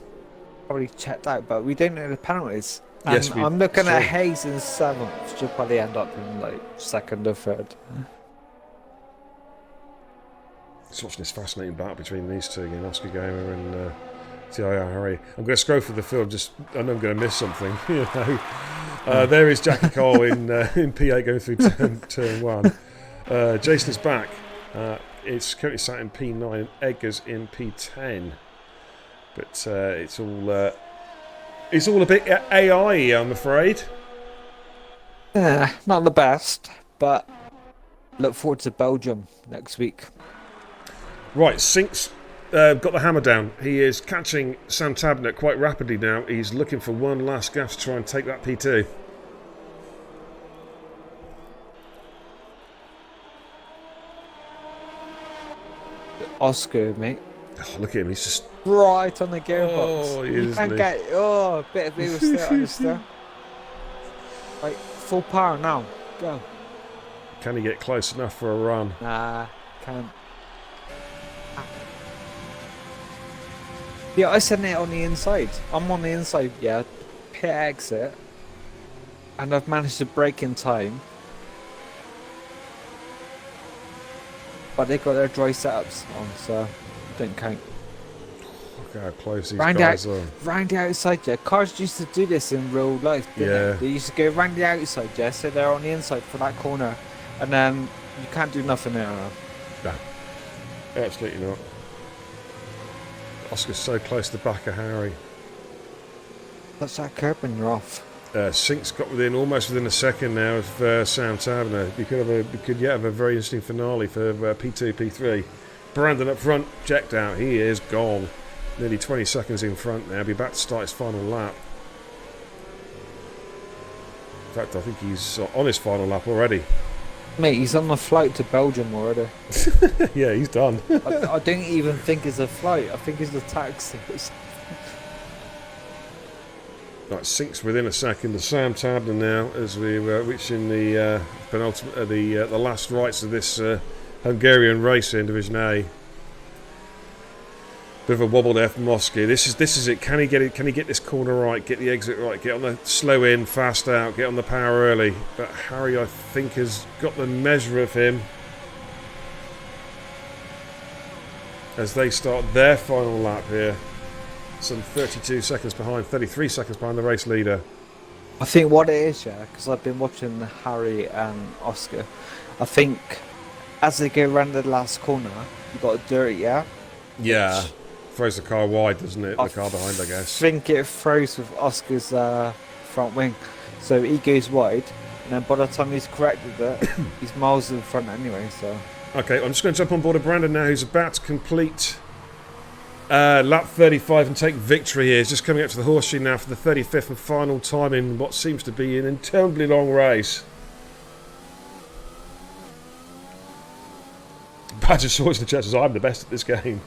probably checked out, but we don't know the penalties. And yes, I'm looking at Hayes in 7th, should probably end up in like 2nd or 3rd. Just watching this fascinating battle between these two again, Oscar Gamer and TIR Harry. I'm going to scroll through the field, I know I'm going to miss something. You know, there is Jackie Cole in P8 going through turn 1. Jason is back. It's currently sat in P9 and Eggers in P10. But it's all a bit AI, I'm afraid. Not the best, but look forward to Belgium next week. Right, Sink's got the hammer down. He is catching Sam Tabner quite rapidly now. He's looking for one last gap to try and take that P2. Oscar, mate. Oh, look at him, he's just... right on the gearbox. Oh, you can't get... Oh, a bit of wheel still on the steer. Right, full power now. Go. Can he get close enough for a run? Nah, can't. Yeah, I sent it on the inside. I'm on the inside, yeah. Pit exit. And I've managed to brake in time. But they've got their dry setups on, so don't count. Look how close these guys are. Round the outside, yeah. Cars used to do this in real life, didn't they? They used to go round the outside, yeah, so they're on the inside for that corner. And then you can't do nothing there. No. Absolutely not. Oscar's so close to the back of Harry. That's that curb when you're off. Sink's got almost within a second now of Sam Tabner. We could yet have a very interesting finale for P2, P3. Brandon up front, checked out. He is gone. Nearly 20 seconds in front now. Be about to start his final lap. In fact, I think he's on his final lap already. Mate, he's on the flight to Belgium already. Yeah, he's done. I don't even think it's a flight. I think it's a taxi. Right, sinks within a second. The Sam Tabner now as we're reaching the penultimate, the last rights of this Hungarian race in Division A. Bit of a wobble there from Mosky. This is it. Can he get it? Can he get this corner right? Get the exit right? Get on the slow in, fast out. Get on the power early. But Harry, I think, has got the measure of him as they start their final lap here. Some 32 seconds behind, 33 seconds behind the race leader. I think what it is, yeah, because I've been watching Harry and Oscar. I think as they go around the last corner, you got a dirty out. Yeah. Throws the car wide, doesn't it? The car behind, I guess. I think it throws with Oscar's front wing. So he goes wide, and then by the time he's corrected it, he's miles in front anyway, so... Okay, I'm just going to jump on board of Brandon now, who's about to complete lap 35 and take victory here. He's just coming up to the horseshoe now for the 35th and final time in what seems to be an interminably long race. Badger Swords in the chat says, I'm the best at this game.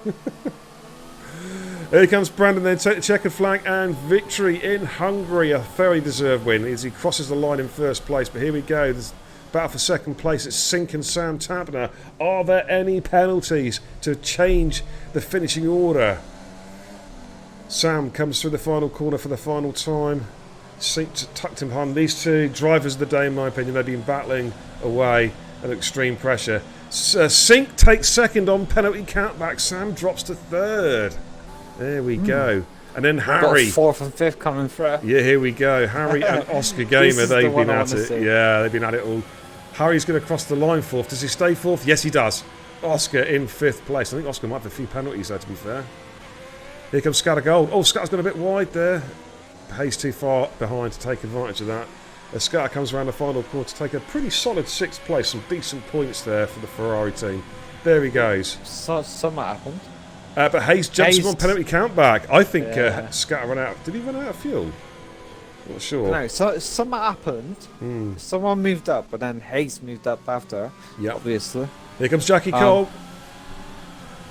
Here comes Brandon then, take the checkered flag and victory in Hungary. A very deserved win as he crosses the line in first place. But here we go, there's battle for second place. It's Sink and Sam Tabner. Are there any penalties to change the finishing order? Sam comes through the final corner for the final time. Sink tucked him behind. These two drivers of the day, in my opinion, they've been battling away at extreme pressure. Sink takes second on penalty countback. Sam drops to third. There we go. And then Harry. Got fourth and fifth coming through. Yeah, here we go. Harry and Oscar Gamer, they've been at it. Yeah, they've been at it all. Harry's going to cross the line fourth. Does he stay fourth? Yes, he does. Oscar in fifth place. I think Oscar might have a few penalties there, to be fair. Here comes Scatter Gold. Oh, Scatter's gone a bit wide there. Hayes too far behind to take advantage of that. As Scatter comes around the final corner to take a pretty solid sixth place. Some decent points there for the Ferrari team. There he goes. Something happened. But Hayes jumps him on penalty countback. I think Scatter ran out. Did he run out of fuel? Not sure. No, so something happened. Someone moved up, but then Hayes moved up after. Yeah, obviously. Here comes Jackie Cole.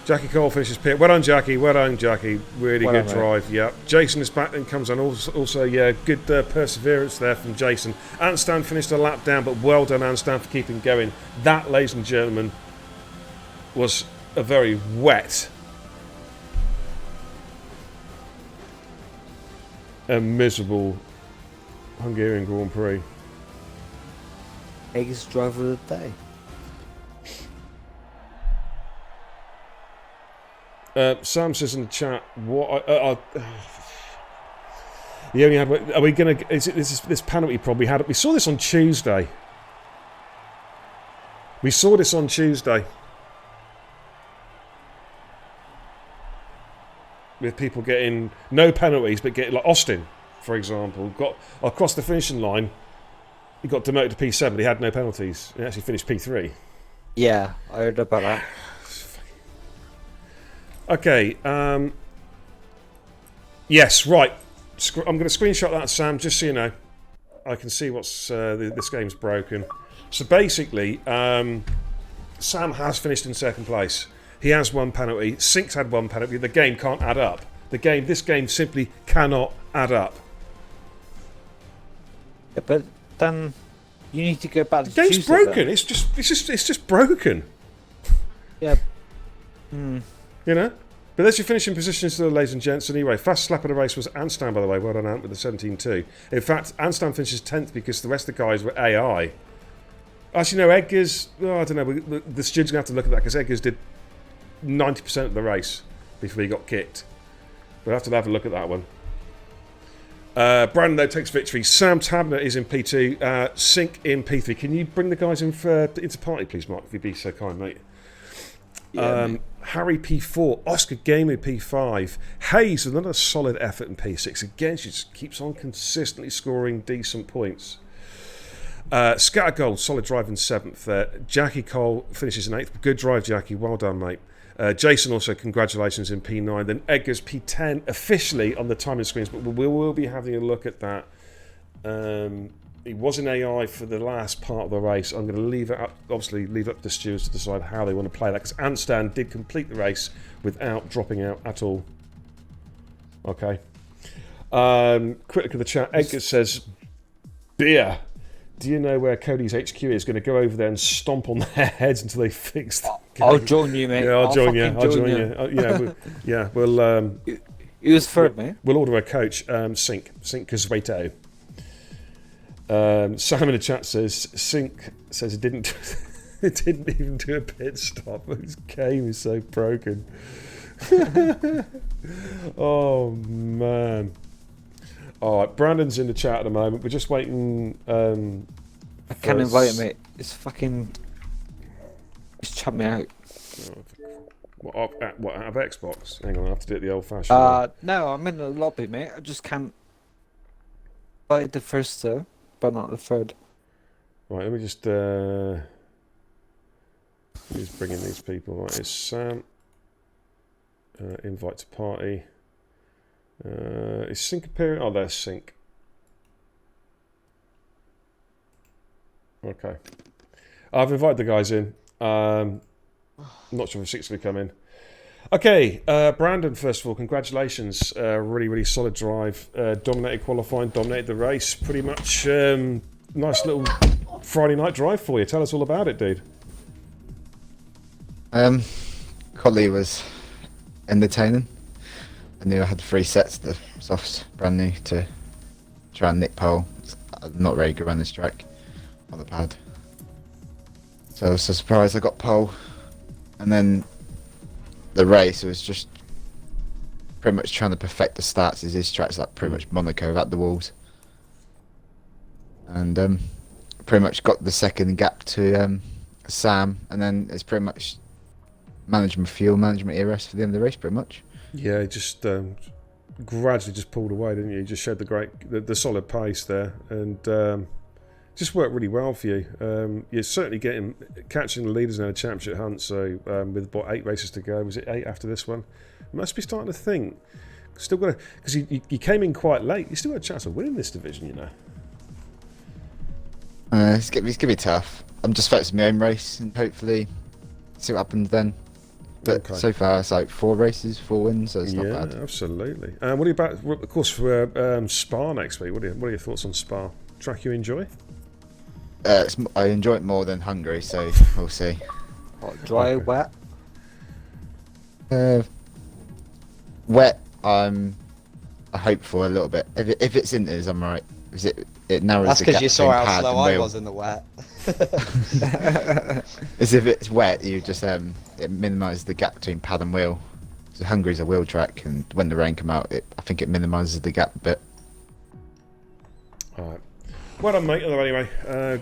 Jackie Cole finishes pit. Well done, Jackie. Well done, Jackie. Really good drive. Yeah. Jason is back. Then comes on. Also, yeah, good perseverance there from Jason. Anstan finished a lap down, but well done, Anstan, for keeping going. That, ladies and gentlemen, was a very wet and miserable Hungarian Grand Prix. Hayes driver of the day. Sam says in the chat, "What? He only had. Are we going to? Is it this penalty problem we had? We saw this on Tuesday. We saw this on Tuesday with people getting no penalties, but getting, like Austin, for example, got across the finishing line. He got demoted to P7, but he had no penalties. He actually finished P3. Yeah, I heard about that. Okay. Yes, right. I'm going to screenshot that, Sam, just so you know. I can see what's this game's broken. So basically, Sam has finished in second place. He has one penalty. Sink's had one penalty. The game can't add up. This game simply cannot add up. Yeah, but then you need to go back to the game's Tuesday, broken. Then. It's just broken. Yeah. You know? But there's your finishing positions, ladies and gents. Anyway, fast lap of the race was Anstan, by the way. Well done, Ant, with the 17.2. In fact, Anstan finishes 10th because the rest of the guys were AI. Actually, no, Edgar's... Oh, I don't know. The students going to have to look at that because Edgar's did 90% of the race before he got kicked. We'll have to have a look at that one. Brandon, though, takes victory. Sam Tabner is in P2. Sink in P3. Can you bring the guys into party, please, Mark, if you'd be so kind, mate? Yeah, Harry P4, Oscar Gamer P5, Hayes with another solid effort in P6. Again, she just keeps on consistently scoring decent points. Scattergold, solid drive in 7th. Jackie Cole finishes in 8th. Good drive, Jackie. Well done, mate. Jason also, congratulations in P9. Then Edgar's P10 officially on the timing screens, but we will be having a look at that. He was in AI for the last part of the race. I'm going to leave it up, obviously, leave it up to the stewards to decide how they want to play that, because Anstan did complete the race without dropping out at all. Okay. Critic of the chat, Edgar says, beer. Do you know where Cody's HQ is? Going to go over there and stomp on their heads until they fix the game. I'll join you, mate. Yeah, I'll join you. I'll join you. We'll He was third, mate. We'll order a coach. Sync Casveto. Sam in the chat says Sync says it didn't even do a pit stop. His game is so broken. Oh man. Alright, Brandon's in the chat at the moment. We're just waiting. I can't invite him, mate. It's chat me out. What, out of Xbox? Hang on, I have to do it the old-fashioned way. No, I'm in the lobby, mate. I just can't invite the first two, but not the third. Right, let me just bring in these people. Right, it's Sam. Invite to party. Is Sync appearing? Oh, there's Sync. Okay. I've invited the guys in. I'm not sure if Sync's going to come in. Okay, Brandon, first of all, congratulations. Really, really solid drive. Dominated qualifying, dominated the race. Pretty much nice little Friday night drive for you. Tell us all about it, dude. Collie was entertaining. I knew I had 3 sets of softs, brand new, to try and nick pole. I'm not very good around this track on the pad. So I was so surprised I got pole. And then the race was just pretty much trying to perfect the starts. His track's like pretty much Monaco without the walls. And pretty much got the second gap to Sam, and then it's pretty much fuel management ERS for the end of the race, pretty much. Yeah, just gradually just pulled away, didn't you? Just showed the solid pace there, and just worked really well for you. You're certainly catching the leaders in the championship hunt. So with about 8 races to go, was it 8 after this one? You must be starting to think. Still got because you came in quite late. You still got a chance of winning this division, you know. It's gonna be tough. I'm just focusing on my own race and hopefully see what happens then. But okay. So far it's like 4 races, 4 wins, so it's not bad. Yeah, absolutely. What are you about? Of course, for Spa next week. What are your thoughts on Spa? Track you enjoy? I enjoy it more than Hungary, so we'll see. What, dry or wet? Wet. I hope for a little bit. If it's inters, I'm alright. It narrows. That's because you saw how slow I wheel. was in the wet. As if it's wet, you just it minimises the gap between pad and wheel. So Hungary's a wheel track, and when the rain come out, I think it minimises the gap a bit. All right. Well done, mate. Anyway,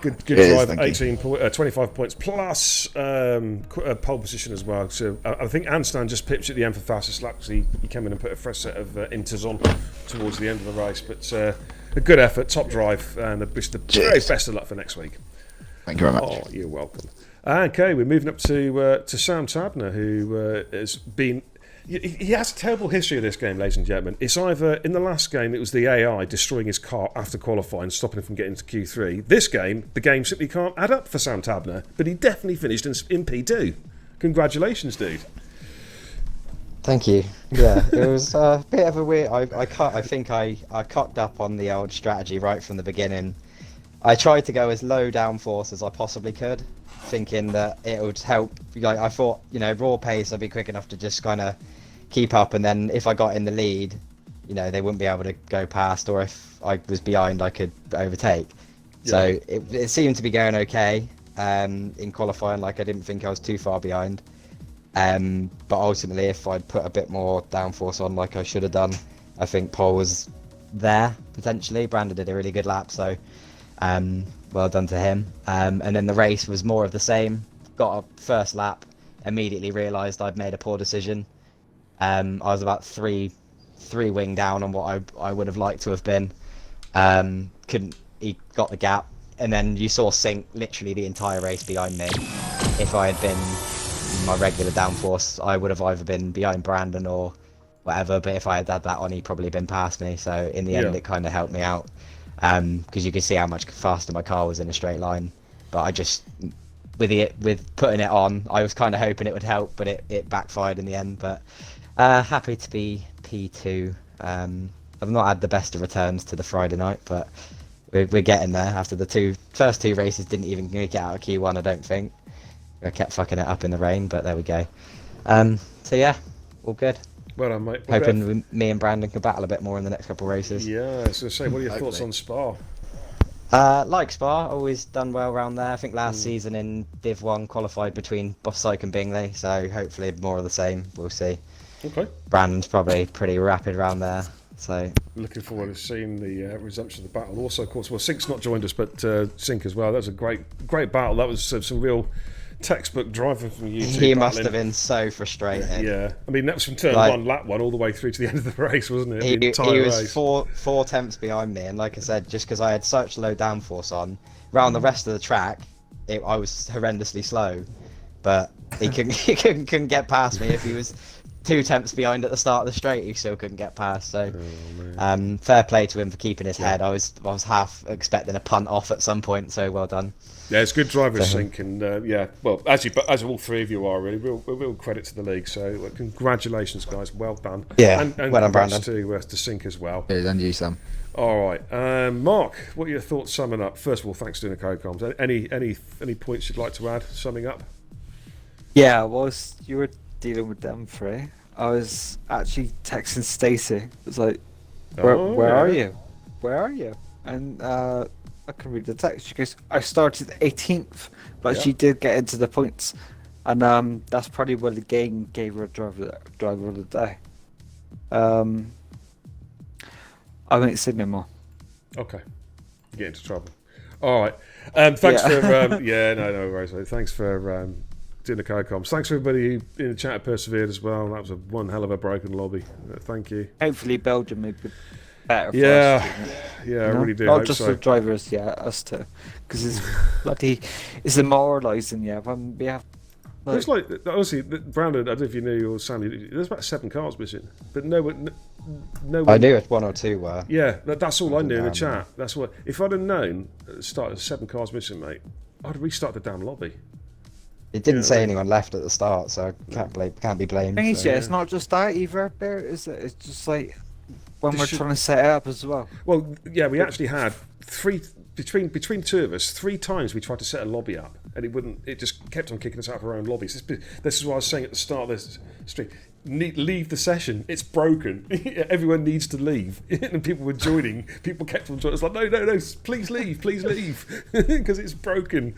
good drive. 25 points plus pole position as well. So I think Anstan just pitched at the end for fastest lap because he came in and put a fresh set of inters on towards the end of the race. But a good effort, top drive, and the very best of luck for next week. Thank you very much. Oh, you're welcome. Okay, we're moving up to Sam Tabner, who has been. He has a terrible history of this game, ladies and gentlemen. It's either, in the last game, it was the AI destroying his car after qualifying, stopping him from getting to Q3. This game, the game simply can't add up for Sam Tabner, but he definitely finished in P2. Congratulations, dude. Thank you. Yeah, it was a bit of a weird... I think I cocked up on the old strategy right from the beginning. I tried to go as low downforce as I possibly could, thinking that it would help. Like, I thought, raw pace, I'd be quick enough to just kind of keep up, and then if I got in the lead, they wouldn't be able to go past, or if I was behind, I could overtake. Yeah. So it seemed to be going okay in qualifying. Like, I didn't think I was too far behind. But ultimately, if I'd put a bit more downforce on, like I should have done, I think Paul was there potentially. Brandon did a really good lap, so well done to him. And then the race was more of the same. Got a first lap, immediately realised I'd made a poor decision. I was about three wing down on what I would have liked to have been. He got the gap. and then you saw Sink literally the entire race behind me. If I had been my regular downforce, I would have either been behind Brandon or whatever. But if I had had that on, he'd probably been past me. So in the end, Yeah. it kind of helped me out because you could see how much faster my car was in a straight line. But I just with putting it on, I was kind of hoping it would help, but it backfired in the end. But happy to be P2. I've not had the best of returns to the Friday night, but we're getting there. After the first two races, didn't even make it out of Q1, I don't think. I kept fucking it up in the rain, but there we go. So yeah, all good. Well done, mate. Hoping me and Brandon can battle a bit more in the next couple of races. Yeah, I was going to say, what are your thoughts on Spa? Like Spa, always done well around there. I think last season in Div 1 qualified between Bossike and Bingley, so hopefully more of the same. We'll see. Okay. Brandon's probably pretty rapid around there, so... Looking forward to seeing the resumption of the battle. Also, of course, well, Sink's not joined us, but Sink as well. That was a great battle. That was some real textbook driving from you two. He must have been so frustrated. Yeah, I mean that was from turn one, lap one, all the way through to the end of the race, wasn't it? He was four tenths behind me, and like I said, just because I had such low downforce on, around the rest of the track, I was horrendously slow. But he couldn't get past me. If he was 2 tenths behind at the start of the straight, he still couldn't get past. So, fair play to him for keeping his head. I was half expecting a punt off at some point. So well done. Yeah, it's good driver Sink, and well, as all three of you are really, real credit to the league. So congratulations, guys, well done. Yeah, and well done, Brandon. To Sink as well. Yeah, and you, Sam. All right, Mark, what are your thoughts summing up? First of all, thanks for doing the co-coms. Any points you'd like to add summing up? Yeah, whilst you were dealing with them three, I was actually texting Stacey. It was like, where are you? Where are you? And I can read the text. She goes, I started 18th, but she did get into the points. And that's probably what the game gave her driver of the day. I won't say no more. Okay. Get into trouble. All right. Thanks for... no worries. Thanks for doing the co-coms. Thanks for everybody who in the chat persevered as well. That was one hell of a broken lobby. Thank you. Hopefully Belgium may be better for us. Yeah, I really do. Not hope just so. the drivers, us too. Because it's it's demoralising, when we have... It's like, honestly, Brandon, I don't know if you knew or Sandy, there's about 7 cars missing. But no one... I knew it, 1 or 2 were. Yeah, that's all I knew in the chat. That's what. If I'd have known at the start of 7 cars missing, mate, I'd have restarted the damn lobby. It didn't say anyone left at the start, so I can't be blamed. It's not just that either, Bear, is it? It's just like when we're trying to set it up as well. Well, yeah, we actually had 3 between 2 of us. 3 times we tried to set a lobby up, and it wouldn't. It just kept on kicking us out of our own lobbies. This is what I was saying at the start of this stream. Leave the session. It's broken. Everyone needs to leave. And people were joining. People kept on joining. It's like, no, please leave, because it's broken.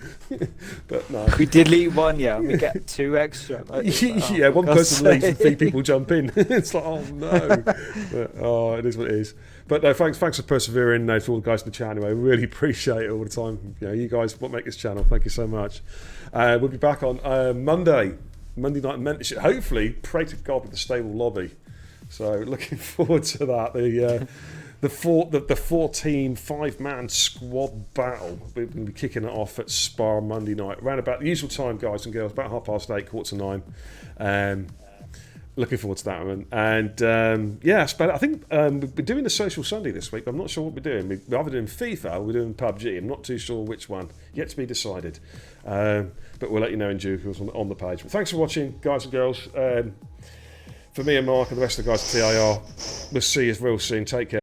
But no. We did leave 1, we get 2 extra. Yeah, one person leaves and 3 people jump in. It's like, oh no. But, it is what it is. But no, thanks for persevering. To all the guys in the channel. Anyway, really appreciate it all the time. You guys what make this channel. Thank you so much. We'll be back on Monday night mentorship. Hopefully, pray to God with a stable lobby. So looking forward to that. The 4-team 5-man squad battle. We're going to be kicking it off at Spa Monday night, around about the usual time, guys and girls, about 8:30, 8:45. Looking forward to that one. And I think we're doing the Social Sunday this week. But I'm not sure what we're doing. We're either doing FIFA or we're doing PUBG. I'm not too sure which one. Yet to be decided. But we'll let you know in due course on the page. But thanks for watching, guys and girls. For me and Mark and the rest of the guys at TIR, we'll see you real soon. Take care.